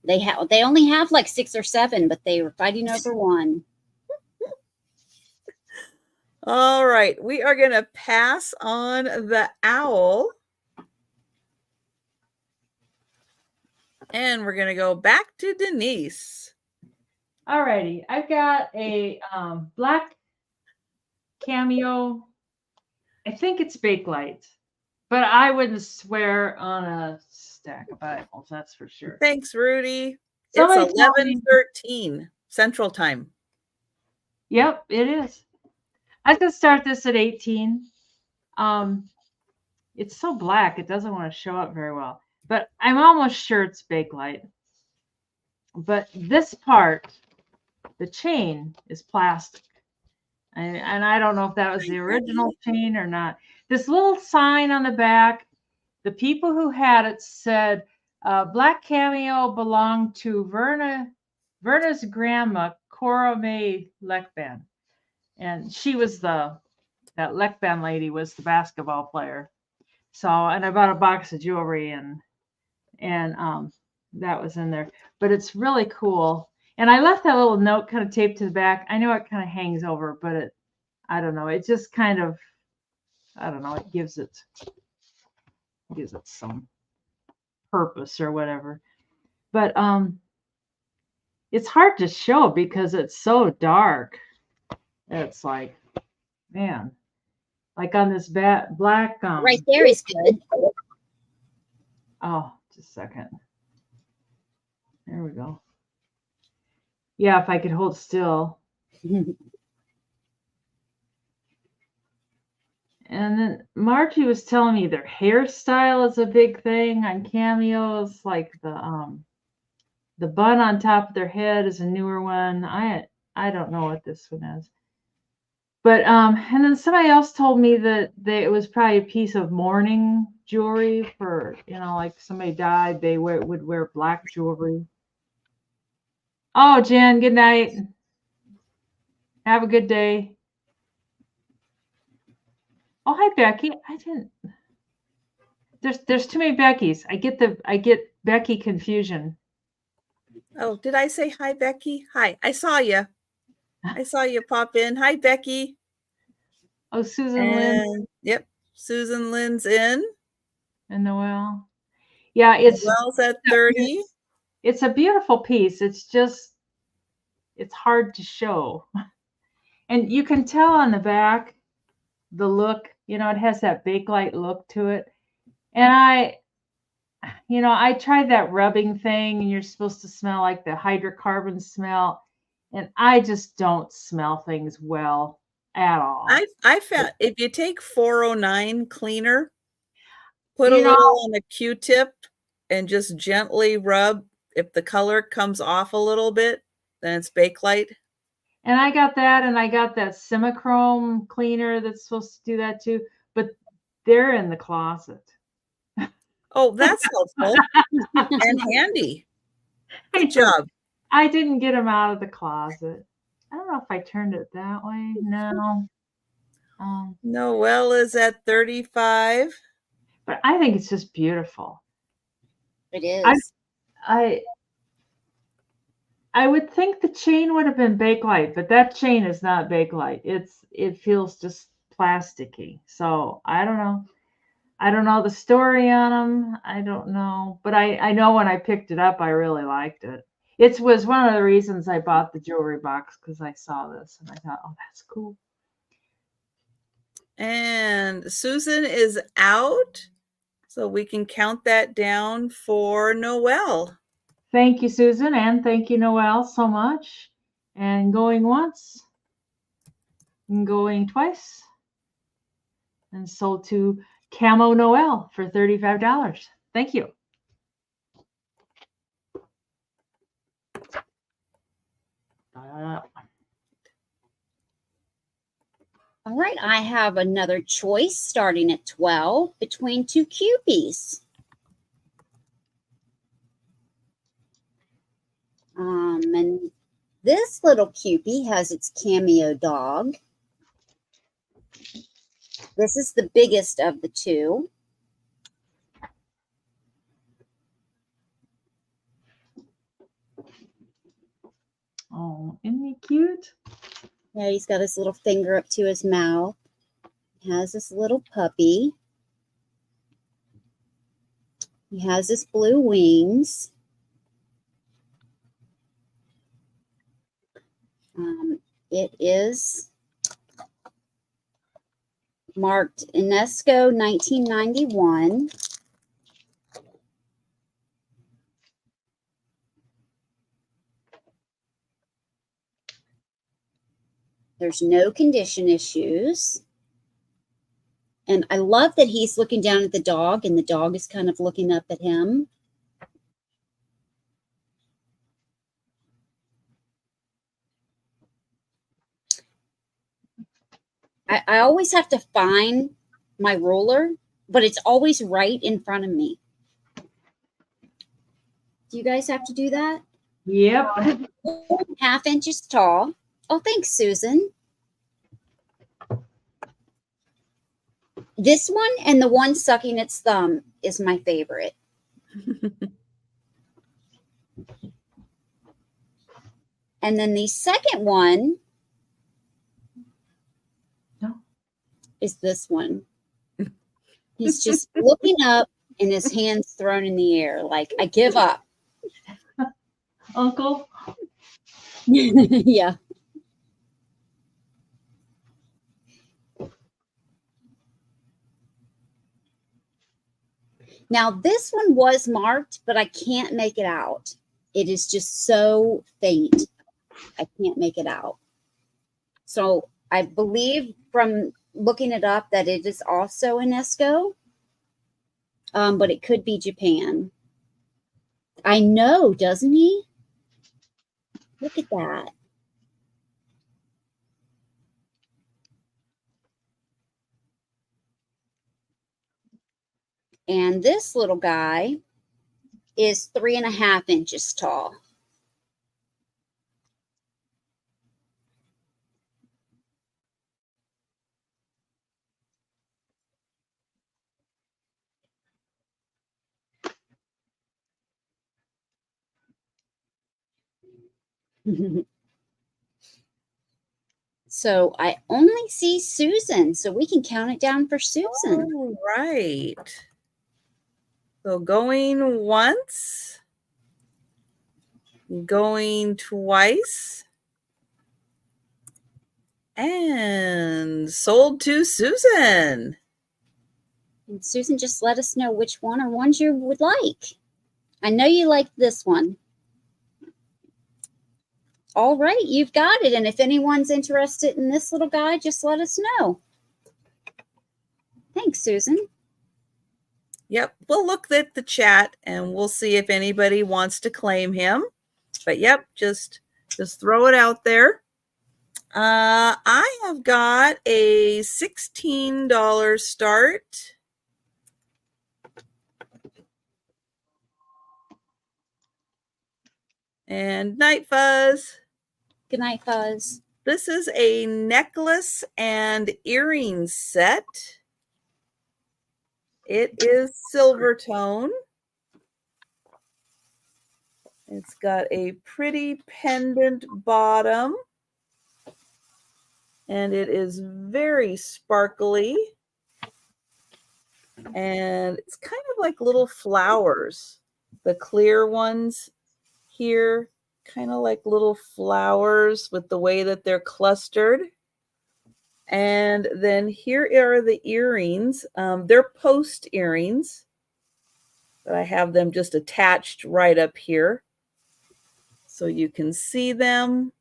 They only have like 6 or 7, but they were fighting over one. All right, we are going to pass on the owl. And we're going to go back to Denise. All righty. I've got a black cameo. I think it's Bakelite, but I wouldn't swear on a stack of Bibles, that's for sure. Thanks, Rudy. It's 11:13 Central Time. Yep, it is. I could start this at 18. It's so black, it doesn't want to show up very well, but I'm almost sure it's Bakelite. But this part, the chain, is plastic. And I don't know if that was the original chain or not. This little sign on the back, the people who had it said, Black Cameo belonged to Verna's grandma, Cora May Leckban. And she was that Leckban lady was the basketball player. So, and I bought a box of jewelry and that was in there. But it's really cool. And I left that little note kind of taped to the back. I know it kind of hangs over, but I don't know. It just kind of I don't know, it gives it some purpose or whatever. But it's hard to show because it's so dark. It's like, man, like on this black Right there is good. Oh, just a second. There we go. Yeah, if I could hold still. And then Margie was telling me their hairstyle is a big thing on cameos, like the bun on top of their head is a newer one. I don't know what this one is. But and then somebody else told me that it was probably a piece of mourning jewelry for, like somebody died, they would wear black jewelry. Oh, Jen, good night. Have a good day. Oh, hi, Becky. I didn't. There's too many Beckys. I get Becky confusion. Oh, did I say hi, Becky? Hi, I saw you. I saw you pop in. Hi, Becky. Oh, Susan Lynn. Yep, Susan Lynn's in. And Noelle. Yeah, Noelle's at 30. It's a beautiful piece. It's just, it's hard to show. And you can tell on the back, the look, it has that Bakelite look to it. And I tried that rubbing thing, and you're supposed to smell like the hydrocarbon smell. And I just don't smell things well at all. I found if you take 409 cleaner, put a little on a Q-tip and just gently rub. If the color comes off a little bit, then it's Bakelite. And I got that, and I got that Simichrome cleaner that's supposed to do that too. But they're in the closet. Oh, that's helpful and handy. Good job. I didn't get them out of the closet. I don't know if I turned it that way. No. Noelle is at 35. But I think it's just beautiful. It is. I would think the chain would have been Bakelite, but that chain is not Bakelite. It feels just plasticky. So I don't know. I don't know the story on them. I don't know. But I know when I picked it up, I really liked it. It was one of the reasons I bought the jewelry box, because I saw this and I thought, oh, that's cool. And Susan is out. So we can count that down for Noelle. Thank you, Susan. And thank you, Noelle, so much. And going once. And going twice. And sold to Camo Noelle for $35. Thank you. All right, I have another choice starting at 12 between two Kewpies. And this little Kewpie has its cameo dog. This is the biggest of the two. Oh, isn't he cute? Yeah, he's got his little finger up to his mouth. He has this little puppy. He has his blue wings. It is marked UNESCO 1991. There's no condition issues. And I love that he's looking down at the dog and the dog is kind of looking up at him. I always have to find my ruler, but it's always right in front of me. Do you guys have to do that? Yep. 1/2 inches tall. Oh, thanks, Susan. This one and the one sucking its thumb is my favorite. And then the second one is this one. He's just looking up and his hands thrown in the air like, I give up. Uncle? Yeah. Now, this one was marked, but I can't make it out. It is just so faint. I can't make it out. So I believe from looking it up that it is also UNESCO, but it could be Japan. I know, doesn't he? Look at that. And this little guy is 3.5 inches tall. So I only see Susan, so we can count it down for Susan. All right. So going once, going twice, and sold to Susan. And Susan, just let us know which one or ones you would like. I know you like this one. All right, you've got it. And if anyone's interested in this little guy, just let us know. Thanks, Susan. Yep, we'll look at the chat and we'll see if anybody wants to claim him. But yep, just throw it out there. I have got a $16 start. And night, Fuzz. Good night, Fuzz. This is a necklace and earring set. It is silver tone. It's got a pretty pendant bottom. And it is very sparkly. And it's kind of like little flowers. The clear ones here, kind of like little flowers with the way that they're clustered. And then here are the earrings. They're post earrings, but I have them just attached right up here so you can see them.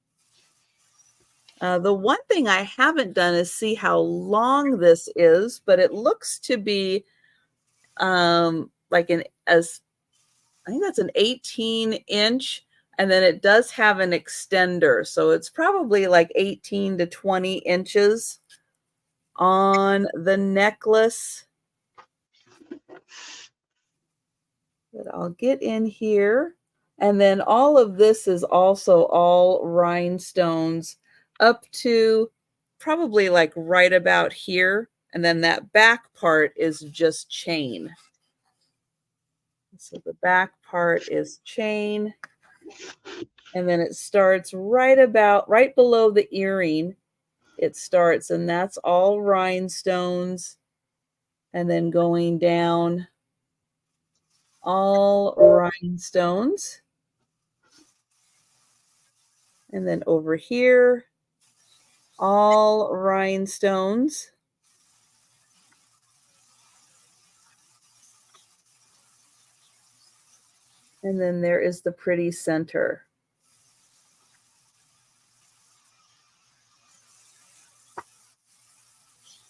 The one thing I haven't done is see how long this is, but it looks to be like I think that's an 18-inch, and then it does have an extender. So it's probably like 18 to 20 inches on the necklace. But I'll get in here. And then all of this is also all rhinestones up to probably like right about here. And then that back part is just chain. So the back part is chain. And then it starts right below the earring. It starts, and that's all rhinestones. And then going down, all rhinestones. And then over here, all rhinestones. And then there is the pretty center.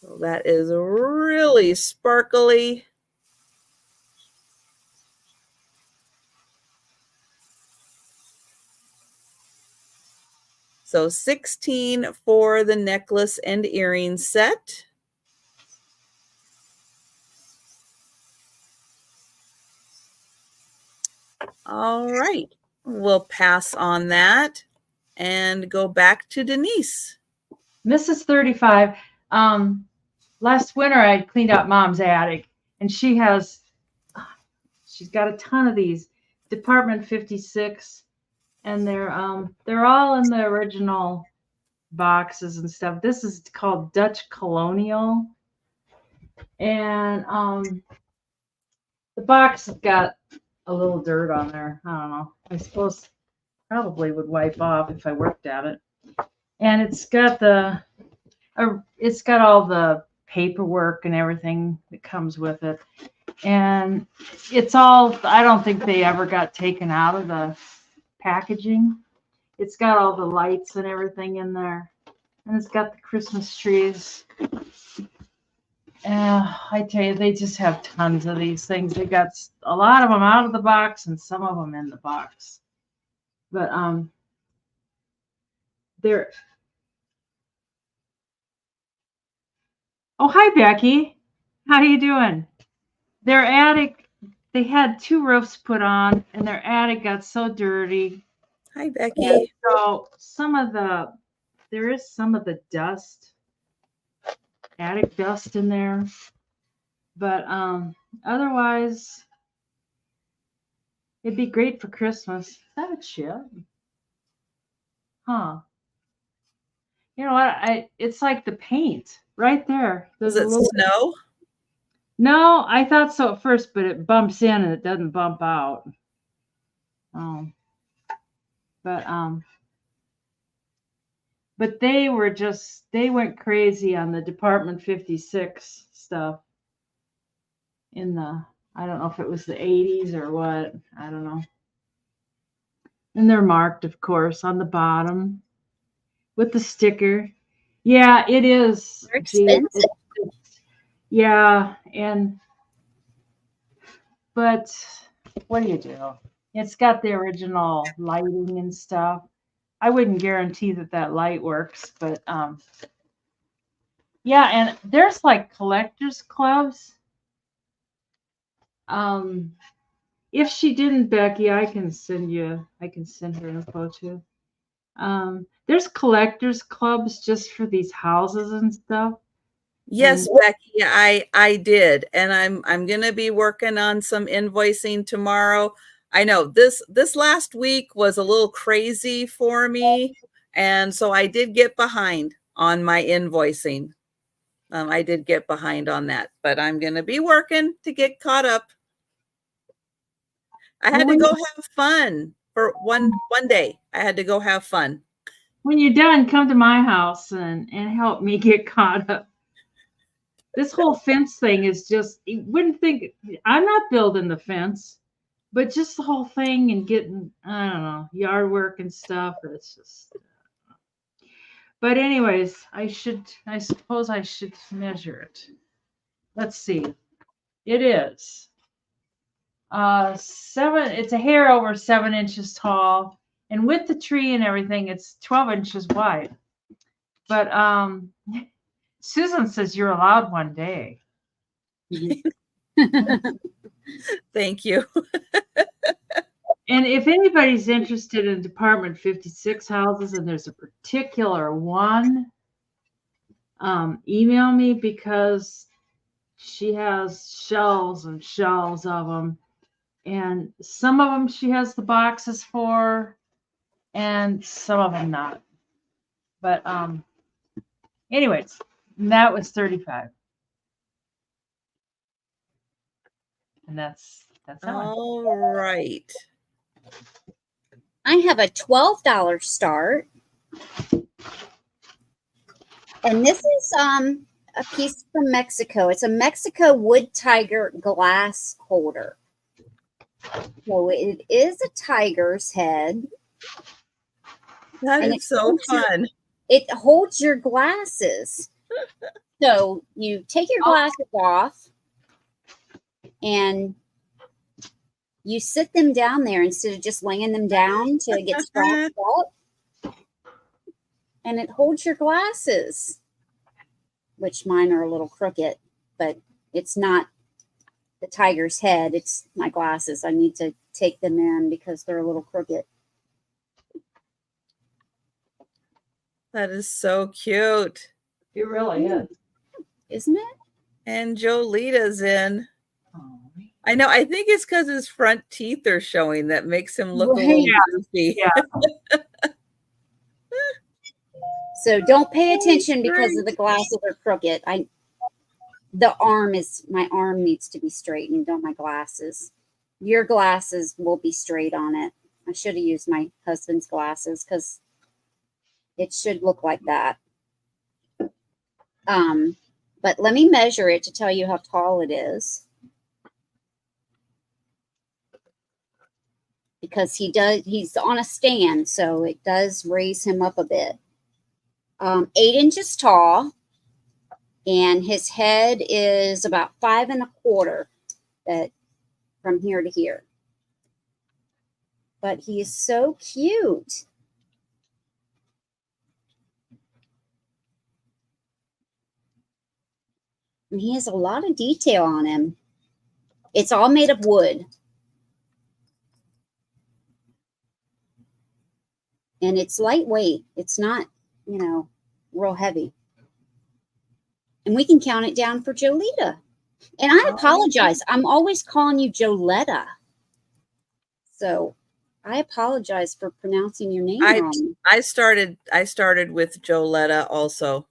So that is really sparkly. So 16 for the necklace and earring set. All right, we'll pass on that and go back to Denise. Mrs. 35, last winter I cleaned out Mom's attic, and she's got a ton of these Department 56, and they're all in the original boxes and stuff. This is called Dutch Colonial. And the box has got a little dirt on there. I don't know. I suppose probably would wipe off if I worked at it. And it's got all the paperwork and everything that comes with it. And it's all, I don't think they ever got taken out of the packaging. It's got all the lights and everything in there. And it's got the Christmas trees. I tell you, they just have tons of these things. They got a lot of them out of the box and some of them in the box. But they're. Oh, hi, Becky. How you doing? Their attic, they had 2 roofs put on, and their attic got so dirty. Hi, Becky. And so there is some of the dust, attic dust in there. But otherwise, it'd be great for Christmas. Is that a chip? Huh. You know what? It's like the paint right there. Does it snow? No, I thought so at first, but it bumps in and it doesn't bump out. But they went crazy on the Department 56 stuff in the, I don't know if it was the 80s or what. I don't know. And they're marked, of course, on the bottom with the sticker. Yeah, it is. They're expensive. Yeah, but what do you do? It's got the original lighting and stuff. I wouldn't guarantee that light works, but yeah, and there's like collectors clubs. If she didn't, Becky, I can send her info too. There's collectors clubs just for these houses and stuff. Yes, Becky, I did, and I'm gonna be working on some invoicing tomorrow. I know this last week was a little crazy for me, and so I did get behind on my invoicing. I did get behind on that, but I'm gonna be working to get caught up. I had to go have fun for one day. I had to go have fun. When you're done, come to my house and help me get caught up. This whole fence thing is just, you wouldn't think, I'm not building the fence, but just the whole thing and getting, I don't know, yard work and stuff. It's just, but anyways, I suppose I should measure it. Let's see. It is it's a hair over 7 inches tall, and with the tree and everything, it's 12 inches wide. But Susan says you're allowed one day. Thank you. And if anybody's interested in Department 56 houses and there's a particular one, email me, because she has shelves and shelves of them. And some of them she has the boxes for, and some of them not. But anyways, that was $35. And that's that one. All right. I have a $12 start. And this is a piece from Mexico. It's a Mexico wood tiger glass holder. So it is a tiger's head. That is so fun. It holds your glasses. So you take your glasses off and you sit them down there instead of just laying them down to get strapped up. And it holds your glasses, which mine are a little crooked, but it's not the tiger's head. It's my glasses. I need to take them in because they're a little crooked. That is so cute. It really is. Isn't it? And Jolita's in. I know. I think it's because his front teeth are showing that makes him look a little goofy. Yeah. So don't pay attention because of the glasses are crooked. my arm needs to be straightened on my glasses. Your glasses will be straight on it. I should have used my husband's glasses because it should look like that. But let me measure it to tell you how tall it is. Because he's on a stand, so it does raise him up a bit. 8 inches tall, and his head is about 5 1/4 from here to here. But he is so cute. And he has a lot of detail on him. It's all made of wood. And it's lightweight. It's not, real heavy. And we can count it down for Jolita. And I apologize. I'm always calling you Joletta. So I apologize for pronouncing your name wrong. I started with Joletta also.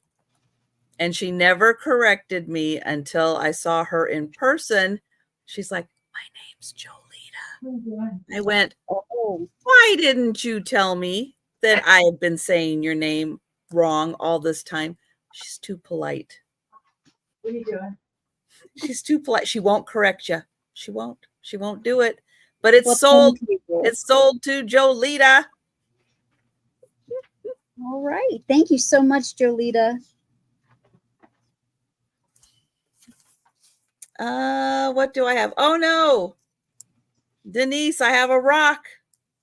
And she never corrected me until I saw her in person. She's like, my name's Jolita. I went, oh, why didn't you tell me that I have been saying your name wrong all this time? She's too polite. What are you doing? She's too polite. She won't correct you. She won't do it. But it's sold. It's sold to Jolita. All right. Thank you so much, Jolita. What do I have? Oh no, Denise, I have a rock.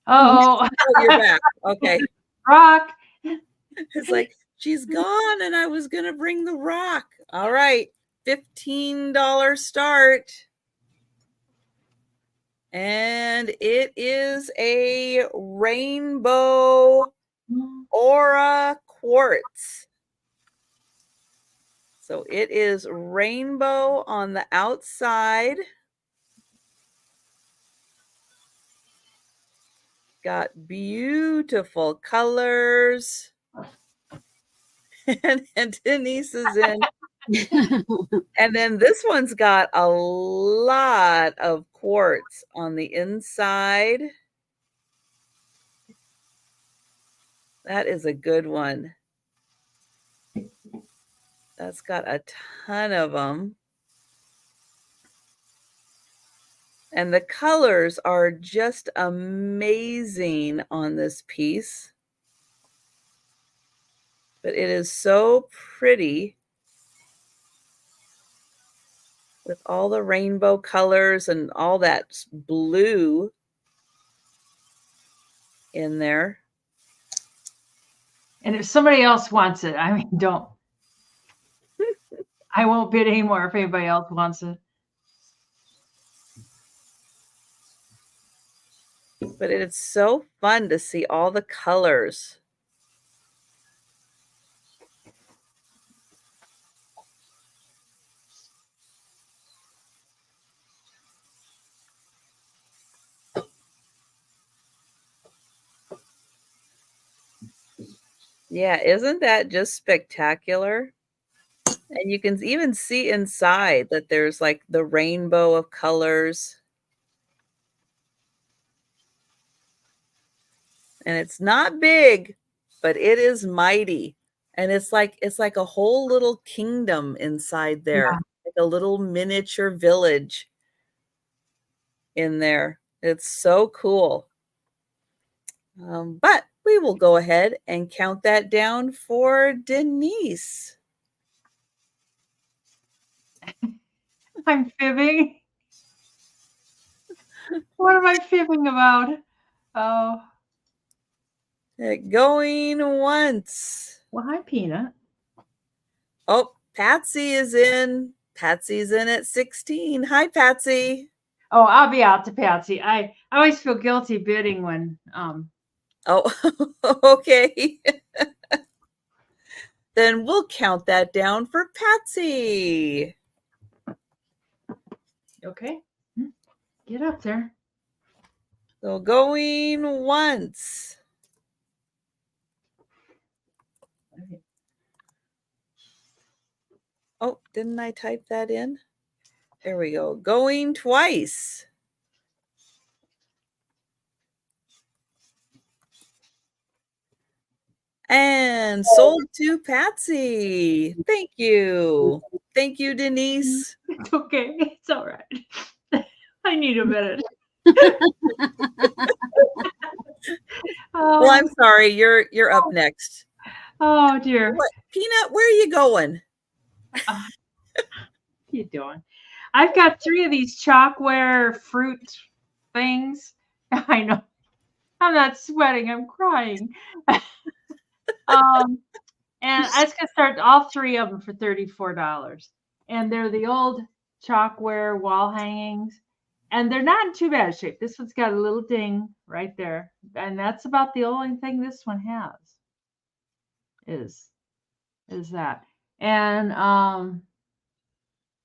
Oh, you're back. Okay. Rock. It's like she's gone, and I was gonna bring the rock. All right, $15 start, and it is a rainbow aura quartz. So it is rainbow on the outside. Got beautiful colors. and Denise is in. And then this one's got a lot of quartz on the inside. That is a good one. That's got a ton of them. And the colors are just amazing on this piece. But it is so pretty with all the rainbow colors and all that blue in there. And if somebody else wants it, I mean, don't. I won't bid anymore if anybody else wants it. But it's so fun to see all the colors. Yeah, isn't that just spectacular? And you can even see inside that there's like the rainbow of colors. And it's not big, but it is mighty. And it's like a whole little kingdom inside there. Yeah. Like a little miniature village in there. It's so cool. But we will go ahead and count that down for Denise. I'm fibbing. What am I fibbing about? Oh. Going once. Well, hi, Peanut. Oh, Patsy is in. Patsy's in at 16. Hi, Patsy. Oh, I'll be out to Patsy. I always feel guilty bidding when Oh, okay. Then we'll count that down for Patsy. Okay. Get up there. So going once. Oh, didn't I type that in? There we go. Going twice. And sold to Patsy. Thank you. Thank you, Denise. It's okay. It's all right. I need a minute. Well, I'm sorry. You're up next. Oh dear. What, Peanut, where are you going? What are you doing? I've got 3 of these chalkware fruit things. I know. I'm not sweating. I'm crying. And I was gonna start all 3 of them for $34. And they're the old chalkware wall hangings. And they're not in too bad shape. This one's got a little ding right there. And that's about the only thing this one has. Is that. And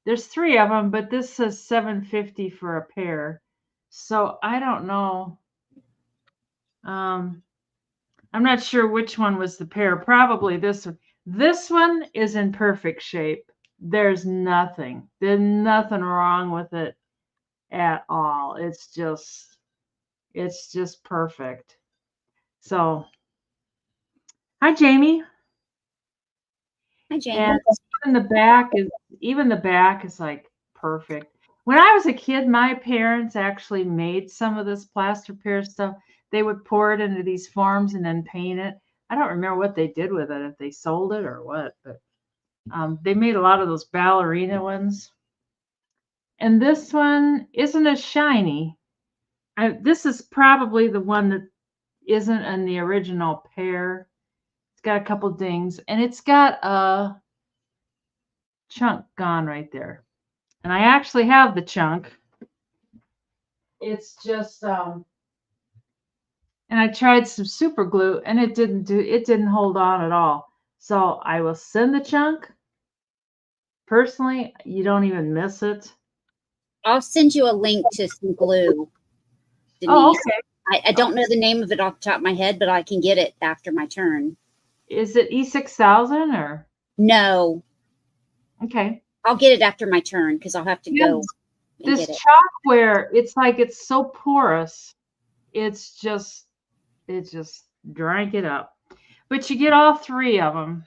there's 3 of them, but this says $7.50 for a pair. So I don't know. I'm not sure which one was the pair. Probably this one. This one is in perfect shape. There's nothing wrong with it at all. It's just perfect. So, hi, Jamie. Hi, Jamie. And even the back is like perfect. When I was a kid, my parents actually made some of this plaster Paris stuff. They would pour it into these forms and then paint it. I don't remember what they did with it, if they sold it or what, but they made a lot of those ballerina ones. And this one isn't as shiny. This is probably the one that isn't in the original pair. It's got a couple dings, and it's got a chunk gone right there. And I actually have the chunk. It's just and I tried some super glue and it didn't hold on at all. So I will send the chunk. Personally, you don't even miss it. I'll send you a link to some glue, Denise. Oh, okay. I don't know the name of it off the top of my head, but I can get it after my turn. Is it E6000 or? No. Okay. I'll get it after my turn because I'll have to go. This chalkware, it's like it's so porous. It just drank it up. But you get all 3 of them.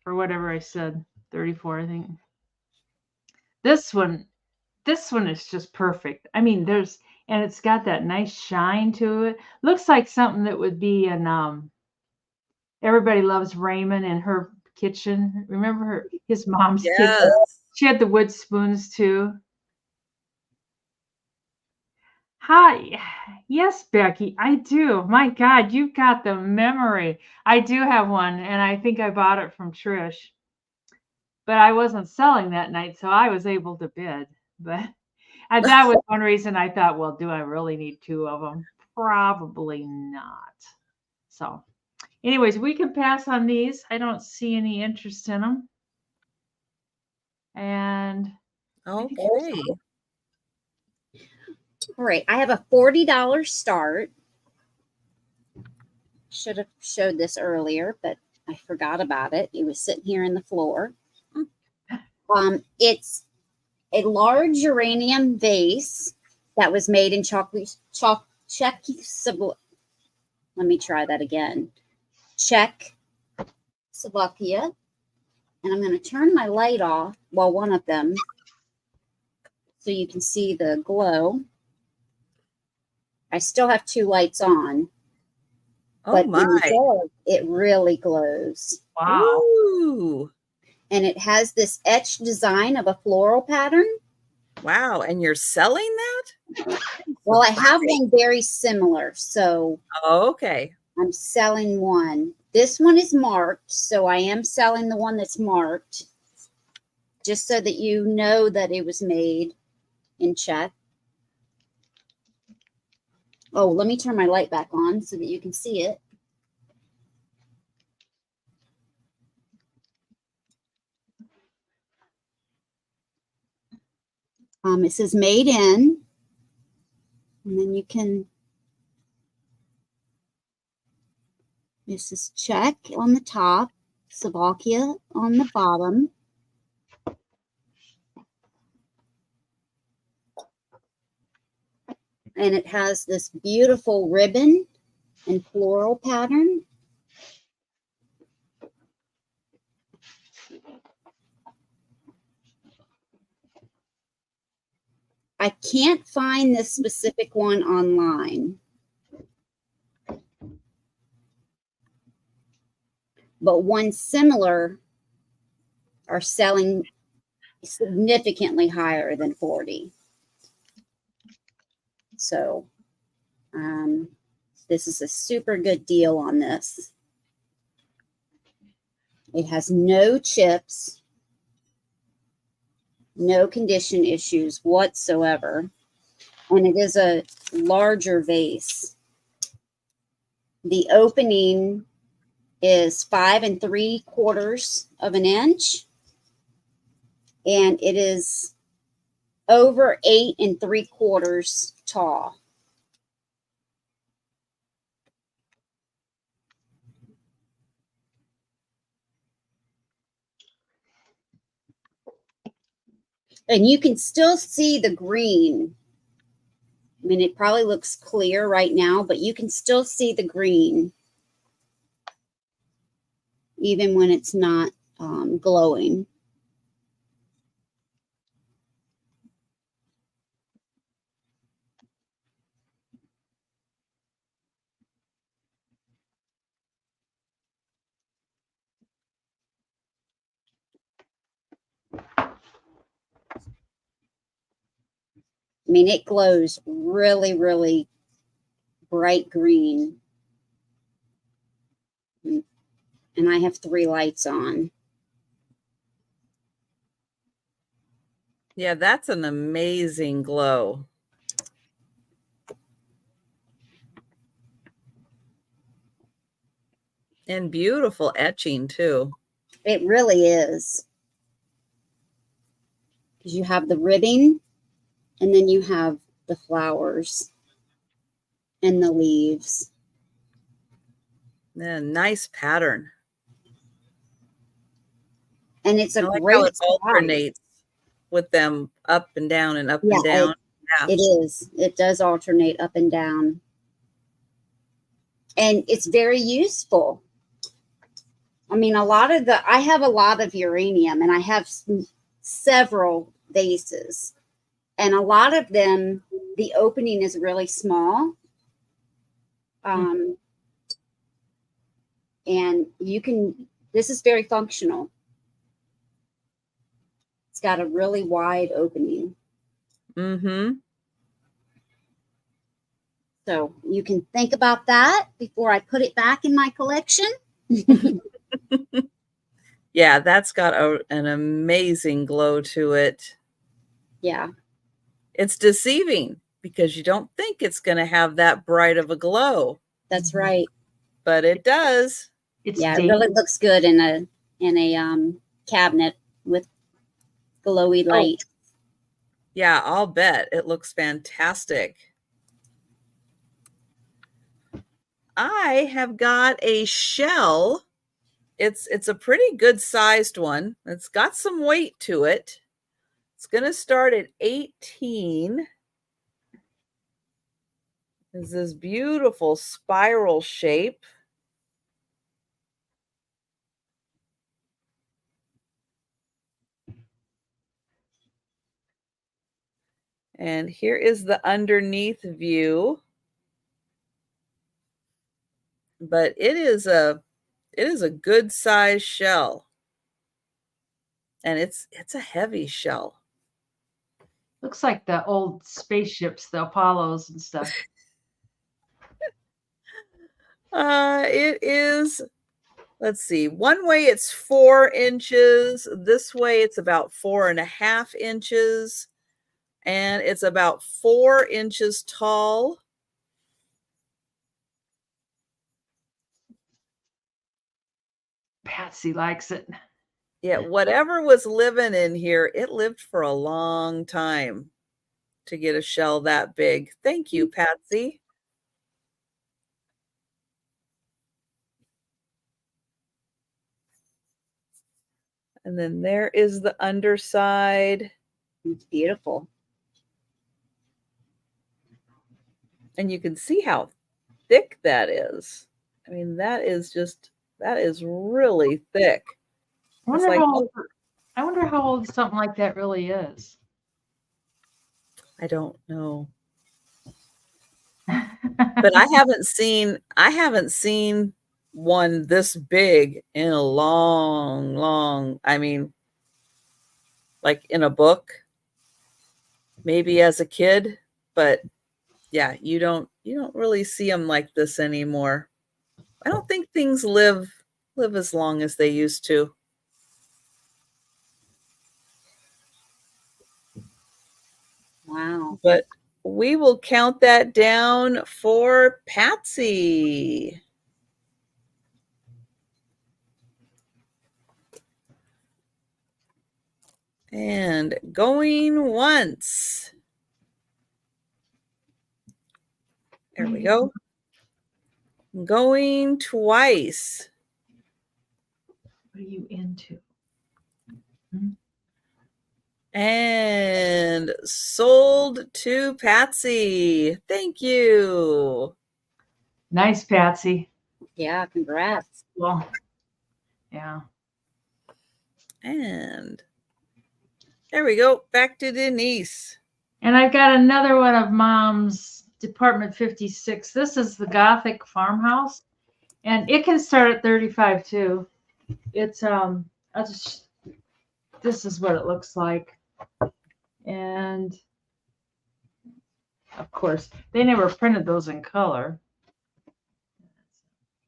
For whatever I said, 34, I think. This one is just perfect. I mean, and it's got that nice shine to it. Looks like something that would be in Everybody Loves Raymond in her kitchen. Remember his mom's kitchen? She had the wood spoons too. Hi. Yes, Becky, I do. My God, you've got the memory. I do have one, and I think I bought it from Trish. But I wasn't selling that night, so I was able to bid. But that was one reason I thought, well, do I really need 2 of them? Probably not. So anyways, we can pass on these. I don't see any interest in them. And okay. All right. I have a $40 start. Should have showed this earlier, but I forgot about it. It was sitting here in the floor. It's a large uranium vase that was made in Czechoslovakia. Let me try that again. Czechoslovakia. And I'm going to turn my light off, well, one of them, so you can see the glow. I still have 2 lights on. But in the dark, it really glows. Wow. Ooh. And it has this etched design of a floral pattern. Wow. And you're selling that? Well, I have one very similar. So okay. I'm selling one. This one is marked. So I am selling the one that's marked. Just so that you know that it was made in Czech. Oh, let me turn my light back on so that you can see it. It says made in, and then you can This is Czech on the top, Slovakia on the bottom. And it has this beautiful ribbon and floral pattern. I can't find this specific one online. But ones similar are selling significantly higher than 40. So this is a super good deal on this. It has no chips, no condition issues whatsoever. And it is a larger vase. The opening is 5 3/4 of an inch. And it is over 8 3/4 tall. And you can still see the green. I mean, it probably looks clear right now, but you can still see the green even when it's not glowing. I mean, it glows really, really bright green. And I have 3 lights on. Yeah, that's an amazing glow. And beautiful etching too. It really is. Because you have the ribbing, and then you have the flowers and the leaves. Yeah, nice pattern. And it's a I like great how it alternates with them up and down and up and down. It is. It does alternate up and down. And it's very useful. I mean, I have a lot of uranium, and I have several vases. And a lot of them, the opening is really small. And this is very functional. It's got a really wide opening. Mm-hmm. So you can think about that before I put it back in my collection. Yeah, that's got an amazing glow to it. Yeah. It's deceiving because you don't think it's going to have that bright of a glow. That's right. But it does. It really looks good in a cabinet with glowy light. Oh. Yeah, I'll bet. It looks fantastic. I have got a shell. It's a pretty good sized one. It's got some weight to it. It's going to start at 18. It's this beautiful spiral shape. And here is the underneath view. But it is a good size shell. And it's a heavy shell. Looks like the old spaceships, the Apollos and stuff. It is, let's see, one way it's 4 inches. This way it's about 4.5 inches. And it's about 4 inches tall. Patsy likes it. Yeah, whatever was living in here, it lived for a long time to get a shell that big. Thank you, Patsy. And then there is the underside. It's beautiful. And you can see how thick that is. I mean, that is really thick. I wonder how old something like that really is. I don't know. But I haven't seen one this big in a long, I mean, like in a book, maybe as a kid, but yeah, you don't really see them like this anymore. I don't think things live as long as they used to. Wow. But we will count that down for Patsy. And going once. There we go. Going twice. What are you into? And sold to Patsy. Thank you. Nice, Patsy. Yeah, congrats. Well, yeah. And there we go. Back to Denise. And I've got another one of Mom's Department 56. This is the Gothic farmhouse. And it can start at 35 too. It's this is what it looks like. And of course, they never printed those in color.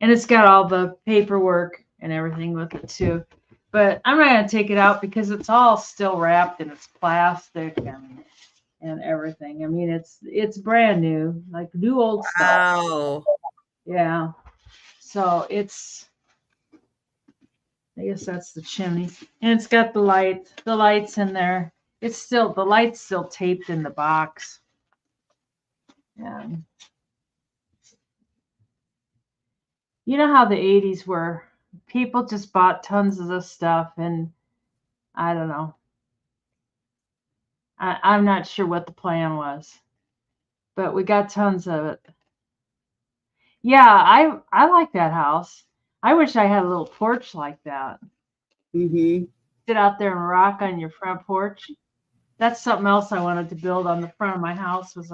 And it's got all the paperwork and everything with it too. But I'm not going to take it out because it's all still wrapped in its plastic and everything. I mean, it's brand new, like new old stuff. Wow. Yeah. So I guess that's the chimney. And it's got the lights in there. The light's still taped in the box. Yeah. You know how the 80s were. People just bought tons of this stuff, and I don't know. I'm not sure what the plan was, but we got tons of it. Yeah, I like that house. I wish I had a little porch like that. Mm-hmm. Sit out there and rock on your front porch. That's something else I wanted to build on the front of my house, was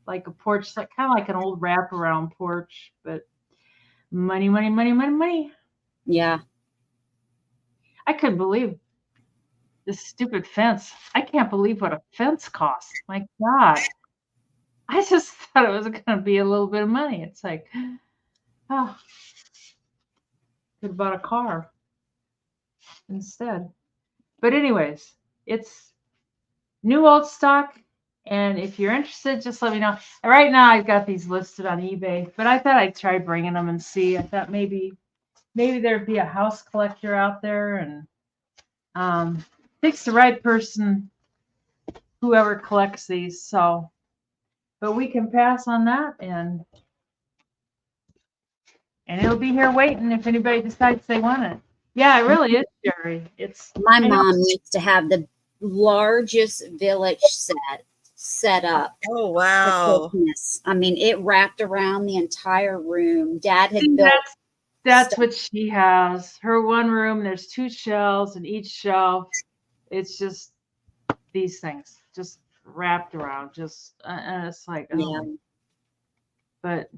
like a porch, like kind of like an old wraparound porch, but money. Yeah. I couldn't believe this stupid fence. I can't believe what a fence costs. My God. I just thought it was going to be a little bit of money. It's like, oh, could have bought a car instead. But anyways, it's new old stock. And if you're interested, just let me know. Right now, I've got these listed on eBay, but I thought I'd try bringing them and see. I thought maybe there'd be a house collector out there, and picks the right person, whoever collects these. So, but we can pass on that, and it'll be here waiting if anybody decides they want it. Yeah, it really is, Jerry. My mom needs to have the largest village set up. Oh, wow. I mean, it wrapped around the entire room. Dad had built. That's what she has. Her one room, there's 2 shelves, and each shelf, it's just these things just wrapped around. And it's like, oh. Yeah. But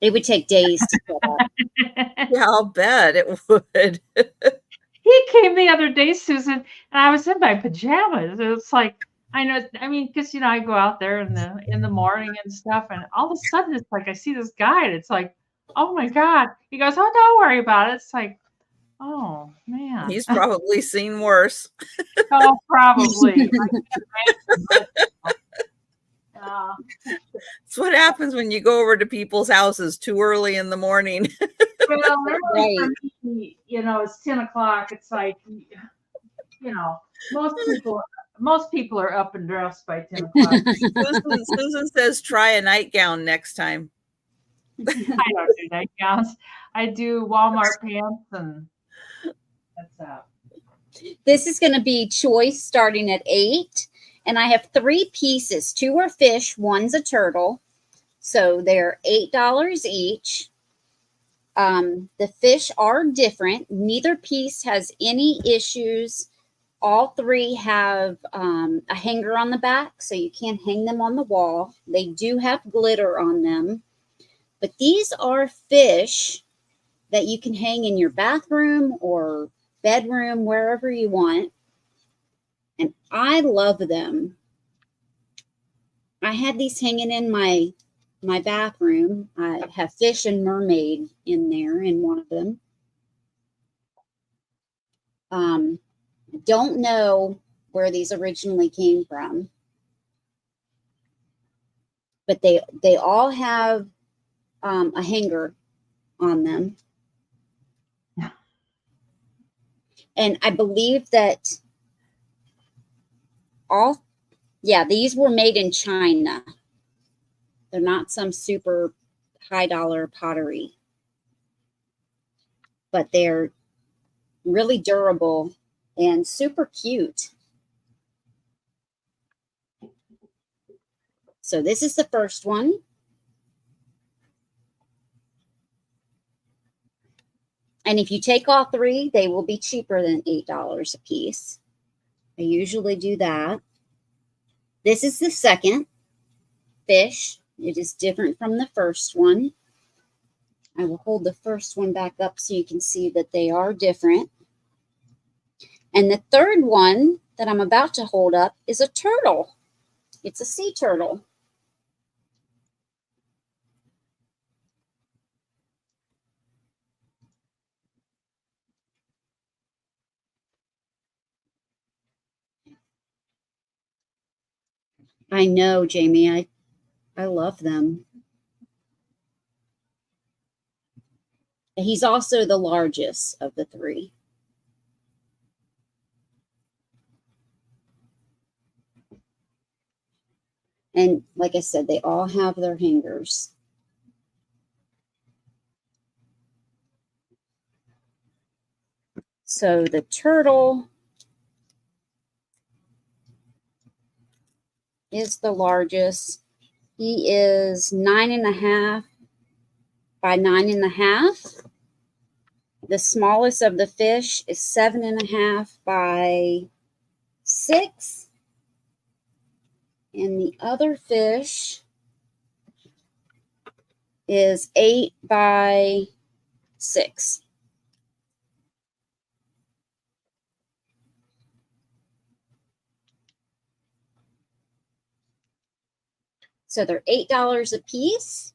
it would take days to fill up. Yeah, I'll bet it would. He came the other day, Susan, and I was in my pajamas. It's like, because I go out there in the morning and stuff, and all of a sudden it's like I see this guy, and it's like, oh my God. He goes, oh, don't worry about it. It's like, oh man. He's probably seen worse. Oh, probably. That's what happens when you go over to people's houses too early in the morning. Well, really for me, it's 10 o'clock. It's like, most people are up and dressed by 10 o'clock. Susan says try a nightgown next time. I don't do nightgowns. I do Walmart pants, and What's up? This is going to be choice starting at 8. And I have 3 pieces. 2 are fish, 1's a turtle. So they're $8 each. The fish are different. Neither piece has any issues. All 3 have a hanger on the back, so you can't hang them on the wall. They do have glitter on them. But these are fish that you can hang in your bathroom or bedroom, wherever you want. And I love them. I had these hanging in my bathroom. I have fish and mermaid in there in one of them. Don't know where these originally came from, but they all have a hanger on them. And I believe that these were made in China. They're not some super high dollar pottery, but they're really durable and super cute. So this is the first one. And if you take all 3, they will be cheaper than $8 a piece. I usually do that. This is the second fish. It is different from the first one. I will hold the first one back up so you can see that they are different. And the third one that I'm about to hold up is a turtle. It's a sea turtle. I know, Jamie. I love them. He's also the largest of the 3. And like I said, they all have their hangers. So the turtle is the largest. He is 9.5 by 9.5. The smallest of the fish is 7.5 by 6. And the other fish is 8 by 6. So they're $8 a piece.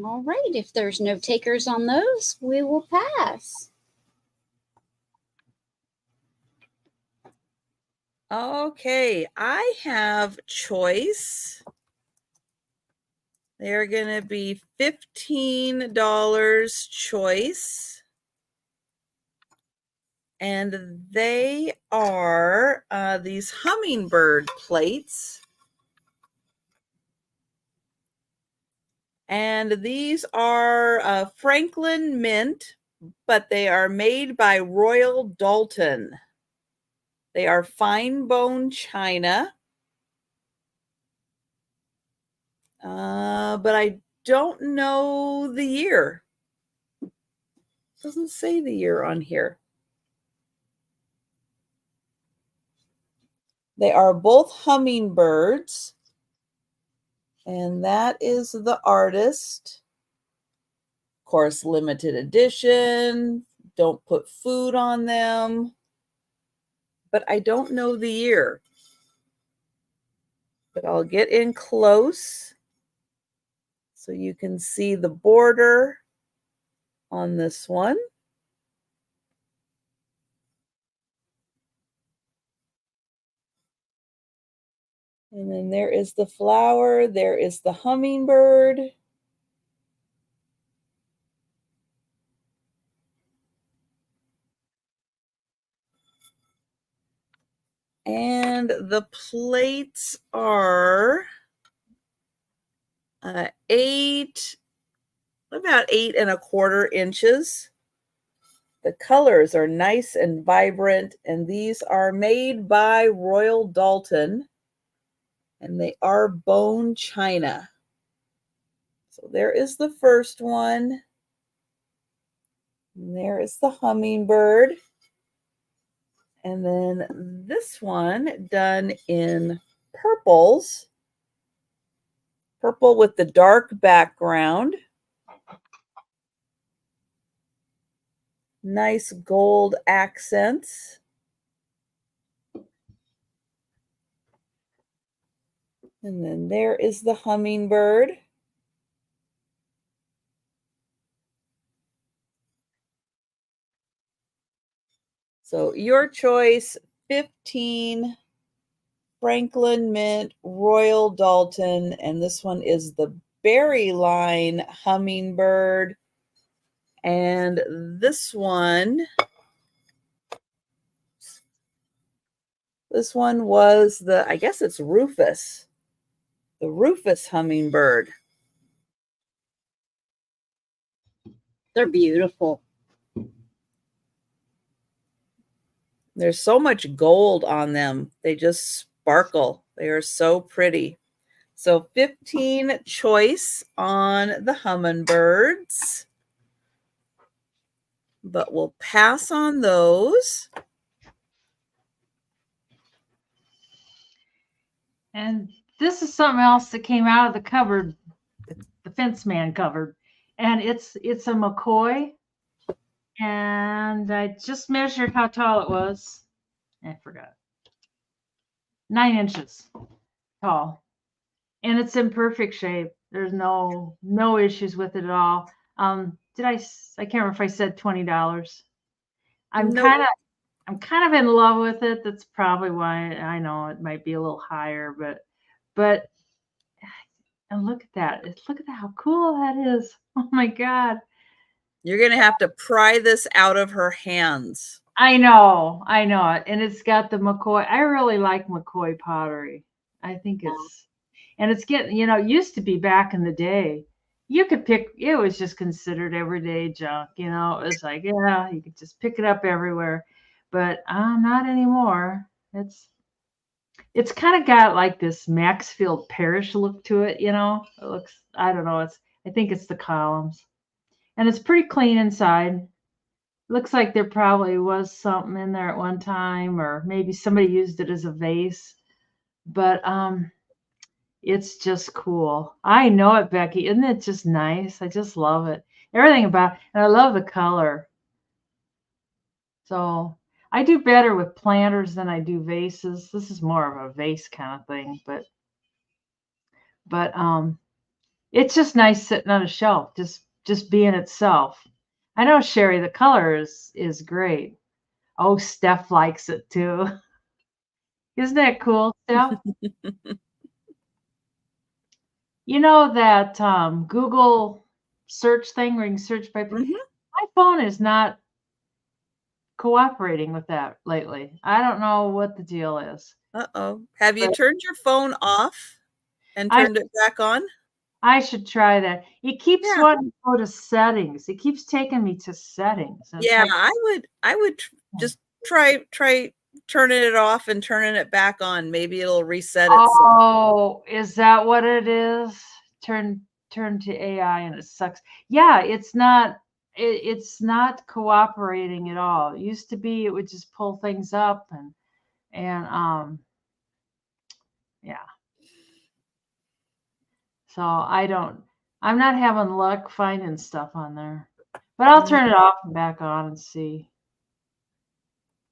All right, if there's no takers on those, we will pass. Okay, I have choice. They're going to be $15 choice. And they are these hummingbird plates. And these are Franklin Mint, but they are made by Royal Doulton. They are fine bone china. But I don't know the year. It doesn't say the year on here. They are both hummingbirds. And that is the artist. Of course, limited edition. Don't put food on them. But I don't know the year. But I'll get in close so you can see the border on this one. And then there is the flower. There is the hummingbird. And the plates are about 8¼ inches. The colors are nice and vibrant, and these are made by Royal Doulton, and they are bone china. So there is the first one. And there is the hummingbird. And then this one done in purples. Purple with the dark background. Nice gold accents. And then there is the hummingbird. So your choice, 15 Franklin Mint Royal Doulton, and this one is the Berry Line Hummingbird. And this one was I guess it's Rufus, the Rufus Hummingbird. They're beautiful. There's so much gold on them. They just sparkle. They are so pretty. So 15 choice on the hummingbirds. But we'll pass on those. And this is something else that came out of the cupboard, the Fence Man cupboard. And it's a McCoy. And I just measured how tall it was. I forgot. 9 inches tall. And it's in perfect shape. There's no issues with it at all. I can't remember if I said $20. I'm kind of in love with it. That's probably why. I know it might be a little higher, but and look at that. Look at how cool that is. Oh my God. You're going to have to pry this out of her hands. I know it. And it's got the McCoy. I really like McCoy pottery. I think it's getting, it used to be back in the day. You could pick, it was just considered everyday junk. It was like, yeah, you could just pick it up everywhere. But not anymore. It's kind of got like this Maxfield Parrish look to it, It looks, I don't know. I think it's the columns. And it's pretty clean inside. Looks like there probably was something in there at one time, or maybe somebody used it as a vase. But it's just cool. I know it, Becky. Isn't it just nice? I just love it. Everything about it. And I love the color. So I do better with planters than I do vases. This is more of a vase kind of thing, but it's just nice sitting on a shelf, just being itself. I know, Sherry, the color is great. Oh, Steph likes it too. Isn't that cool, Steph? You know that Google search thing where you can search by my phone is not cooperating with that lately. I don't know what the deal is. Uh-oh. Have you turned your phone off and turned it back on? I should try that. It keeps wanting to go to settings. It keeps taking me to settings. Yeah, like, I would just try turning it off and turning it back on. Maybe it'll reset itself. Oh, is that what it is? Turn to AI and it sucks. Yeah, it's not cooperating at all. It used to be it would just pull things up and yeah. So I'm not having luck finding stuff on there, but I'll turn it off and back on and see.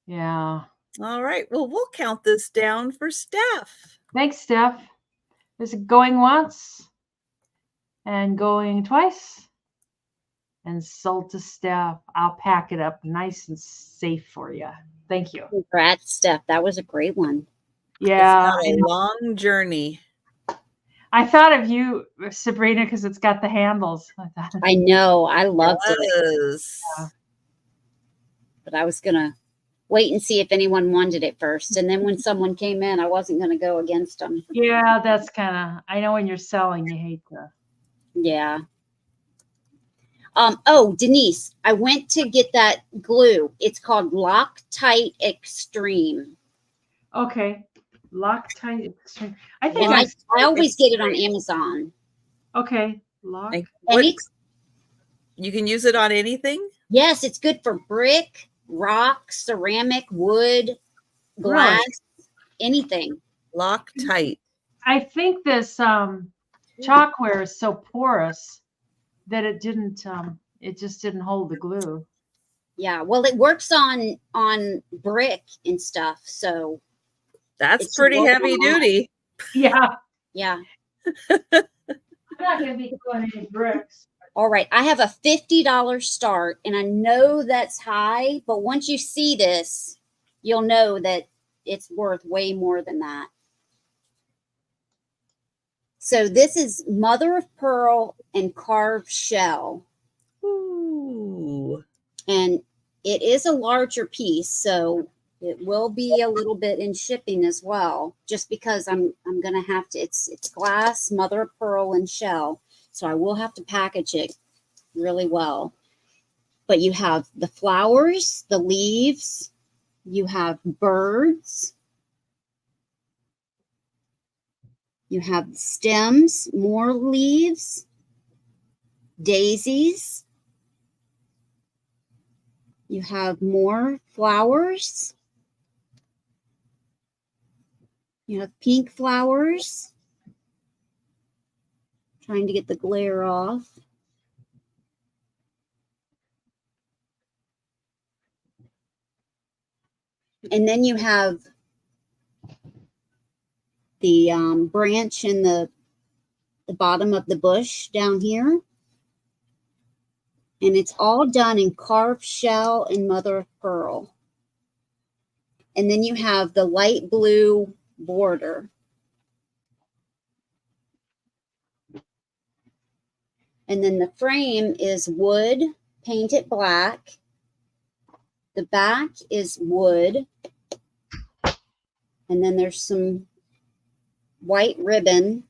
Yeah. All right. Well, we'll count this down for Steph. Thanks, Steph. Is it going once and going twice? And sold to Steph. I'll pack it up nice and safe for you. Thank you. Congrats, Steph. That was a great one. Yeah. It's not a long journey. I thought of you, Sabrina, because it's got the handles. I know. I loved it. Yeah. But I was going to wait and see if anyone wanted it first. And then when someone came in, I wasn't going to go against them. Yeah, that's kind of, I know when you're selling, you hate to. Yeah. Oh, Denise, I went to get that glue. It's called Loctite Extreme. Okay. Loctite Extreme. I think And I I always get it on Amazon. okay. Lock. Like, And what, it's, you can use it on anything? yes, it's good for brick, rock, ceramic, wood, glass, anything. Loctite. I think this chalkware is so porous that it just didn't hold the glue. Yeah, well, it works on brick and stuff. So That's it's pretty working heavy on that. duty. Yeah. Yeah. I'm not going to be doing any bricks. All right. I have a $50 start, and I know that's high, but once you see this, you'll know that it's worth way more than that. So this is mother of pearl and carved shell. Ooh. And it is a larger piece, so it will be a little bit in shipping as well, just because I'm gonna have to, it's glass, mother of pearl, and shell. So I will have to package it really well. But you have the flowers, the leaves, you have birds, you have stems, more leaves, daisies. You have more flowers. You have pink flowers. Trying to get the glare off. And then you have the branch in the bottom of the bush down here. And it's all done in carved shell and mother of pearl. And then you have the light blue border. And then the frame is wood, painted black. The back is wood. And then there's some white ribbon.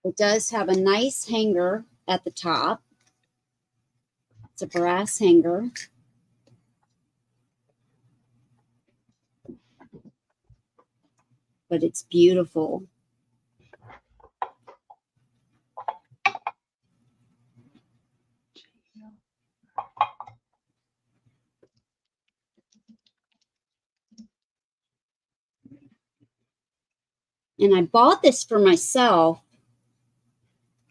It does have a nice hanger at the top. It's a brass hanger. But it's beautiful. And I bought this for myself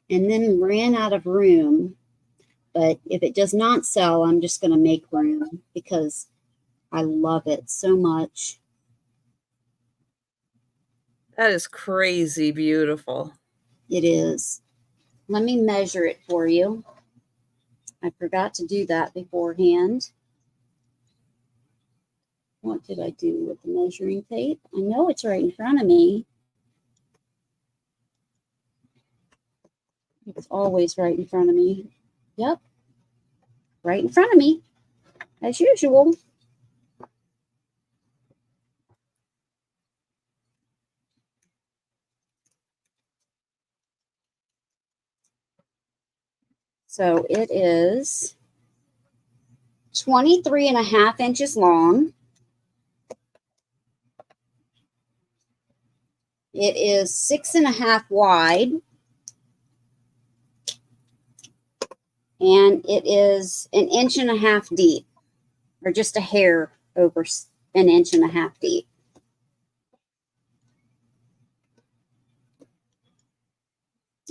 and then ran out of room. But if it does not sell, I'm just going to make room because I love it so much. That is crazy beautiful. It is. Let me measure it for you. I forgot to do that beforehand. What did I do with the measuring tape? I know it's right in front of me. It's always right in front of me. Yep. Right in front of me, as usual. So it is 23.5 inches long. It is 6.5 wide. And it is 1.5 inches deep, or just a hair over 1.5 inches deep.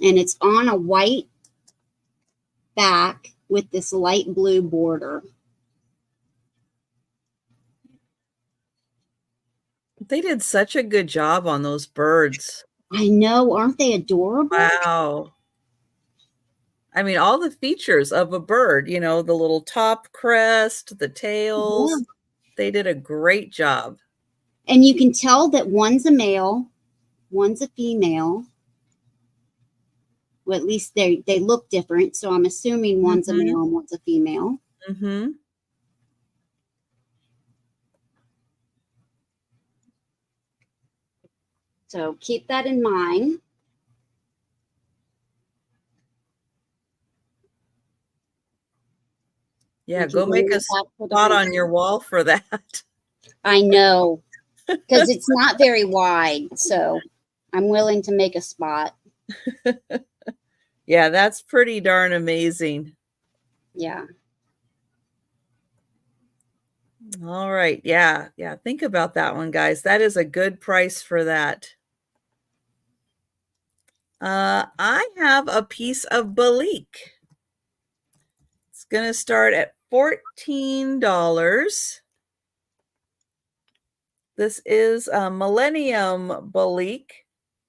And it's on a white back with this light blue border. They did such a good job on those birds. I know, aren't they adorable? Wow. I mean, all the features of a bird, you know, the little top crest, the tails, yeah. They did a great job. And you can tell that one's a male, one's a female. Well, at least they look different. So I'm assuming one's a male and one's a female. Mm-hmm. So keep that in mind. Yeah, go make a spot on your wall for that. I know, because it's not very wide, so I'm willing to make a spot. Yeah, that's pretty darn amazing. Yeah. All right. Yeah. Yeah. Think about that one, guys. That is a good price for that. I have a piece of Baliq. It's going to start at $14. This is a Millennium Baliq.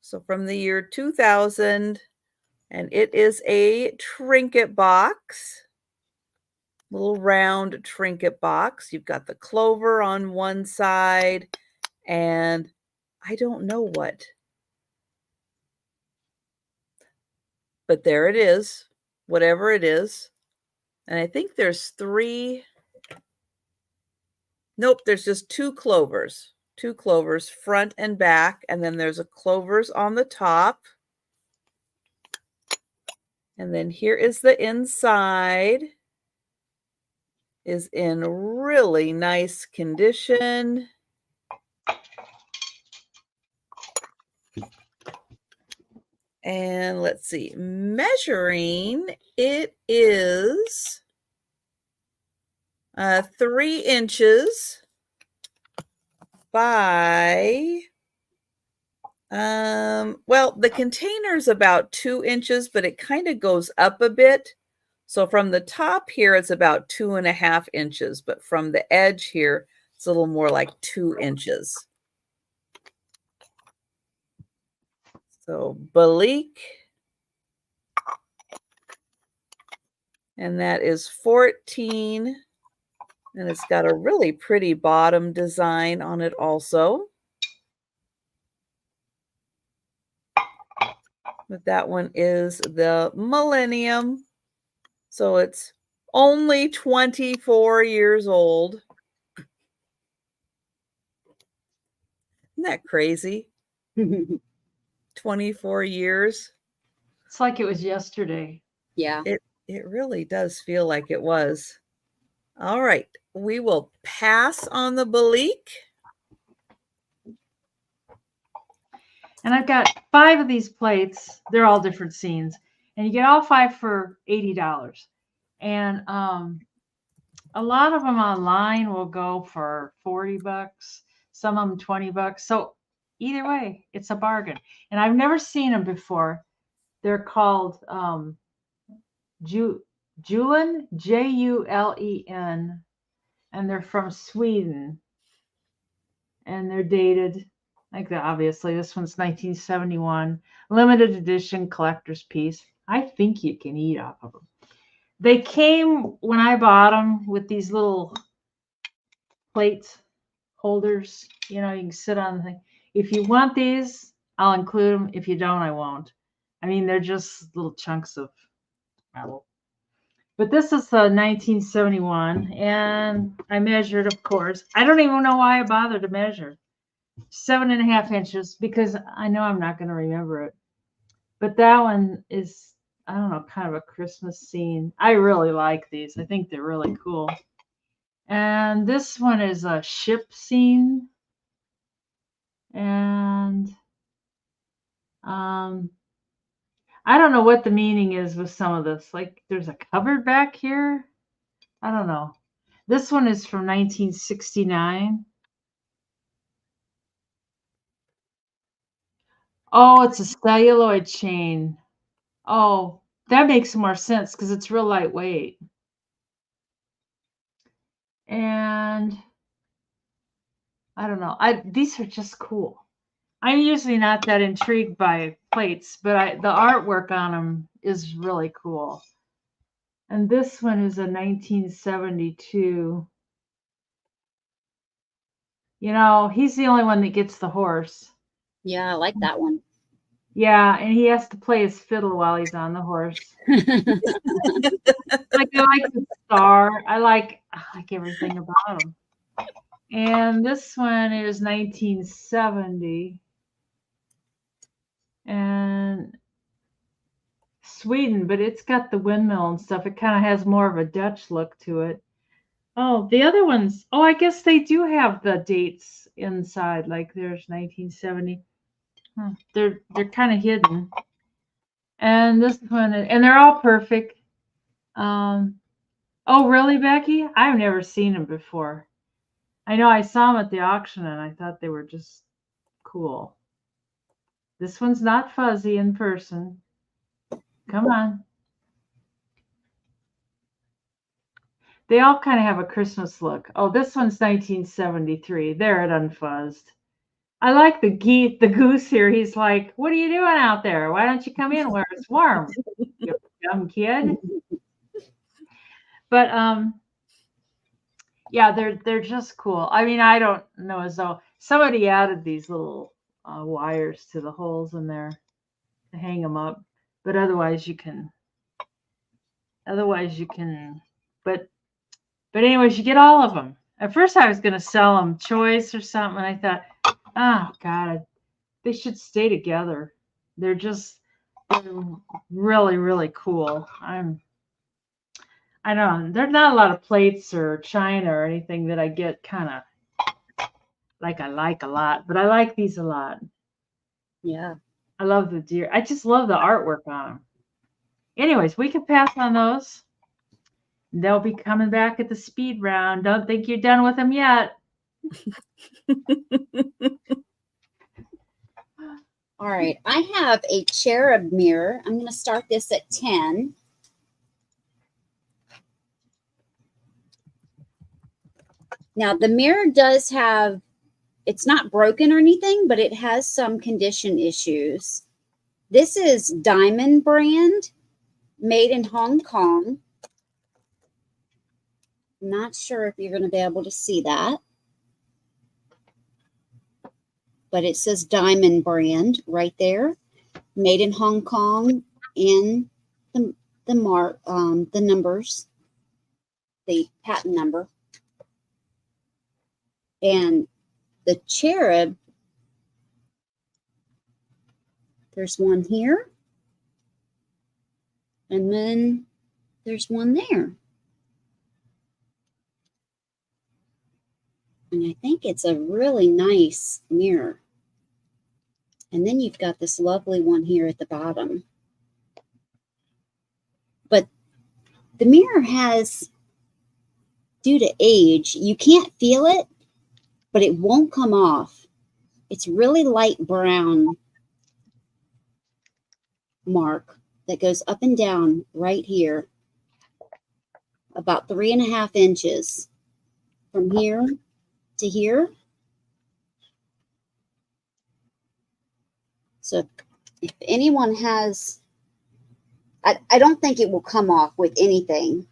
So from the year 2000, and it is a trinket box. Little round trinket box. You've got the clover on one side, and I don't know what. But there it is, whatever it is. And I think there's 3. Nope, there's just 2 clovers. 2 clovers, front and back, and then there's a clovers on the top. And then here is the inside. Is in really nice condition. And let's see, measuring, it is 3 inches by, well, the container's about 2 inches, but it kind of goes up a bit. So from the top here, it's about 2.5 inches, but from the edge here, it's a little more like 2 inches. So Baliq, and that is 14, and it's got a really pretty bottom design on it also. But that one is the Millennium. So it's only 24 years old. Isn't that crazy? 24 years. It's like it was yesterday. Yeah. It really does feel like it was. All right. We will pass on the Baliq. And I've got 5 of these plates. They're all different scenes. And you get all 5 for $80. And a lot of them online will go for $40. Some of them $20. So either way, it's a bargain. And I've never seen them before. They're called Julen, Julen, and they're from Sweden. And they're dated. Like that, obviously, this one's 1971, limited edition collector's piece. I think you can eat off of them. They came when I bought them with these little plate holders. You know, you can sit on the thing. If you want these, I'll include them. If you don't, I won't. I mean, they're just little chunks of metal. But this is the 1971, and I measured, of course. I don't even know why I bothered to measure. 7.5 inches, because I know I'm not going to remember it. But that one is, I don't know, kind of a Christmas scene. I really like these. I think they're really cool. And this one is a ship scene. And I don't know what the meaning is with some of this. Like there's a cupboard back here. I don't know. This one is from 1969. Oh, it's a celluloid chain. Oh, that makes more sense because it's real lightweight. And I don't know. These are just cool. I'm usually not that intrigued by plates, but the artwork on them is really cool. And this one is a 1972. You know, he's the only one that gets the horse. Yeah, I like that one. Yeah, and he has to play his fiddle while he's on the horse. Like I like the star. I like everything about him. And this one is 1970. and Sweden, but it's got the windmill and stuff. It kind of has more of a Dutch look to it. Oh, the other ones. Oh, I guess they do have the dates inside. Like there's 1970. They're kind of hidden. And this one, and they're all perfect. Oh, really, Becky? I've never seen them before. I know I saw them at the auction and I thought they were just cool. This one's not fuzzy in person. Come on. They all kind of have a Christmas look. Oh, this one's 1973. There it unfuzzed. I like the goose here. He's like, "What are you doing out there? Why don't you come in where it's warm, you dumb kid?" But yeah, they're just cool. I mean, I don't know as though somebody added these little wires to the holes in there to hang them up, but otherwise you can. But anyways, you get all of them. At first, I was gonna sell them choice or something, and I thought, oh God, they should stay together. They're really, really cool. I don't know. There's not a lot of plates or china or anything that I get kind of like I like a lot, but I like these a lot. Yeah. I love the deer. I just love the artwork on them. Anyways, we can pass on those. They'll be coming back at the speed round. Don't think you're done with them yet. All right. I have a cherub mirror. I'm going to start this at 10. Now, the mirror does have, it's not broken or anything, but it has some condition issues. This is Diamond brand, made in Hong Kong. Not sure if you're going to be able to see that. But it says Diamond brand right there. Made in Hong Kong, in the numbers, the patent number. And the cherub, there's one here. And then there's one there. And I think it's a really nice mirror. And then you've got this lovely one here at the bottom. But the mirror has, due to age, you can't feel it, but it won't come off. It's really light brown mark that goes up and down right here, about 3.5 inches from here to here. So if anyone has, I don't think it will come off with anything.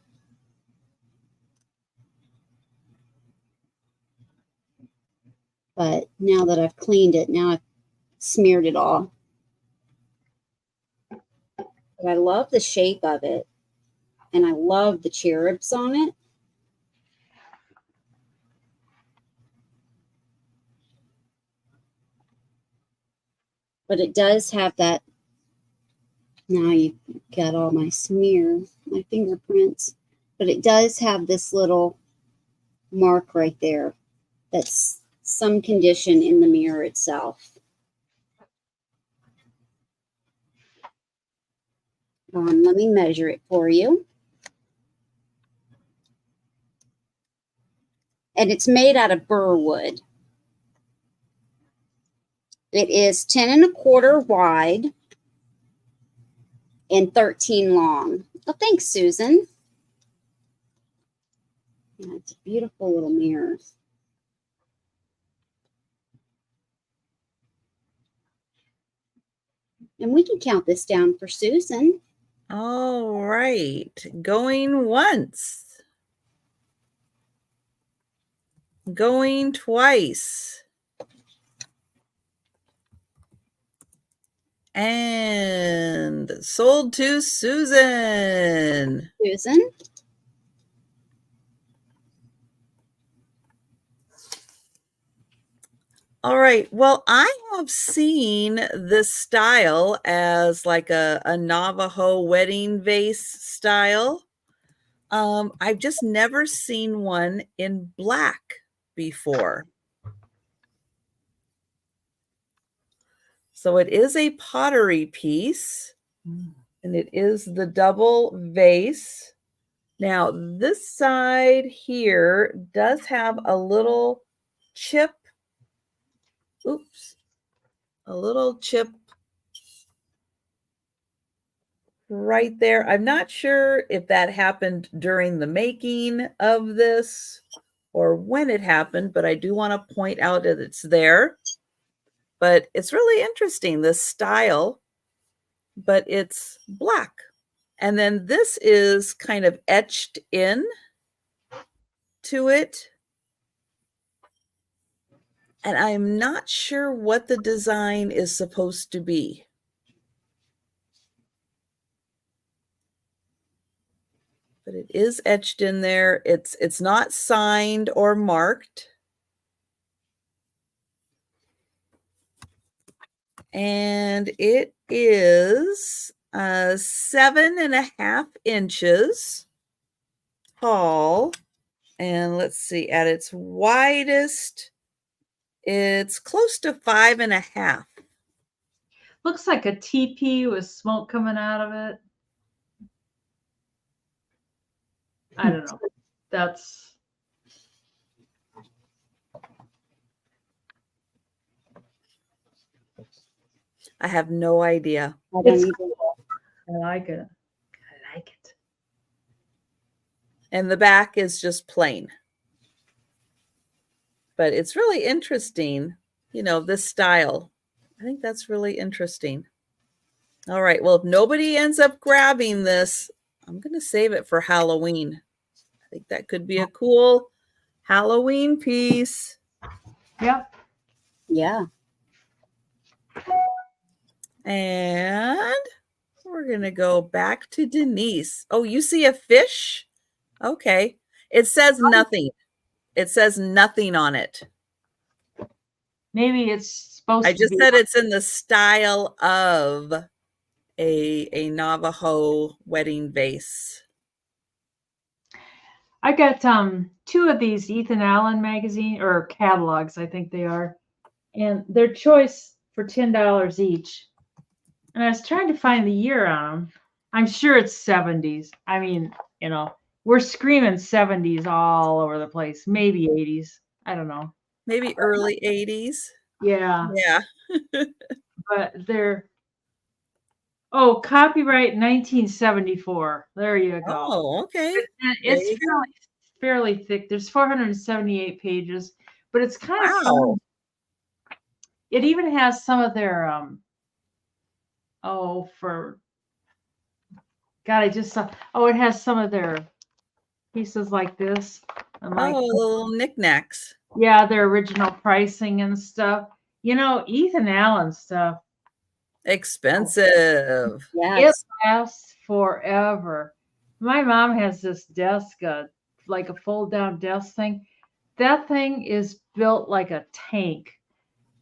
But now that I've cleaned it, now I've smeared it all. But I love the shape of it. And I love the cherubs on it. But it does have that. Now you've got all my my fingerprints. But it does have this little mark right there. That's some condition in the mirror itself. Let me measure it for you. And it's made out of burr wood. It is 10 1/4 wide and 13 long. Oh, thanks, Susan. Yeah, it's a beautiful little mirror. And we can count this down for Susan. All right. Going once. Going twice. And sold to Susan. Susan. All right. Well, I have seen this style as like a Navajo wedding vase style. I've just never seen one in black before. So it is a pottery piece, and it is the double vase. Now, this side here does have a little chip. Oops. A little chip right there. I'm not sure if that happened during the making of this or when it happened, but I do want to point out that it's there. But it's really interesting, this style, but it's black. And then this is kind of etched in to it. And I'm not sure what the design is supposed to be. But it is etched in there. It's not signed or marked. And it is 7.5 inches tall. And let's see, at its widest, it's close to 5.5. Looks like a teepee with smoke coming out of it. I don't know. That's I have no idea. I don't It's even- I like it. I like it. And the back is just plain. But it's really interesting, you know, this style. I think that's really interesting. All right. Well, if nobody ends up grabbing this, I'm going to save it for Halloween. I think that could be a cool Halloween piece. Yep. Yeah. And we're going to go back to Denise. Oh, you see a fish? Okay. It says nothing. It says nothing on it. Maybe it's supposed I to just be. said it's in the style of a Navajo wedding vase. I got 2 of these Ethan Allen magazine or catalogs, I think they are. And their choice for $10 each. And I was trying to find the year on them. I'm sure it's 70s. I mean, you know, we're screaming 70s all over the place. Maybe 80s. I don't know. Maybe early 80s. Yeah. Yeah. But they're copyright 1974. There you go. Oh, okay. It's fairly thick. There's 478 pages, but it's kind of fun. It even has some of their it has some of their pieces like this. And like little knickknacks. Yeah, their original pricing and stuff. You know, Ethan Allen stuff. Expensive. Yes. It lasts forever. My mom has this desk, like a fold down desk thing. That thing is built like a tank.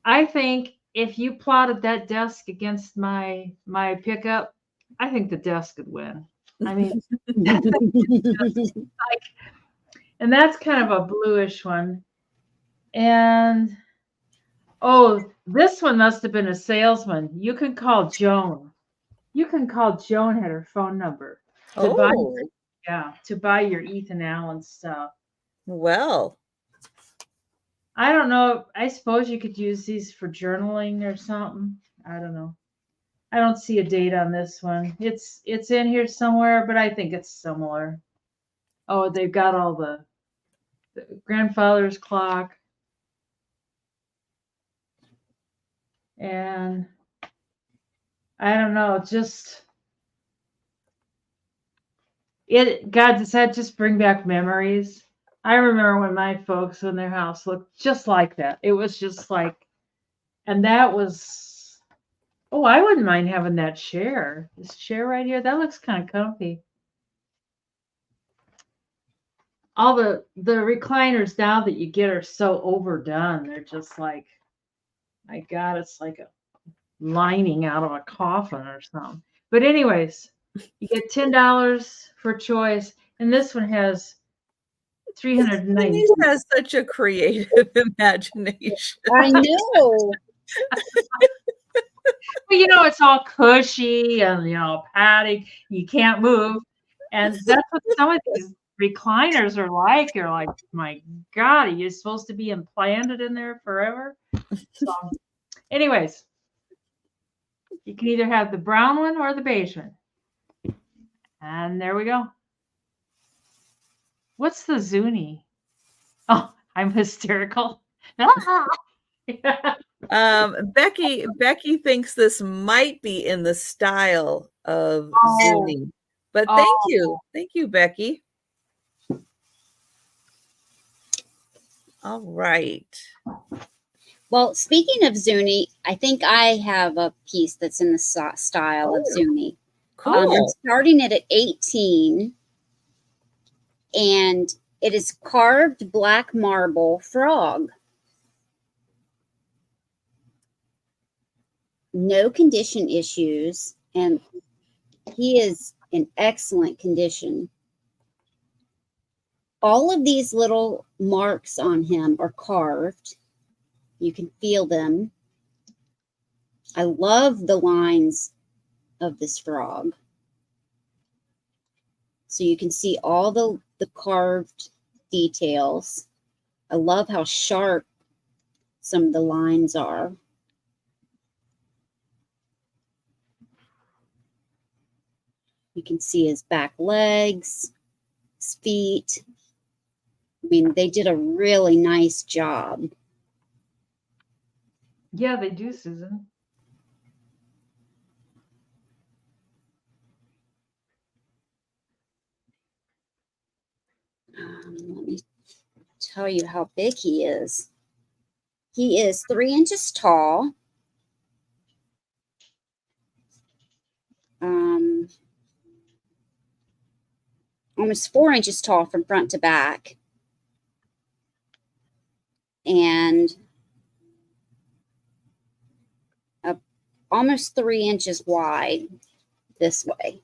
I think if you plotted that desk against my pickup, I think the desk would win. I mean, and that's kind of a bluish one. And this one must have been a salesman. You can call Joan. Had her phone number to buy your Ethan Allen stuff. Well, I don't know. I suppose you could use these for journaling or something. I don't know. I don't see a date on this one. It's in here somewhere, but I think it's similar. Oh, they've got all the grandfather's clock. And I don't know, does that just bring back memories? I remember when my folks in their house looked just like that. It was just like, and that was, I wouldn't mind having that chair. This chair right here, that looks kind of comfy. All the recliners now that you get are so overdone. They're just like, My God, it's like a lining out of a coffin or something. But anyways, you get $10 for choice, and this one has 390. Denise has such a creative imagination. I know. But you know, it's all cushy and padding. You can't move, and that's what some of these recliners are like. You're like, my God, are you supposed to be implanted in there forever? So, anyways, you can either have the brown one or the beige one, and there we go. What's the Zuni? Oh, I'm hysterical. Becky thinks this might be in the style of Zuni, but thank you, Becky. All right. Well, speaking of Zuni, I think I have a piece that's in the style of Zuni. Cool. I'm starting it at 18, and it is carved black marble frog. No condition issues, and he is in excellent condition. All of these little marks on him are carved. You can feel them. I love the lines of this frog. So you can see all the carved details. I love how sharp some of the lines are. You can see his back legs, his feet. I mean, they did a really nice job. Yeah, they do, Susan. Let me tell you how big he is. He is 3 inches tall. Almost 4 inches tall from front to back. And almost 3 inches wide this way.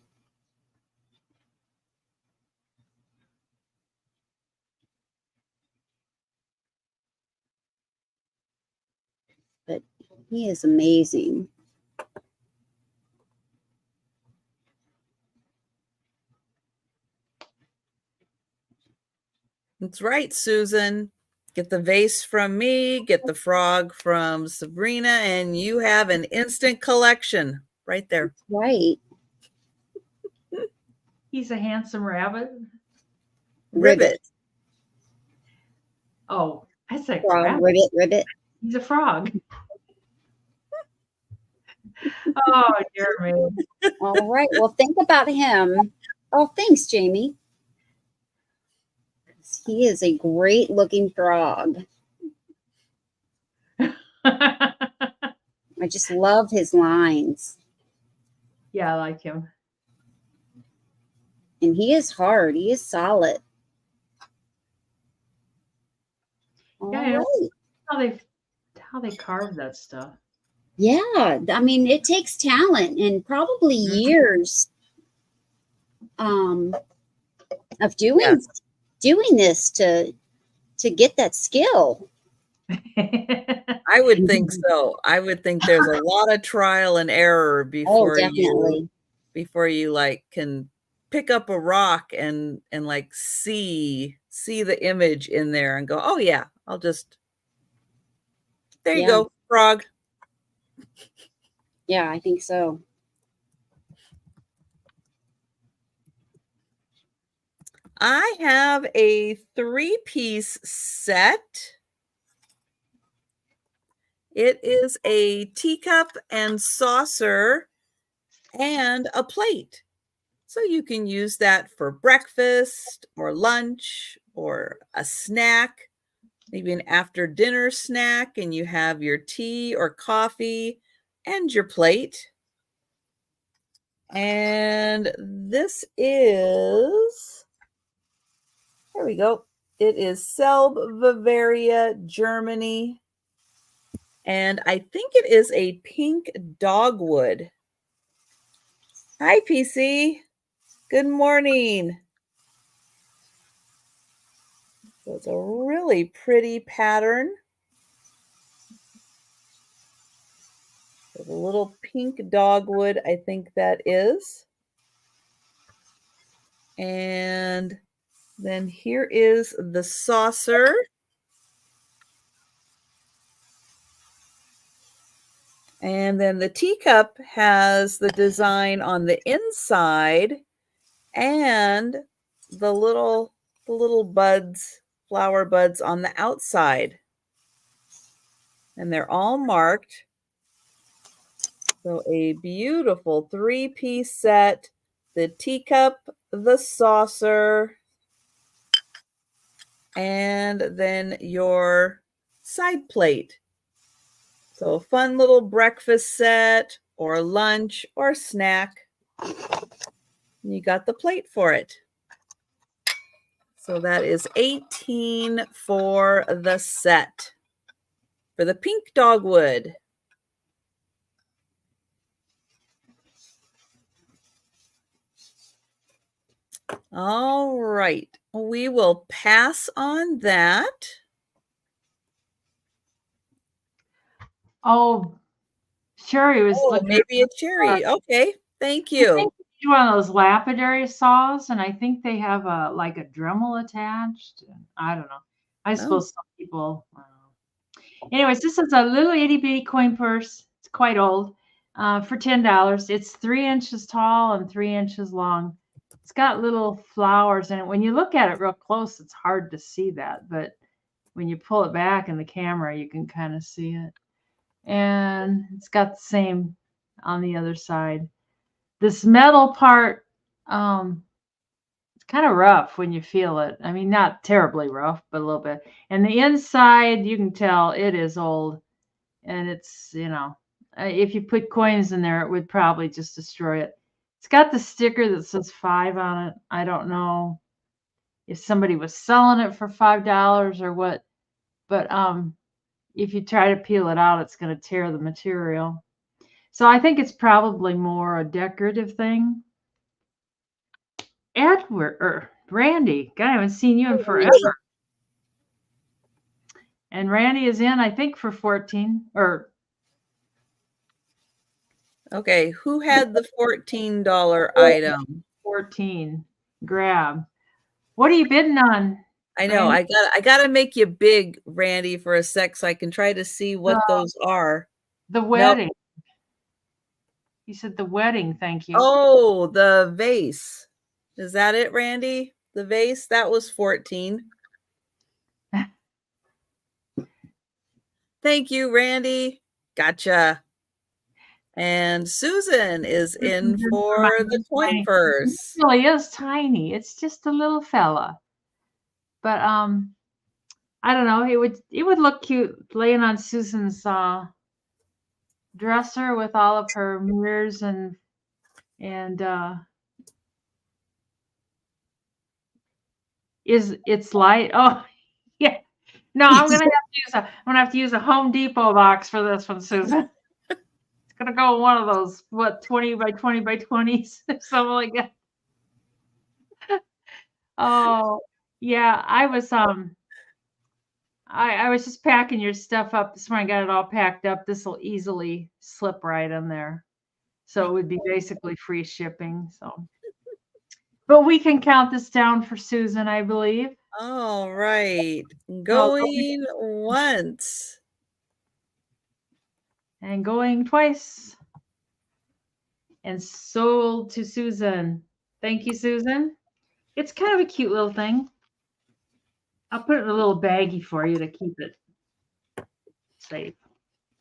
But he is amazing. That's right, Susan. Get the vase from me, get the frog from Sabrina, and you have an instant collection right there. That's right. He's a handsome rabbit. Ribbit. Oh, I said Frog, rabbit. ribbit. He's a frog. Oh, dear me. All right. Well, think about him. Oh, thanks, Jamie. He is a great looking frog. I just love his lines. Yeah, I like him. And he is hard. He is solid. Yeah, right. How they carve that stuff. Yeah, I mean, it takes talent and probably years of doing this to get that skill. I would think so. I would think there's a lot of trial and error before you like can pick up a rock and like see the image in there and go, oh yeah, I'll just, there you go, frog. Yeah, I think so. I have a 3-piece set. It is a teacup and saucer and a plate. So you can use that for breakfast or lunch or a snack, maybe an after dinner snack, and you have your tea or coffee and your plate. And this is, there we go. It is Selb, Bavaria, Germany. And I think it is a pink dogwood. Hi, PC. Good morning. So it's a really pretty pattern. There's a little pink dogwood, I think that is. And then here is the saucer. And then the teacup has the design on the inside and the little buds, flower buds on the outside. And they're all marked. So a beautiful 3-piece set, the teacup, the saucer, and then your side plate. So a fun little breakfast set or lunch or snack. You got the plate for it. So that is $18 for the set. For the pink dogwood. All right. We will pass on that. Oh, Sherry was looking maybe a cherry. Okay. Thank you. I think they do one of those lapidary saws, and I think they have a like a Dremel attached. I don't know. I suppose some people. I don't know. Anyways, this is a little itty bitty coin purse. It's quite old. For $10. It's 3 inches tall and 3 inches long. It's got little flowers in it. When you look at it real close, it's hard to see that, but when you pull it back in the camera, you can kind of see it. And it's got the same on the other side. This metal part, it's kind of rough when you feel it. I mean, not terribly rough, but a little bit. And the inside, you can tell it is old. And it's, if you put coins in there, it would probably just destroy it. It's got the sticker that says 5 on it. I don't know if somebody was selling it for $5 or what, but if you try to peel it out, it's going to tear the material. So I think it's probably more a decorative thing. Randy, God, I haven't seen you in forever. And Randy is in, I think, for 14 or. Okay, who had the $14 item? 14. Grab. What are you bidding on? I know. Randy? I gotta make you big, Randy, for a sec so I can try to see what those are. The wedding. Nope. You said the wedding, thank you. Oh, the vase. Is that it, Randy? The vase? That was 14. Thank you, Randy. Gotcha. And Susan is in for the coin purse. It really is tiny. It's just a little fella. But I don't know. It would look cute laying on Susan's dresser with all of her mirrors and it's light. Oh yeah. No, I'm gonna have to use a Home Depot box for this one, Susan. It's gonna go one of those 20 by 20 by 20s, something like that. Oh yeah, I was I was just packing your stuff up this morning. I got it all packed up. This will easily slip right in there, so it would be basically free shipping. So, but we can count this down for Susan, I believe. All right, going once and going twice, and sold to Susan. Thank you, Susan. It's kind of a cute little thing. I'll put it in a little baggie for you to keep it safe.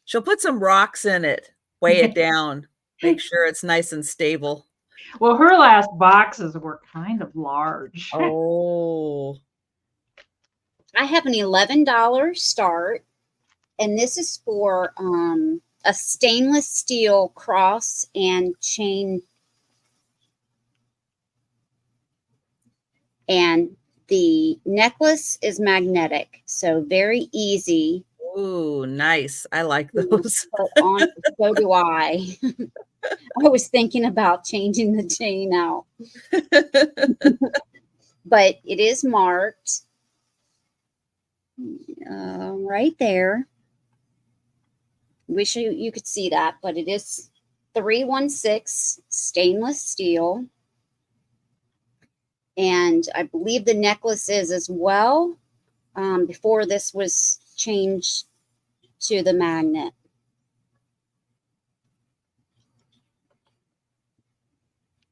She'll put some rocks in it, weigh it down, make sure it's nice and stable. Well, her last boxes were kind of large. Oh. I have an $11 start, and this is for a stainless steel cross and chain. And the necklace is magnetic, so very easy Ooh, nice. I like those. So do I. I was thinking about changing the chain out, but it is marked right there. Wish you could see that, but it is 316 stainless steel. And I believe the necklace is as well, before this was changed to the magnet.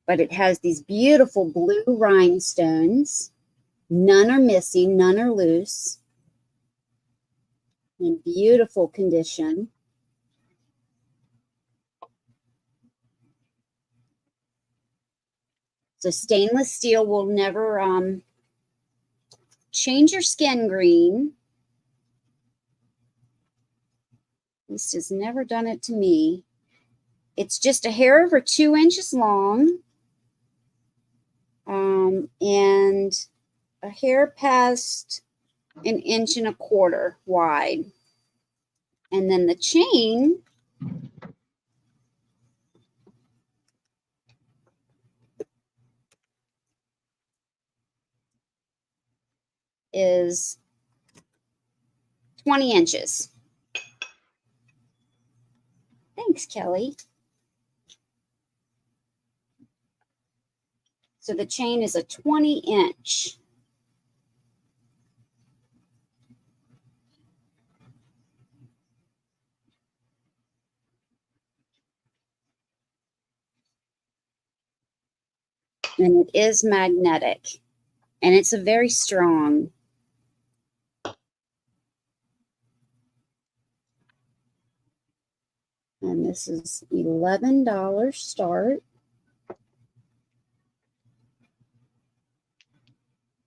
But it has these beautiful blue rhinestones. None are missing, none are loose. In beautiful condition. So stainless steel will never change your skin green. This has never done it to me. It's just a hair over 2 inches long, and a hair past 1.25 inches wide. And then the chain is 20 inches. Thanks, Kelly. So the chain is a 20-inch. And it is magnetic. And it's a very strong. And this is $11 start.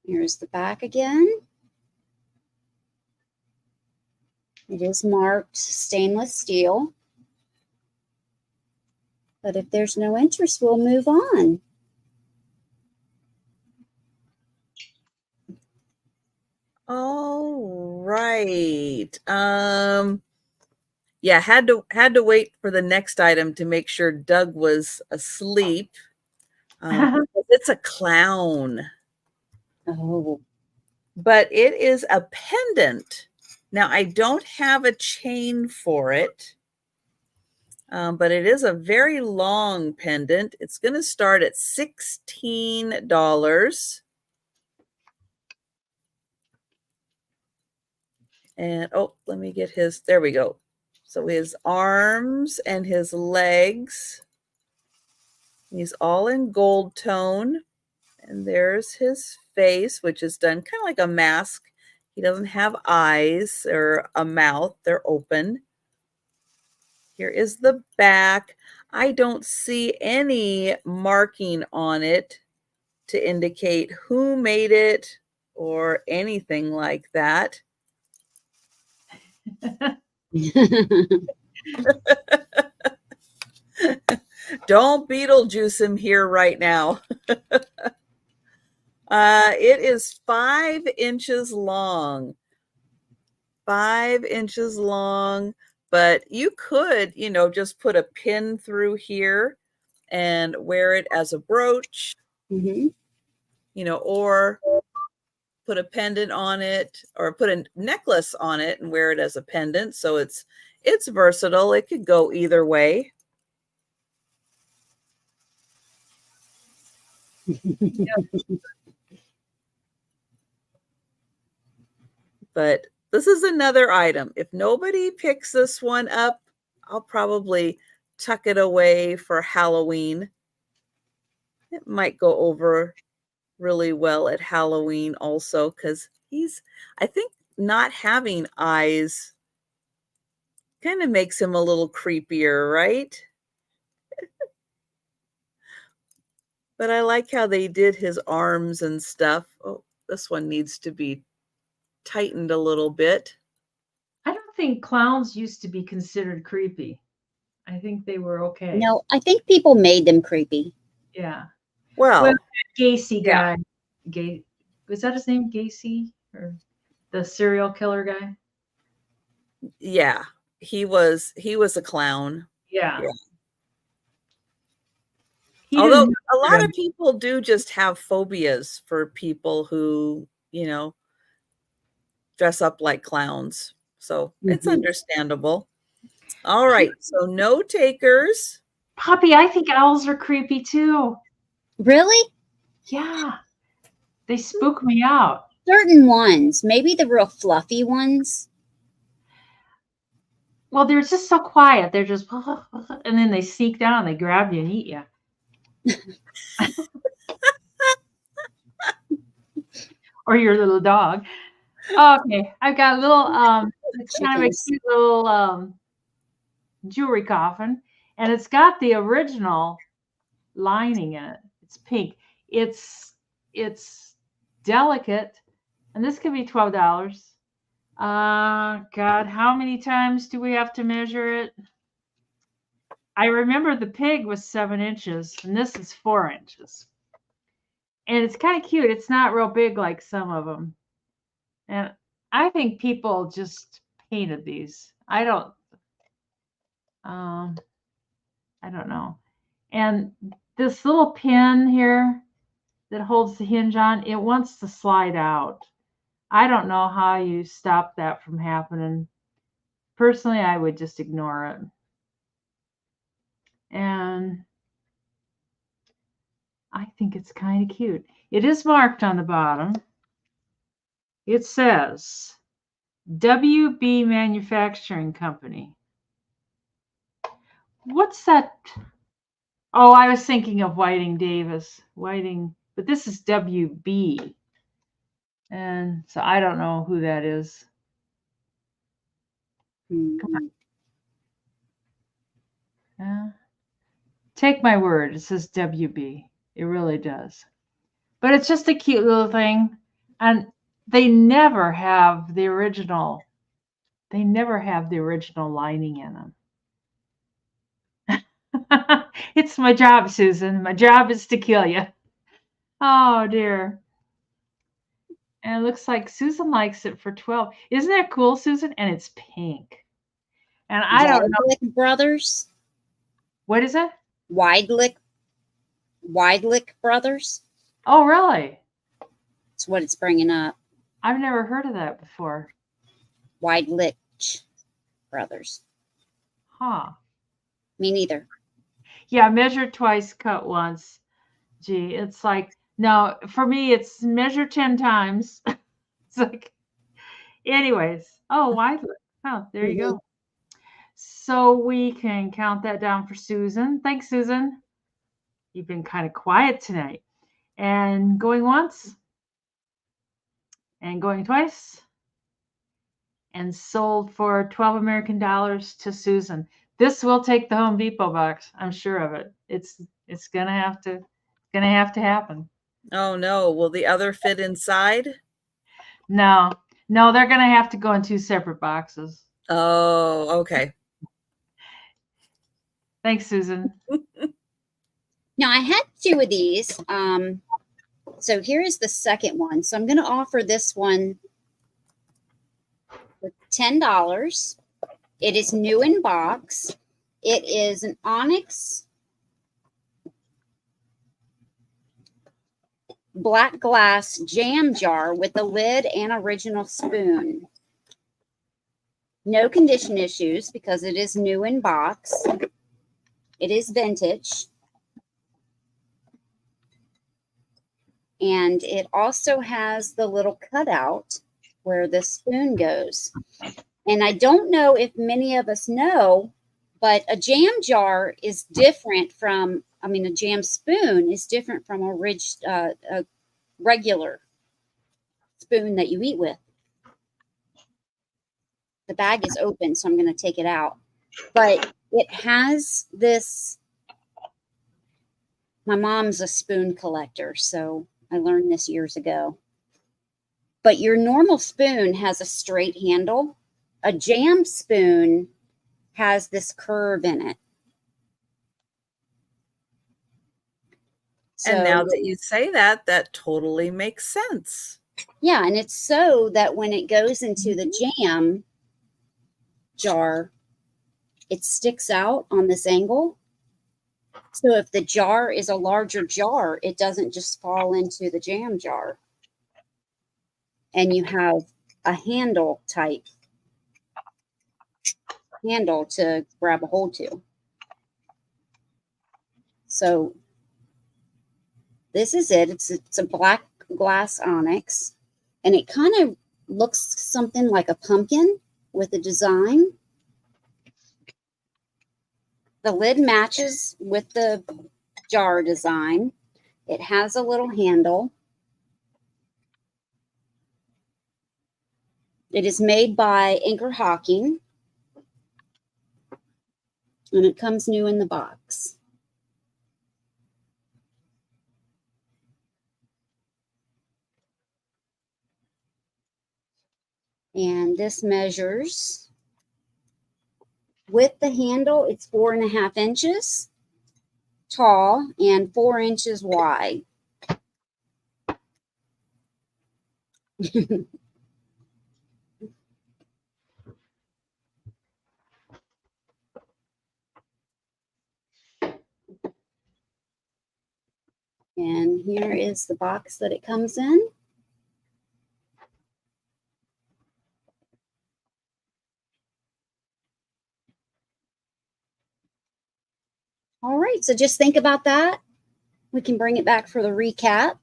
Here's the back again. It is marked stainless steel. But if there's no interest, we'll move on. All right. Yeah, had to wait for the next item to make sure Doug was asleep. It's a clown. Oh. But it is a pendant. Now, I don't have a chain for it, but it is a very long pendant. It's going to start at $16. And, oh, let me get his, there we go. So his arms and his legs, he's all in gold tone. And there's his face, which is done kind of like a mask. He doesn't have eyes or a mouth. They're open. Here is the back. I don't see any marking on it to indicate who made it or anything like that. Don't Beetlejuice him here right now. It is 5 inches long. 5 inches long, but you could, just put a pin through here and wear it as a brooch, or put a pendant on it, or put a necklace on it and wear it as a pendant. So it's versatile. It could go either way. But this is another item. If nobody picks this one up, I'll probably tuck it away for Halloween. It might go over really well at Halloween also, because I think not having eyes kind of makes him a little creepier, right? But I like how they did his arms and stuff. Oh, this one needs to be tightened a little bit. I don't think clowns used to be considered creepy. I think they were okay. No, I think people made them creepy. Yeah. Well, Gacy guy. Was that his name, Gacy? Or the serial killer guy? Yeah, he was a clown. Yeah. Yeah. He Although didn't a lot have of people do just have phobias for people who, dress up like clowns. So it's Mhm. understandable. All right. So no takers. Poppy, I think owls are creepy too. Really? Yeah. They spook me out. Certain ones, maybe the real fluffy ones. Well, they're just so quiet. They're just, and then they sneak down, they grab you and eat you. Or your little dog. Okay, I've got a little, it's kind of a Chickens. cute little jewelry coffin, and it's got the original lining in it. It's pink. It's delicate, and this could be $12. God, how many times do we have to measure it? I remember the pig was 7 inches, and this is 4 inches. And it's kind of cute. It's not real big like some of them. And I think people just painted these. I don't know. And this little pin here that holds the hinge on, it wants to slide out. I don't know how you stop that from happening. Personally, I would just ignore it. And I think it's kind of cute. It is marked on the bottom. It says WB Manufacturing Company. What's that? Oh, I was thinking of Whiting Davis. Whiting, but this is WB. And so I don't know who that is. Mhm. Take my word, it says WB. It really does. But it's just a cute little thing. And they never have the original. They never have the original lining in them. It's my job, Susan. My job is to kill you. Oh dear. And it looks like Susan likes it for 12. Isn't that cool, Susan? And it's pink. And I don't know. Weidlich Brothers. What is it? Weidlich Brothers. Oh, really? That's what it's bringing up. I've never heard of that before. Weidlich Brothers. Huh. Me neither. Yeah, measure twice, cut once. Gee, it's like, no, for me, it's measure 10 times. It's like, anyways. Oh, Weidlich. Oh, there you go. So we can count that down for Susan. Thanks, Susan. You've been kind of quiet tonight. And going once. And going twice. And sold for 12 American dollars to Susan. This will take the Home Depot box. I'm sure of it. It's gonna have to happen. Oh no, will the other fit inside? No, they're gonna have to go in 2 separate boxes. Oh, okay. Thanks, Susan. Now I had 2 of these. So here is the second one. So I'm going to offer this one for $10. It is new in box. It is an onyx black glass jam jar with a lid and original spoon. No condition issues because it is new in box. It is vintage. And it also has the little cutout where the spoon goes. And I don't know if many of us know, but a jam jar is different from, a jam spoon is different from a regular spoon that you eat with. The bag is open, so I'm going to take it out. But it has this, my mom's a spoon collector, so I learned this years ago. But your normal spoon has a straight handle. A jam spoon has this curve in it. And now that you say that, that totally makes sense. Yeah, and it's so that when it goes into the jam, jar, it sticks out on this angle. So if the jar is a larger jar, it doesn't just fall into the jam jar. And you have a handle type handle to grab a hold to. So this is it. It's a black glass onyx, and it kind of looks something like a pumpkin with a design. The lid matches with the jar design. It has a little handle. It is made by Anchor Hocking, and it comes new in the box. And this measures, with the handle, it's 4.5 inches tall and 4 inches wide. And here is the box that it comes in. All right, so just think about that. We can bring it back for the recap.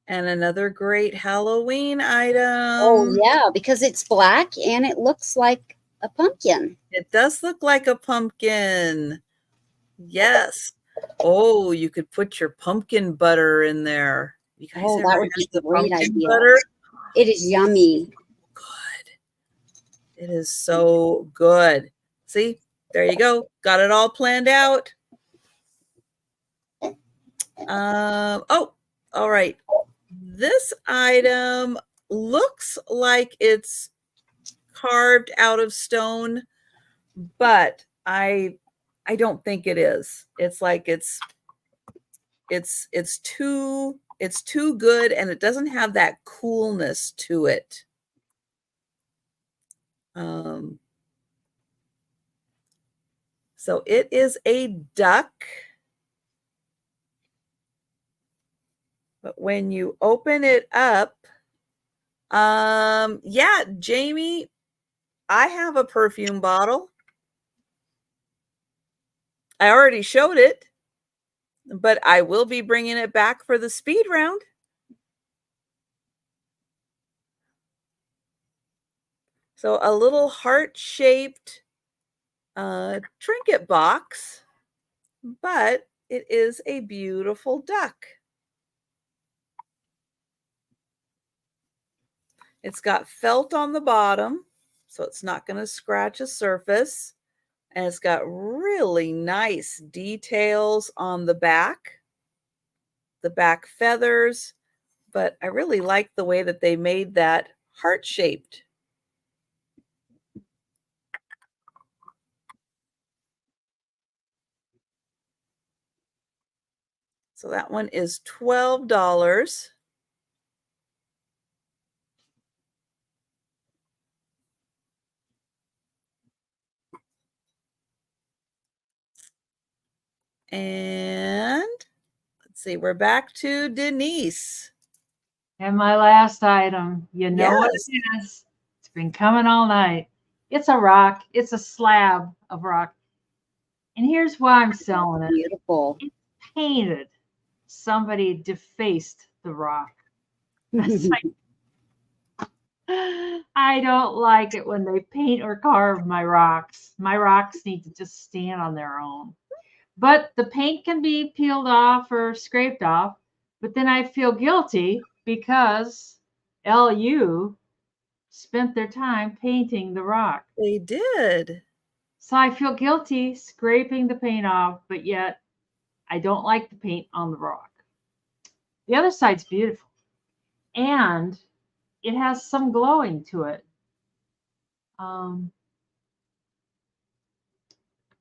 And another great Halloween item. Oh, yeah, because it's black and it looks like a pumpkin. It does look like a pumpkin. Yes. Oh, you could put your pumpkin butter in there. You guys Oh, ever that would had be the a great pumpkin idea. butter? It is yummy. Good. It is so good. See, there you go. Got it all planned out. Oh, all right. This item looks like it's carved out of stone, but I don't think it is. It's like it's too good, and it doesn't have that coolness to it. So it is a duck. But when you open it up, yeah, Jamie, I have a perfume bottle. I already showed it, but I will be bringing it back for the speed round. So a little heart-shaped trinket box, but it is a beautiful duck. It's got felt on the bottom, so it's not going to scratch a surface. And it's got really nice details on the back feathers, but I really like the way that they made that heart-shaped. So that one is $12. And let's see, we're back to Denise. And my last item, you know what Yes. it is. It's been coming all night. It's a rock. It's a slab of rock. And here's why I'm selling it. Beautiful. It's painted. Somebody defaced the rock. It's like, I don't like it when they paint or carve my rocks. My rocks need to just stand on their own. But the paint can be peeled off or scraped off. But then I feel guilty because LU spent their time painting the rock. They did. So I feel guilty scraping the paint off, but yet I don't like the paint on the rock. The other side's beautiful. And it has some glowing to it. You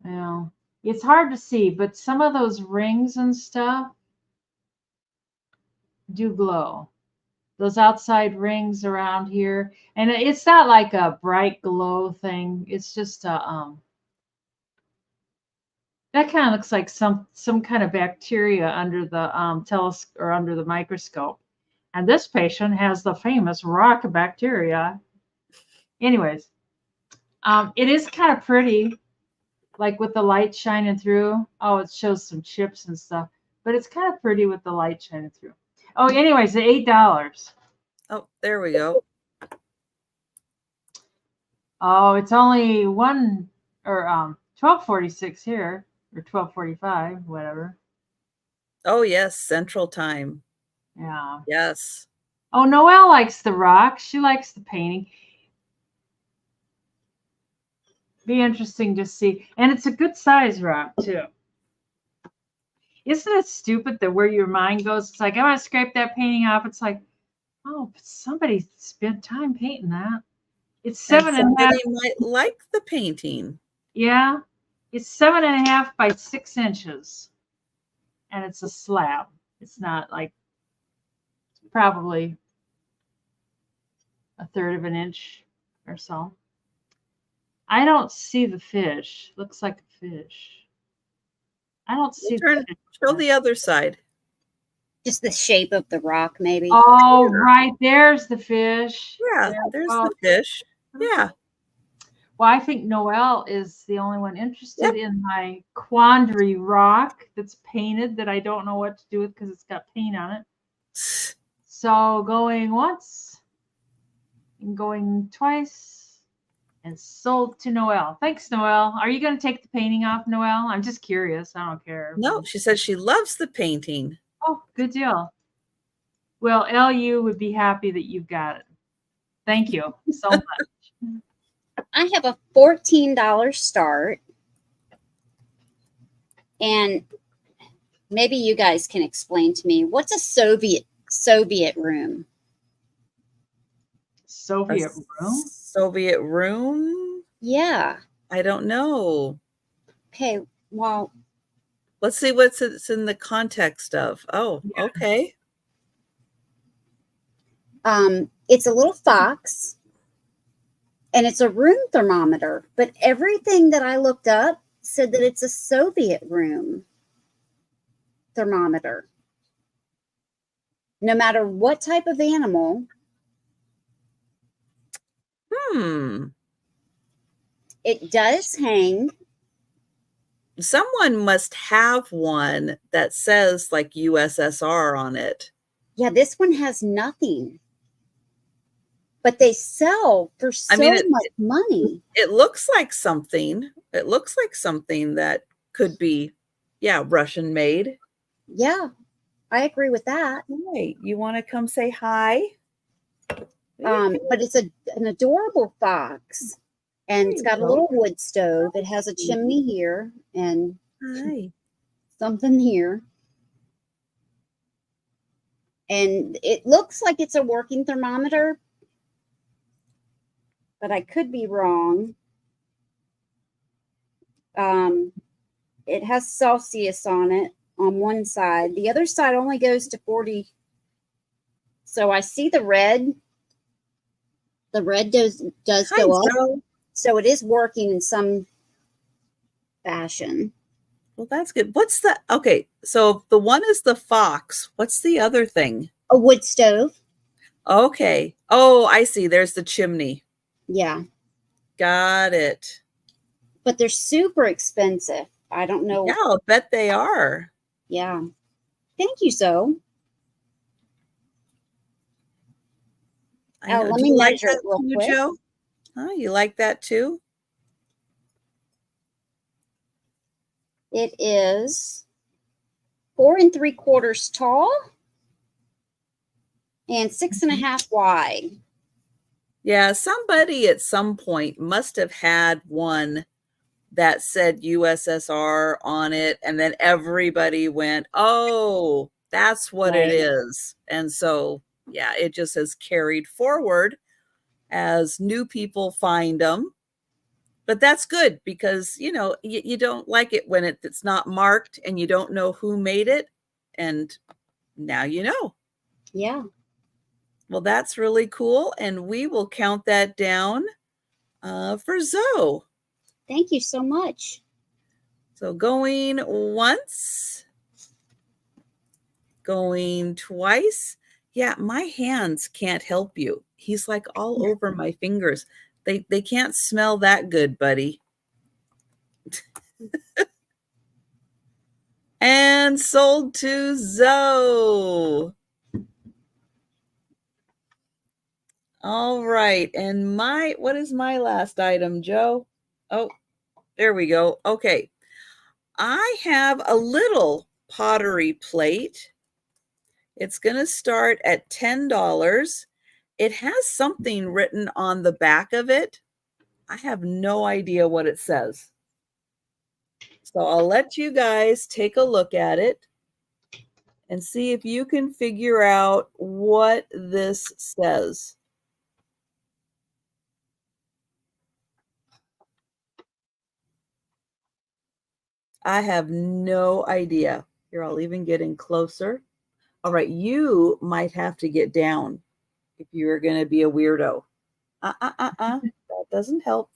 know, it's hard to see, but some of those rings and stuff do glow. those outside rings around here. And it's not like a bright glow thing. It's just a, that kind of looks like some kind of bacteria under the telescope or under the microscope. And this patient has the famous rock bacteria. Anyways, it is kind of pretty, like with the light shining through. Oh, it shows some chips and stuff, but it's kind of pretty with the light shining through. Oh, anyways, the $8. Oh, there we go. Oh, it's only $12.46 here, or $12.45, whatever. Oh yes, Central Time. Yeah. Yes. Oh, Noelle likes the rock. She likes the painting. Be interesting to see. And it's a good size rock, too. Isn't it stupid that where your mind goes, it's like, I want to scrape that painting off. It's like, oh, but somebody spent time painting that. It's 7.5. Somebody might like the painting. Yeah. It's 7.5 by 6 inches. And it's a slab. It's not like, it's probably a third of an inch or so. I don't see the fish. Looks like a fish. I don't see the fish. Show the other side. Just the shape of the rock, maybe. Oh, right. There's the fish. Yeah, there's the fish. Yeah. Well, I think Noelle is the only one interested in my quandary rock that's painted that I don't know what to do with because it's got paint on it. So going once and going twice and sold to Noelle. Thanks, Noelle. Are you going to take the painting off, Noelle? I'm just curious. I don't care. No, she says she loves the painting. Oh, good deal. Well, LU would be happy that you've got it. Thank you so much. I have a $14 start. And maybe you guys can explain to me, what's a Soviet room? Soviet room? Soviet room? Yeah. I don't know. Okay, well, let's see what's it's in the context of. Oh, yeah. Okay. It's a little fox and it's a room thermometer, but everything that I looked up said that it's a Soviet room thermometer. No matter what type of animal. It does hang. Someone must have one that says like USSR on it. Yeah, this one has nothing. But they sell for so much money. It looks like something. It looks like something that could be, Russian made. Yeah, I agree with that. Hey, you want to come say hi? But it's an adorable fox. And it's got a little wood stove. It has a chimney here and something here. And it looks like it's a working thermometer, but I could be wrong. It has Celsius on it on one side. The other side only goes to 40. So I see the red. The red does go up. Joe. So it is working in some fashion. Well, that's good. What's the, okay, so the one is the fox. What's the other thing? A wood stove. Okay. Oh, I see. There's the chimney. Yeah. Got it. But they're super expensive. I don't know. Yeah, I'll bet they are. Yeah. Thank you, so. Let me measure it real quick. Joe? Oh, you like that too? It is 4 3/4 tall and 6.5 wide. Yeah, somebody at some point must have had one that said USSR on it, and then everybody went, "Oh, that's what it is." And so, yeah, it just has carried forward as new people find them. But that's good because, you don't like it when it's not marked and you don't know who made it. And now you know. Yeah. Well, that's really cool. And we will count that down for Zoe. Thank you so much. So going once, going twice. Yeah, my hands can't help you. He's like all over my fingers. They can't smell that good, buddy. And sold to Zoe. All right. And what is my last item, Joe? Oh, there we go. Okay. I have a little pottery plate. It's going to start at $10. It has something written on the back of it. I have no idea what it says. So I'll let you guys take a look at it and see if you can figure out what this says. I have no idea. Here, I'll even get in closer. All right, you might have to get down if you're going to be a weirdo. That doesn't help.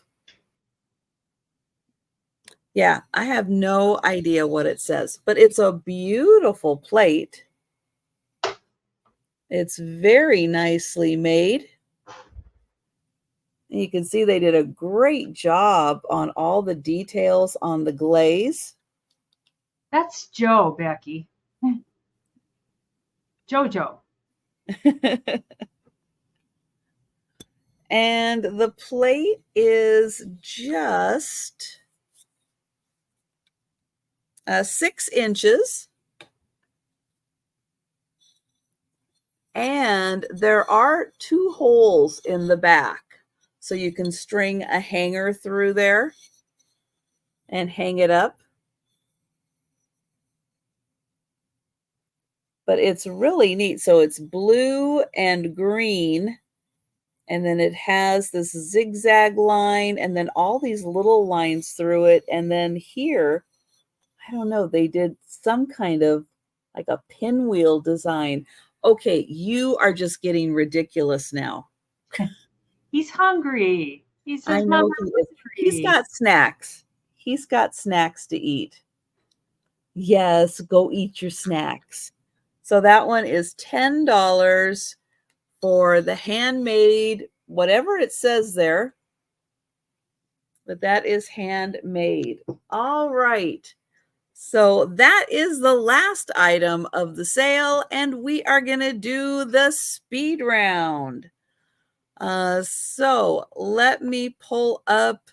Yeah, I have no idea what it says, but it's a beautiful plate. It's very nicely made. And you can see they did a great job on all the details on the glaze. That's Joe, Becky. Jojo. And the plate is just 6 inches. And there are 2 holes in the back. So you can string a hanger through there and hang it up. But it's really neat. So it's blue and green. And then it has this zigzag line and then all these little lines through it. And then here, I don't know, they did some kind of like a pinwheel design. Okay, you are just getting ridiculous now. He's hungry. He says, I know Mom, he's got snacks. He's got snacks to eat. Yes, go eat your snacks. So that one is $10 for the handmade, whatever it says there. But that is handmade. All right. So that is the last item of the sale, and we are going to do the speed round. So let me pull up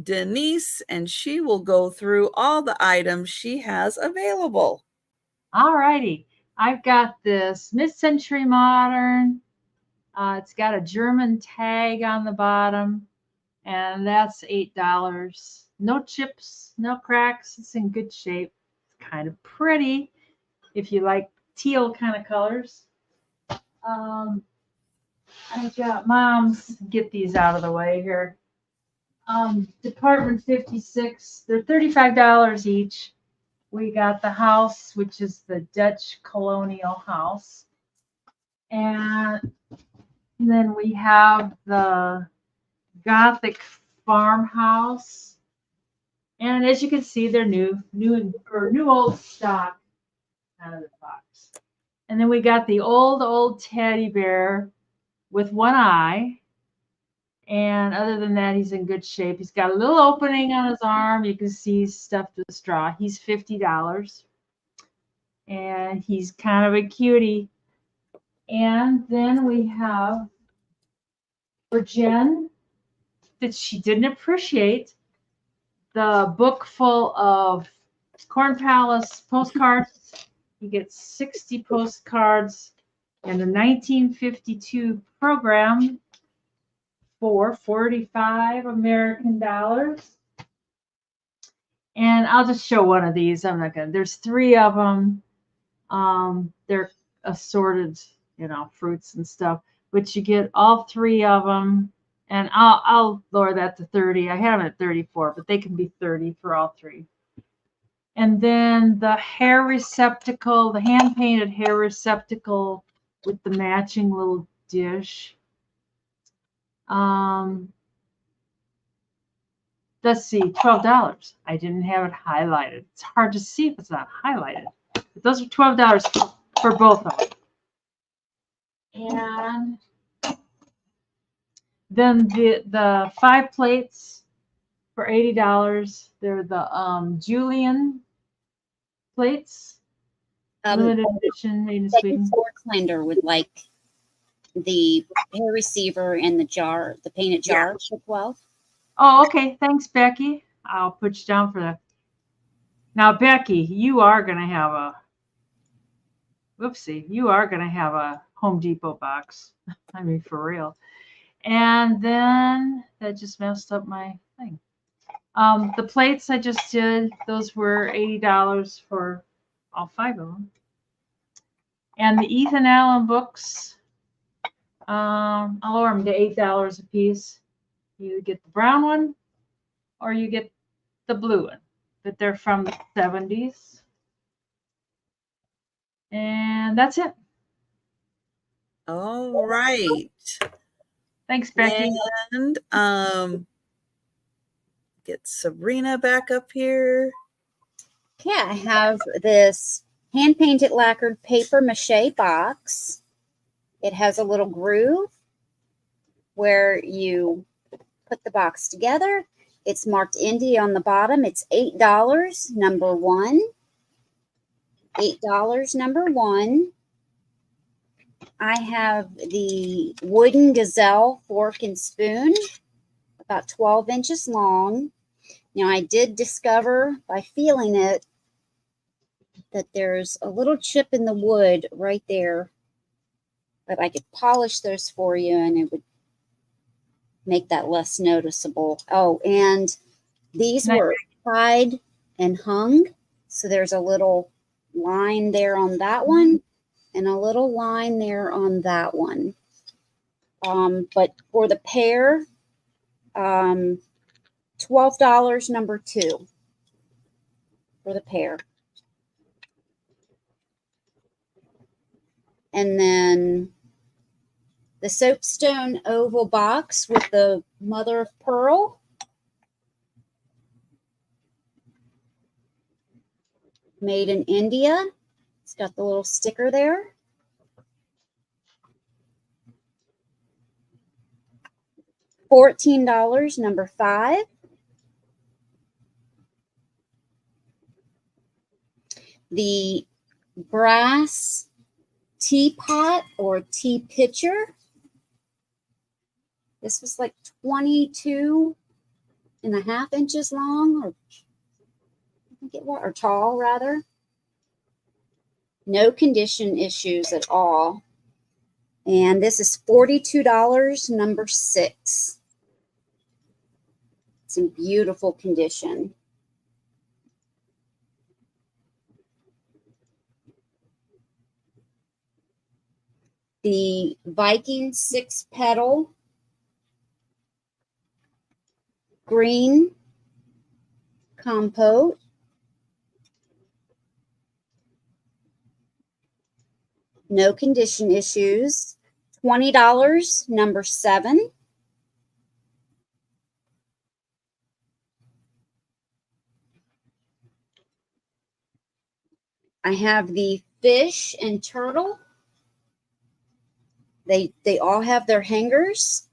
Denise, and she will go through all the items she has available. All righty. I've got this mid-century modern. It's got a German tag on the bottom, and that's $8. No chips, no cracks. It's in good shape. It's kind of pretty if you like teal kind of colors. I've got Mom's, get these out of the way here. Department 56, they're $35 each. We got the house, which is the Dutch colonial house. And then we have the Gothic farmhouse. And as you can see, they're new old stock out of the box. And then we got the old teddy bear with one eye. And other than that, he's in good shape. He's got a little opening on his arm. You can see he's stuffed with straw. He's $50. And he's kind of a cutie. And then we have for Jen, that she didn't appreciate, the book full of Corn Palace postcards. You get 60 postcards and the 1952 program for 45 American dollars. And I'll just show one of these. I'm not gonna. There's 3 of them. They're assorted, fruits and stuff. But you get all 3 of them. And I'll lower that to 30. I have them at 34, but they can be 30 for all 3. And then the hair receptacle, the hand-painted hair receptacle with the matching little dish. Let's see, $12. I didn't have it highlighted. It's hard to see if it's not highlighted. But those are $12 for both of them. And then the 5 plates for $80. They're the Julian plates, limited edition, made in Sweden. Sportslander with like the hair receiver and the jar, the painted jar for 12. Oh, okay. Thanks, Becky. I'll put you down for that. Now, Becky, you are going to have a, whoopsie, you are going to have a Home Depot box. I mean, for real. And then that just messed up my thing. The plates I just did, those were $80 for all 5 of them. And the Ethan Allen books, I'll lower them to $8 a piece. You get the brown one or you get the blue one, but they're from the 70s. And that's it. All right. Thanks, Becky. And get Sabrina back up here. Okay, I have this hand-painted lacquered paper mache box. It has a little groove where you put the box together. It's marked Indie on the bottom. It's $8, number 1. $8, number 1. I have the wooden gazelle fork and spoon, about 12 inches long. Now, I did discover by feeling it that there's a little chip in the wood right there, but I could polish those for you and it would make that less noticeable. Oh, and these were tied and hung. So there's a little line there on that one and a little line there on that one. But for the pair, $12, number 2 for the pair. And then the soapstone oval box with the mother of pearl. Made in India. It's got the little sticker there. $14, number 5. The brass teapot or tea pitcher. This was like 22.5 inches long, or I think it was, or tall rather. No condition issues at all. And this is $42, number 6. It's in beautiful condition. The Viking 6-petal green compote. No condition issues. $20, number 7. I have the fish and turtle. They all have their hangers.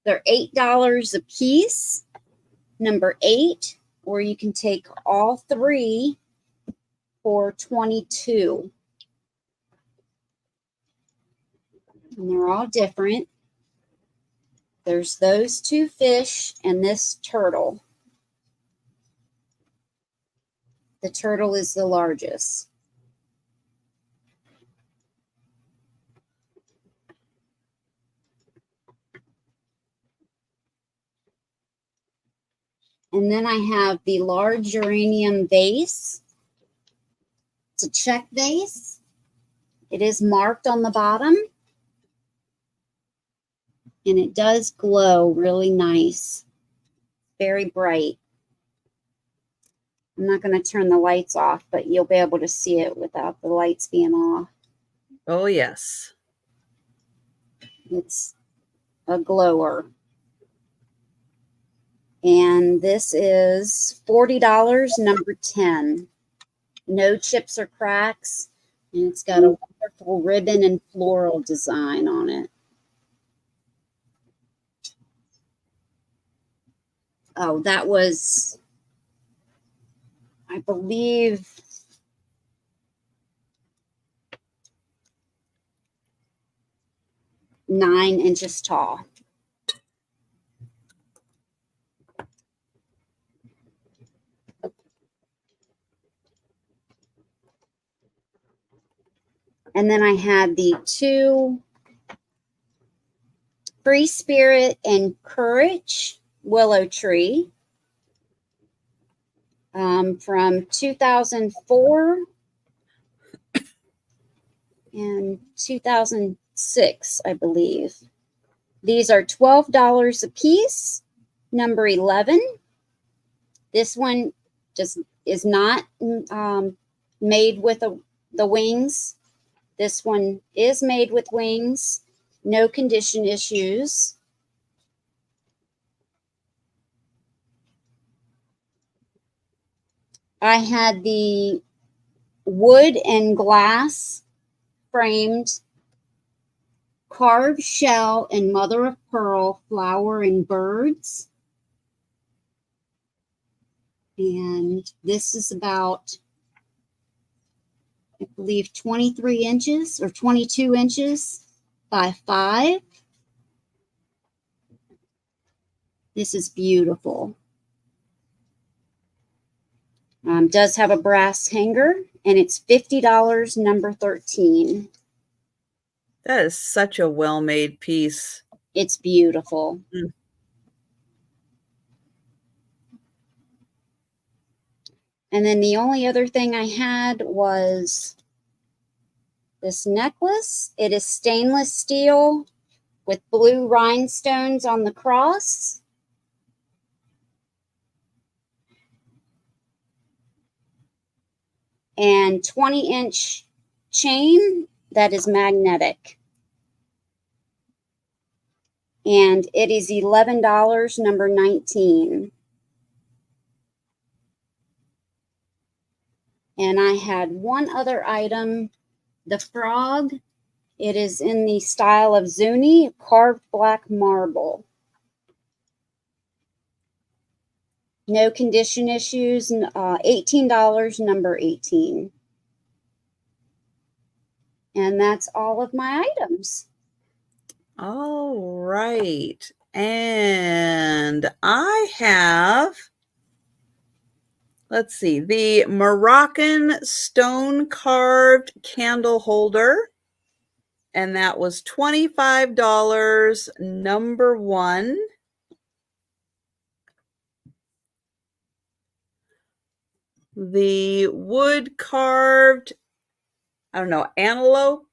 They're $8 a piece, number 8, or you can take all 3 for $22. And they're all different. There's those 2 fish and this turtle. The turtle is the largest. And then I have the large geranium vase. It's a check vase. It is marked on the bottom. And it does glow really nice. Very bright. I'm not going to turn the lights off, but you'll be able to see it without the lights being off. Oh, yes. It's a glower. And this is $40, number 10. No chips or cracks. And it's got a wonderful ribbon and floral design on it. Oh, that was, I believe, $9 tall. And then I had the two Free Spirit and Courage willow tree from 2004 and 2006, I believe. These are $12 a piece, number 11. This one just is not made with the wings. This one is made with wings, no condition issues. I had the wood and glass framed carved shell and mother of pearl flower and birds. And this is about, I believe, 23 inches or 22 inches by 5. This is beautiful. Does have a brass hanger, and it's $50, number 13. That is such a well-made piece. It's beautiful. Mm. And then the only other thing I had was this necklace. It is stainless steel with blue rhinestones on the cross. And 20-inch chain that is magnetic. And it is $11, number 19. And I had one other item, the frog. It is in the style of Zuni, carved black marble. No condition issues, $18, number 18. And that's all of my items. All right. And I have, let's see, the Moroccan stone carved candle holder. And that was $25, number 1. The wood carved, I don't know, antelope.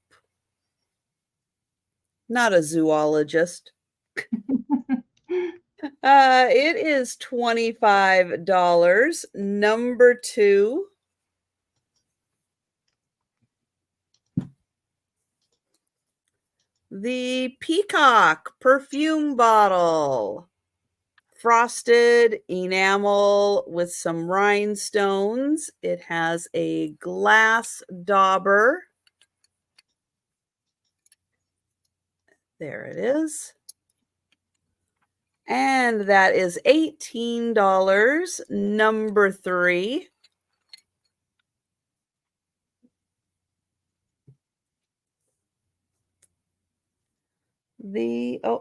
Not a zoologist. It is $25, number 2. The peacock perfume bottle. Frosted enamel with some rhinestones. It has a glass dauber. There it is. And that is $18, number 3.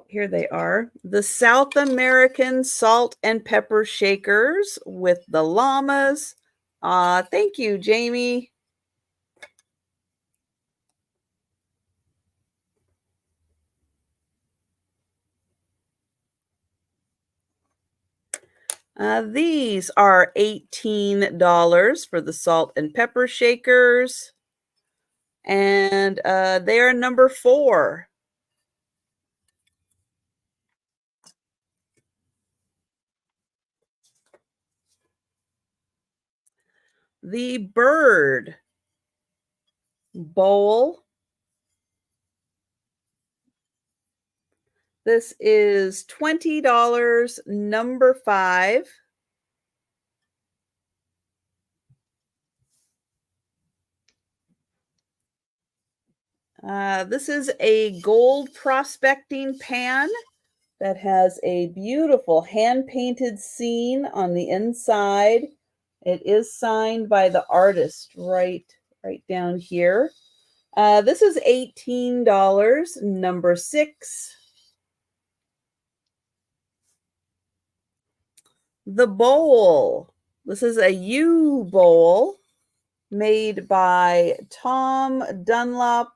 Here they are. The South American salt and pepper shakers with the llamas. Thank you, Jamie. These are $18 for the salt and pepper shakers. And they are number 4. The bird bowl This is $20, number 5. This is a gold prospecting pan that has a beautiful hand-painted scene on the inside. It is signed by the artist right down here. This is $18, number 6. The bowl. This is a U bowl made by Tom Dunlop.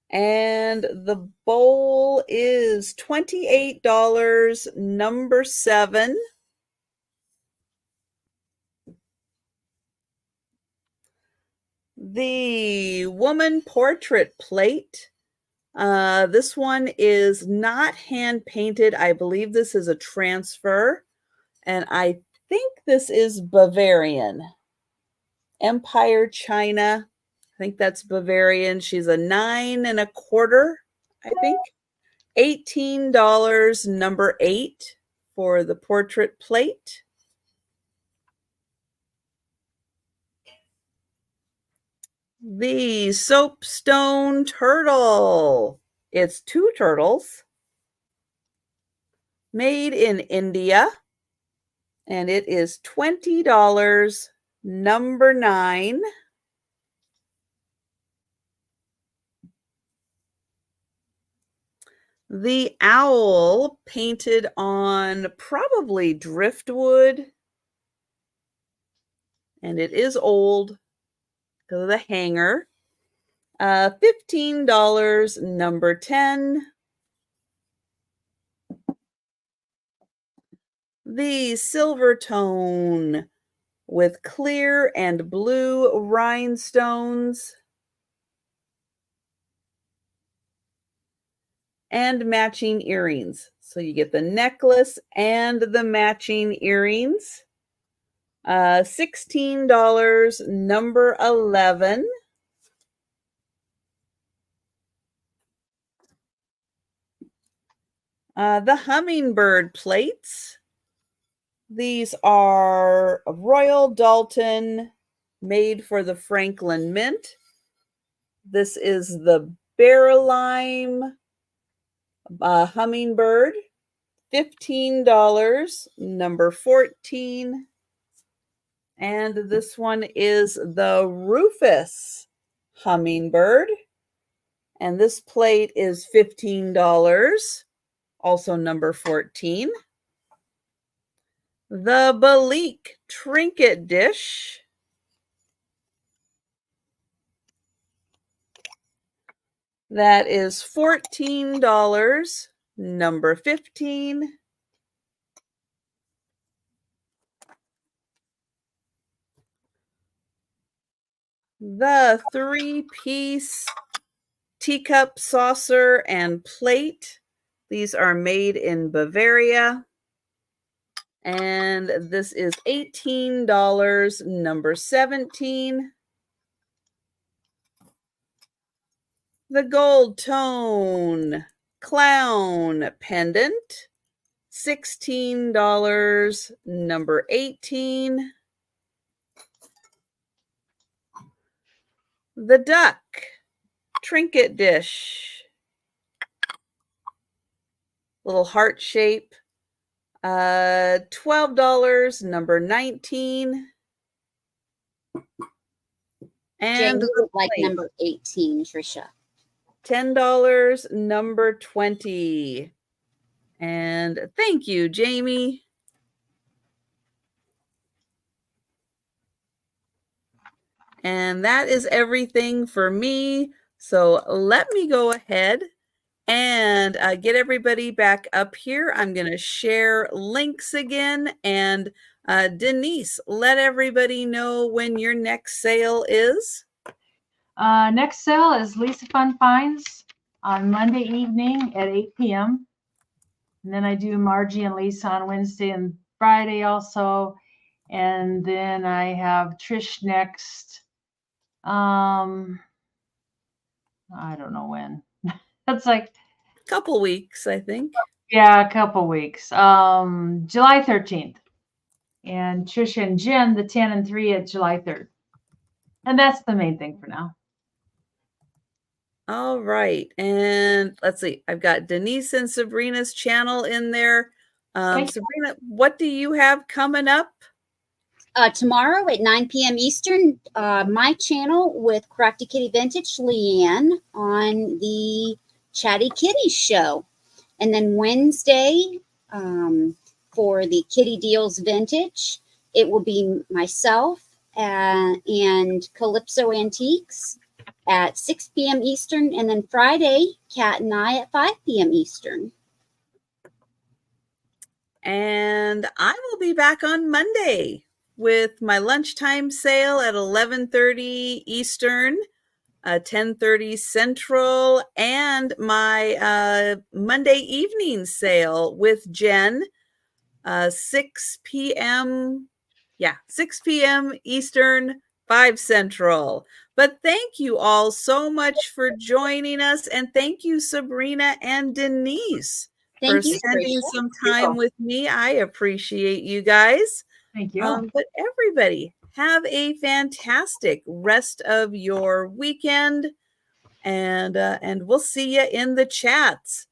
And the bowl is $28, number 7. The woman portrait plate. This one is not hand painted. I believe this is a transfer. And I think this is Bavarian. Empire China. I think that's Bavarian. She's a 9 1/4, I think. $18, number 8 for the portrait plate. The soapstone turtle. It's 2 turtles made in India, and it is $20, number 9. The owl painted on probably driftwood, and it is old because of the hanger. $15, number 10. The silver tone with clear and blue rhinestones and matching earrings. So you get the necklace and the matching earrings. $16, number 11. The hummingbird plates. These are Royal Dalton, made for the Franklin Mint. This is the Berylime hummingbird. $15, number 14. And this one is the Rufus hummingbird. And this plate is $15, also number 14. The Balik trinket dish. That is $14, number 15. The 3-piece teacup, saucer, and plate. These are made in Bavaria. And this is $18, number 17. The gold tone clown pendant, $16, number 18. The duck trinket dish, little heart shape, $12, number 19. And Jamie would like number 18, Trisha. $10, number 20. And thank you, Jamie. And that is everything for me. So let me go ahead and get everybody back up here. I'm going to share links again. And Denise, let everybody know when your next sale is. Next sale is Lisa Fun Finds on Monday evening at 8 p.m. And then I do Margie and Lisa on Wednesday and Friday also. And then I have Trish next. I don't know when. That's like couple weeks, I think. Yeah, a couple weeks. July 13th. And Trisha and Jen, the 10 and 3 at July 3rd. And that's the main thing for now. All right. And let's see. I've got Denise and Sabrina's channel in there. Sabrina, what do you have coming up? Tomorrow at 9 p.m. Eastern, my channel with Crafty Kitty Vintage, Leanne, on the Chatty Kitty Show. And then Wednesday, for the Kitty Deals Vintage, it will be myself and Calypso Antiques at 6 p.m. Eastern. And then Friday, Kat and I at 5 p.m. Eastern. And I will be back on Monday with my lunchtime sale at 11:30 Eastern, 10:30 Central, and my Monday evening sale with Jen, 6 p.m. Yeah, 6 p.m. Eastern, 5 Central. But thank you all so much for joining us. And thank you, Sabrina and Denise, for spending some time with me. I appreciate you guys. Thank you. But everybody, have a fantastic rest of your weekend. And we'll see you in the chats.